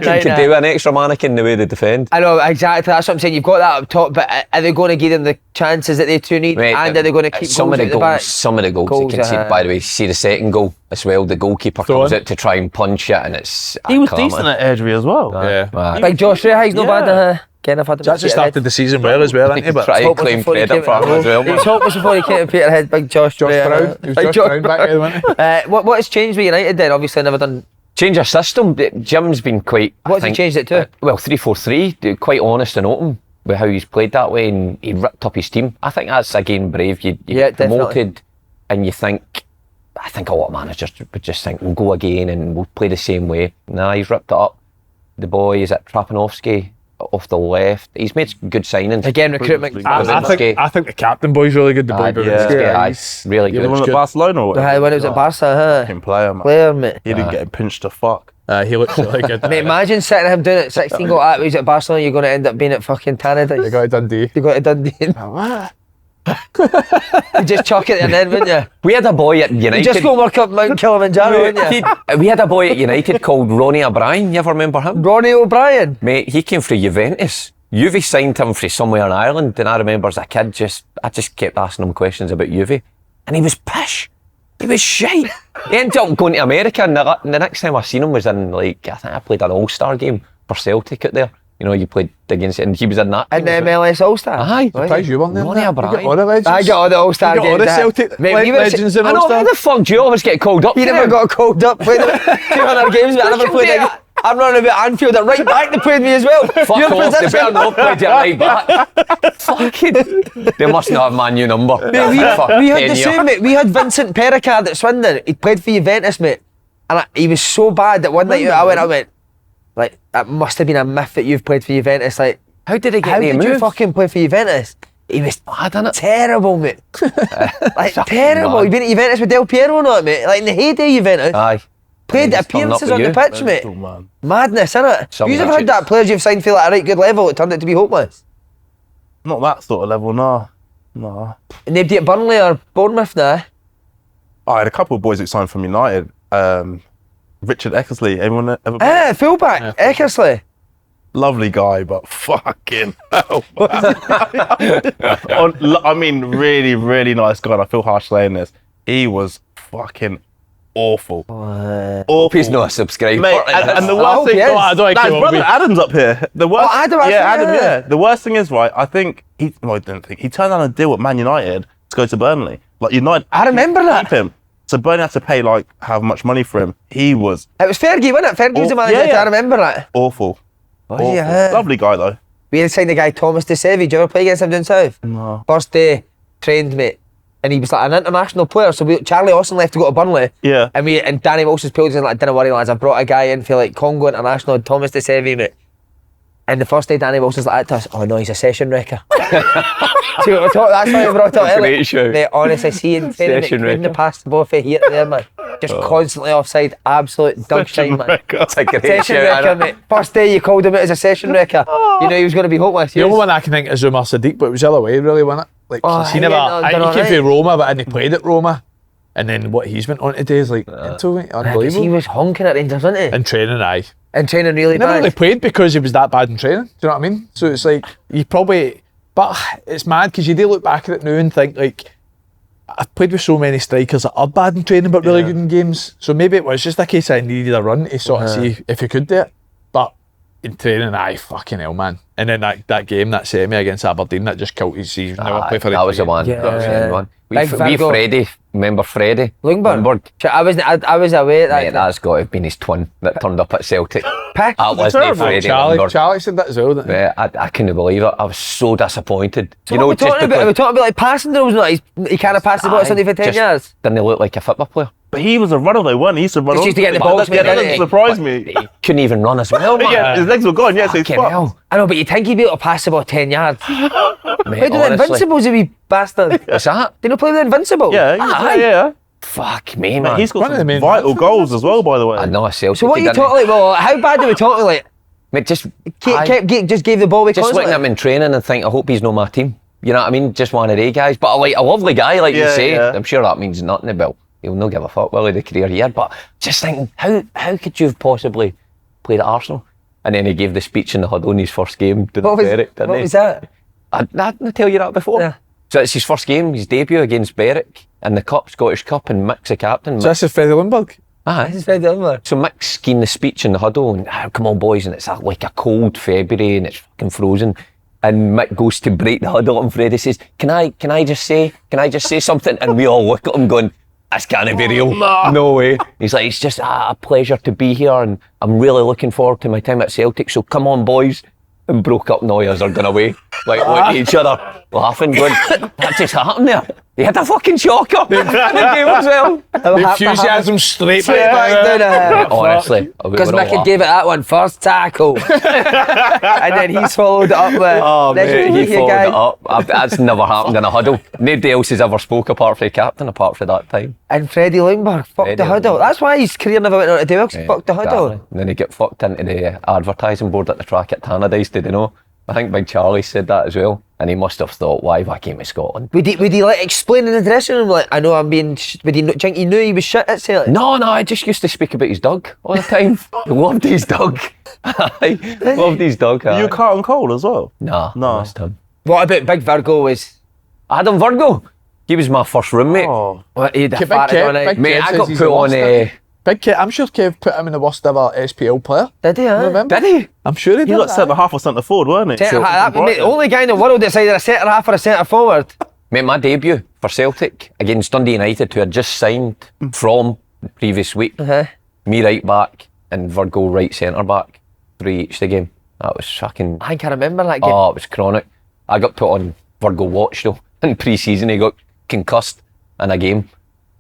You could do an extra mannequin the way they defend.
I know, exactly. That's what I'm saying. You've got that up top, but are they going to give them the chances that they two need?
Mate,
and are they going to keep
some
goals
of the
at the back?
Some of the goals they conceded, by the way, see the second goal as well, the goalkeeper comes out to try and punch it and it's...
He was decent at Airdrie as well.
Yeah.
Big Josh Ray, he's not bad. Again, I've had him
That's started the season well as well, ain't he? But
try and claim credit for him as well.
He was hopeless before he came to Peterhead, Big Josh Ray.
Brown. He was Josh Brown back there, wasn't he?
What has changed with United then? Obviously never done...
Change our system. Jim's been quite...
What's he changed it to?
Well, 3-4-3, quite honest and open with how he's played that way, and he ripped up his team. I think that's again brave. You get promoted and you think... I think a lot of managers would just think, we'll go again and we'll play the same way. Nah, he's ripped it up. The boy is at Trapanovsky off the left. He's made good signings.
Again, recruitment.
I think the captain boy's really good. The boy
he's really good.
You won at Barcelona or whatever?
When it was at Barca,
Fucking player, man.
Player, mate.
He didn't get pinched to fuck.
he looks really good.
Mate, imagine sitting him doing it at 16, go, he's at Barcelona, you're going to end up being at fucking Tannadice.
They got to Dundee.
You got to Dundee. You just chuck it in then, wouldn't you?
We had a boy at United.
You just go work up Mount Kilimanjaro, wouldn't you?
We had a boy at United called Ronnie O'Brien. You ever remember him?
Ronnie O'Brien?
Mate, he came from Juventus. Juve signed him from somewhere in Ireland, and I remember as a kid, I just kept asking him questions about Juve, and he was pish. He was shite. He ended up going to America, and the next time I seen him was in, like, I think I played an All-Star game for Celtic out there. You know, you played against it, and he was in that.
In the MLS All-Star.
Aye.
Surprised you weren't there.
Money
You got
Brian.
all the legends.
I got all the All-Star
You got all
games.
the Celtic legends in
I know,
All-Star.
how the fuck do you always get called up?
You never got called up. Played 200 games, but I never played again. I'm running about Anfield at right back. They played me as well.
Fuck
You're
off, they
position.
better not play you right back. Fucking, they must not have Man U number.
Mate, we had the
10 year.
same, mate. We had Vincent Pericard at Swindon. He played for Juventus, mate. And he was so bad that one night I went, like, that must have been a myth that you've played for Juventus. Like,
How did he get
how
the
did
move?
you fucking play for Juventus? He was terrible, mate. Like, terrible. He been at Juventus with Del Piero and all that, mate. Like, in the heyday Juventus.
Aye.
Played
And he's turned up
appearances
with
on the
you.
pitch, mate.
Oh, man.
Madness, innit?
Some
You've ever
legends.
had that players you've signed feel at a right good level, it turned out to be hopeless?
Not that sort of level, nah. Nah.
Nobody at Burnley or Bournemouth now?
I had a couple of boys that signed from United. Richard Eckersley, everyone ever
Fullback, Eckersley.
lovely guy, but fucking hell. I mean, really, really nice guy. And I feel harsh saying this. He was fucking awful. Awful.
He's not a subscriber.
Mate, and the
I
worst
hope
thing,
he is.
No, I don't think
Nah,
he
his
will
brother
be.
Adam's up here. The worst,
Adam, actually,
yeah, Adam,
yeah.
yeah. The worst thing is, right, I think he turned down a deal at Man United to go to Burnley. Like United,
I remember that.
keep him. So Burnley had to pay like how much money for him. He was
It was Fergie, wasn't it? Fergie was the manager,
yeah.
I remember that.
awful. Awful.
yeah.
Lovely guy though.
We had signed the guy Thomas Dessers. Did you ever play against him down south?
No.
First day, trained, mate. And he was like an international player. So Charlie Austin left to go to Burnley.
Yeah.
And Danny Wilson's pulled us in like, don't worry lads, I've brought a guy in for like Congo International, Thomas Dessers, mate. And the first day Danny Wilson's like that to us, oh no, he's a session wrecker. See what we're talking, that's why we brought it up earlier.
Great show.
Mate, honestly, seeing Ferry
Session
couldn't
wrecker.
pass the ball for here to there, man. Just constantly offside, absolute dog shine, man.
It's a great
Session
show,
wrecker,
innit?
mate. First day you called him out as a session wrecker. You know he was going to be hopeless.
The only one I can think is Umar Sadiq, but it was the other way, really, wasn't it? Like, he never.
done
He
all
came
right.
from Roma, but he played at Roma. And then what he's went on to do is like, mental, mate,
Because
unbelievable.
he was honking at Rangers, wasn't he?
In training, aye.
And training really
Never
bad.
really played because he was that bad in training. Do you know what I mean? So it's like, you probably. But it's mad because you do look back at it now and think, like, I've played with so many strikers that are bad in training but really good in games. So maybe it was just a case I needed a run to sort of see if he could do it. But in training, aye, fucking hell, man. And then that game, that semi against Aberdeen, that just killed his season. Never play for
That
him
was the
again.
one.
Yeah.
That was the one. We
Big Virgo.
Freddie, remember Freddie?
Lundberg. I was away at that.
Mate, that's got to have been his twin that turned up at Celtic.
Pick.
That wasn't
terrible.
Freddie
Charlie
Lundberg.
said that as well. Didn't he?
Mate, I couldn't believe it. I was so disappointed.
So what we're talking about? Are we talking about like passing rules? Not he can't have passed the ball to somebody for 10 years.
Didn't he look like a football player?
But he was a runner though, wasn't he? He used to run.
Just used to get the
But
balls,
that
mate, didn't he?
doesn't surprise me.
He couldn't even run as well, man.
Yeah, his legs were gone. Yeah, so he's
Fucking
fucked.
hell.
I know, but you think he'd be able to pass the ball 10 yards?
Mate,
Play with the
honestly.
Invincibles, you wee bastard.
What's that?
Did you play with the Invincibles?
Yeah,
Aye.
yeah.
Fuck me, man.
He's got
One of the
some
main
vital goals as well, by the way.
I know a Celtic.
So what are you
didn't he?
talking like? Well, how bad are we talking like?
Mate, just
Just gave the ball away
just looking
constantly.
at him in training and think, I hope he's not my team. You know what I mean? Just one of they guys. But like a lovely guy, like you
Yeah,
say.
yeah.
I'm sure that means nothing. Well, he'll not give a fuck, will he, the career here? But just thinking, how could you have possibly played at Arsenal? And then he gave the speech in the huddle in his first game.
What was that?
I didn't tell you that before.
Yeah.
So it's his first game, his debut against Berwick in the Cup, Scottish Cup, and Mick's the captain.
So this is Freddie Lundberg.
Aye.
This is Freddie Lundberg.
So Mick's giving the speech in the huddle and come on boys, and it's like a cold February and it's fucking frozen. And Mick goes to break the huddle and Freddie says, Can I just say something? And we all look at him going, this can't be real. No way. He's like, it's just a pleasure to be here and I'm really looking forward to my time at Celtic. So come on boys. And broke up noise are going away. Like looking at each other, laughing, going, what just happened there? He had a fucking shocker in the game as well.
The enthusiasm straight back down.
Honestly.
Because Mick gave it that one first tackle. And then he's followed it up with.
Oh,
"Let's
mate,
go
he
here,
followed
guys."
it up. That's never happened in a huddle. Nobody else has ever spoke apart from the captain, apart from that time.
And Freddie Lundberg fucked
Freddie
the huddle.
Lundberg.
That's why his career never went on to do well, 'cause he fucked the huddle.
Exactly. And then he got fucked into the advertising board at the track at Tannadice, did you know? I think Big Charlie said that as well. And he must have thought, why have I came to Scotland?
Would he like explain in the dressing room, like, I know I'm being, would he think he knew he was shit at Celtic?
No, I just used to speak about his dog all the time. Loved his dog. Aye, loved his dog.
Are you Carlton Cole as well?
Nah,
No.
I missed him.
What about Big Virgo was,
Adam Virgo. He was my first roommate.
Oh.
what, he'd have
Big
farted
Kev,
on it.
Big
Mate,
Kev
I
says
got
he's
put
lost
on
it. Big Kev, I'm sure Kev put him in the worst ever SPL player.
Did he?
Remember?
Did he?
I'm sure he did.
He got centre half or centre forward, weren't he?
Mate, only guy in the world that's either a centre half or a centre forward.
Mate, my debut for Celtic against Dundee United, who had just signed from the previous week. Me right back and Virgo right centre back. 3 each the game. That was fucking...
I think I remember that game.
Oh, it was chronic. I got put on Virgo watch though. In pre-season he got concussed in a game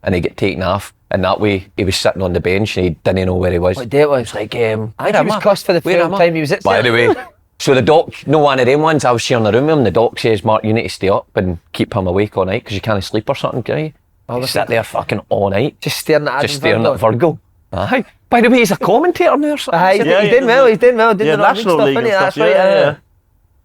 and he got taken off. And that way he was sitting on the bench and he didn't know where he was.
What day it was? Like, I think he was cussed for the full time he was at
By the way, so the doc, no one of them ones, I was sharing a room with him, the doc says, Mark, you need to stay up and keep him awake all night because you can't sleep or something, can you? You sit there fucking all night.
Just staring at
Virgo. Aye. By the way, he's a commentator now or something.
Aye, he's doing well, doing the
National League and
stuff,
stuff,
that's
yeah.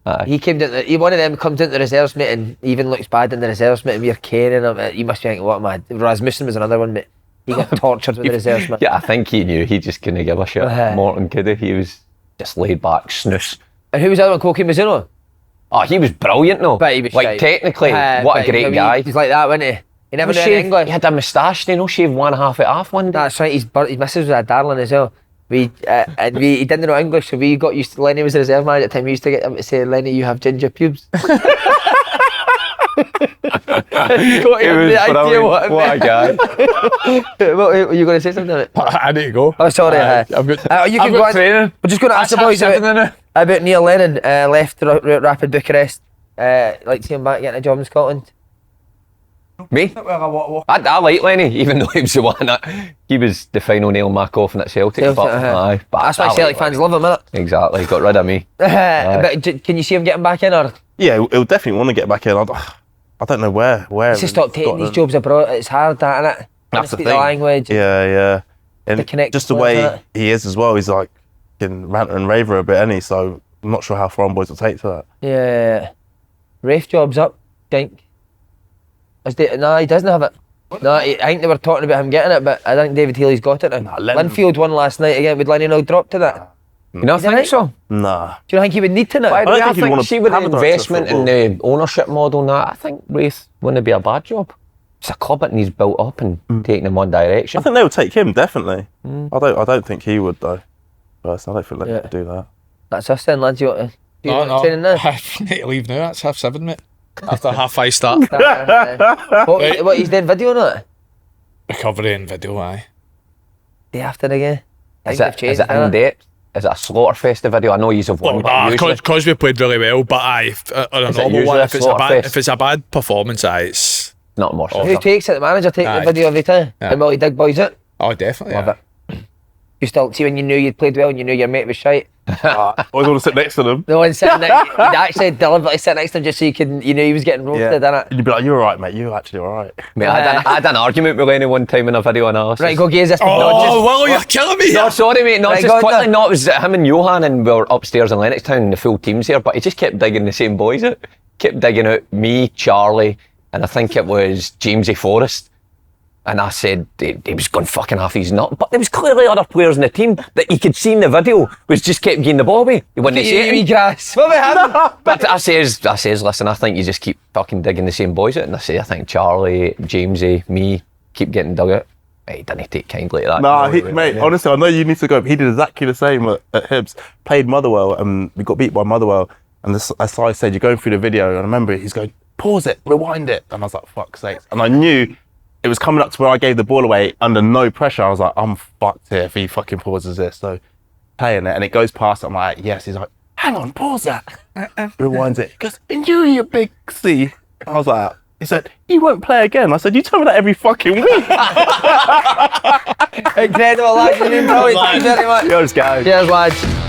right. He came down, one of them comes into the reserves, mate, and even looks bad in the reserves, mate, and we're caring him. You must be thinking, what am I? Rasmussen was another one, mate. He got tortured with the reserves, man.
Yeah, I think he knew. He just couldn't give a shit. Morton could he? He was just laid back, snooze.
And who was the other one, Koki Mizuno?
Oh, he was brilliant, though.
But he was
like,
shite.
technically, what a great guy.
He's like that, wasn't he? He never knew any English.
He had a moustache, shaved one half it off one day.
That's right, his missus was a darling as well. He didn't know English, so we got used to, Lenny was the reserve manager at the time, we used to get him to say, Lenny, you have ginger pubes. What
a guy.
What were you going to say something about it?
I need to go.
Oh, sorry.
I've got
you can go training. We're just going to ask the boys about Neil Lennon, left Rapid Bucharest. Like to see him back getting a job in Scotland.
Me? I like Lenny, even though he was the one that he was the final nail mark off at Celtic. But
that's why Celtic fans love him, innit?
Exactly, got rid of me.
But can you see him getting back in, or?
Yeah, he'll definitely want to get back in. I don't know where.
He's just stop taking these jobs abroad. It's hard, that, innit?
That's the thing.
The language.
Yeah. And
the connect
just the way he is as well. He's like ranter and raver a bit, isn't he? So I'm not sure how foreign boys will take to that.
Yeah. Rafe job's up, think. No, he doesn't have it. No, I think they were talking about him getting it, but I think David Healy's got it now. Linfield won last night again. Would Lenny now drop to that?
You don't think so?
Nah.
Do you think he would need to now?
I think see with the investment in the ownership model and that, I think Rafe wouldn't be a bad job. It's a club that needs built up and taking in one direction.
I think they would take him, definitely. I don't think he would though. Personally, I don't think Lenny would do that.
That's us then, lads.
No. I need to leave now. That's 7:30, mate. After 5:30 start.
What he's doing video now?
Recovery and video, aye.
Day after again.
Is it in depth? Is it a Slaughterfest video? I know you've won.
Because we played really well, but aye, on a normal one, if it's a bad performance, aye, it's
not more.
Who takes it? The manager takes the video every time? And will he dig boys it?
Oh, definitely.
Love it. You still see when you knew you'd played well and you knew your mate was shite.
Always want to sit next to them.
The one sitting next, you'd actually deliberately sit next to him just so you knew he was getting roasted, innit?
You'd be like, you're alright, mate. You're actually alright.
Mate, I had an argument with Lenny one time in a video analysis.
Right, go gaze this.
Well, you're killing me.
No, sorry, mate. No, just quickly. No, it was him and Johan, and we were upstairs in Lennoxtown, and the full team's here. But he just kept digging the same boys out. Kept digging out me, Charlie, and I think it was Jamesy Forrest. And I said he was going fucking half his nut, but there was clearly other players in the team that you could see in the video was just kept getting the ball away. He wouldn't say it.
Grass. What about him?
But I says, listen, I think you just keep fucking digging the same boys out. And I think Charlie, Jamesy, me keep getting dug out. He didn't take kindly to that.
Nah, mate, honestly, I know you need to go, but he did exactly the same at Hibs. Played Motherwell, and we got beat by Motherwell. And as I said, you're going through the video, and I remember he's going, pause it, rewind it. And I was like, fuck's sake. And I knew it was coming up to where I gave the ball away under no pressure. I was like, I'm fucked here if he fucking pauses this. So playing it, and it goes past it. I'm like, yes. He's like, hang on, pause that. Rewinds it. He goes, and you big C. I was like, he said, he won't play again. I said, you tell me that every fucking week.
Incredible, lads. You've been brilliant. Thank you very much.
Cheers, guys.
Cheers, lads.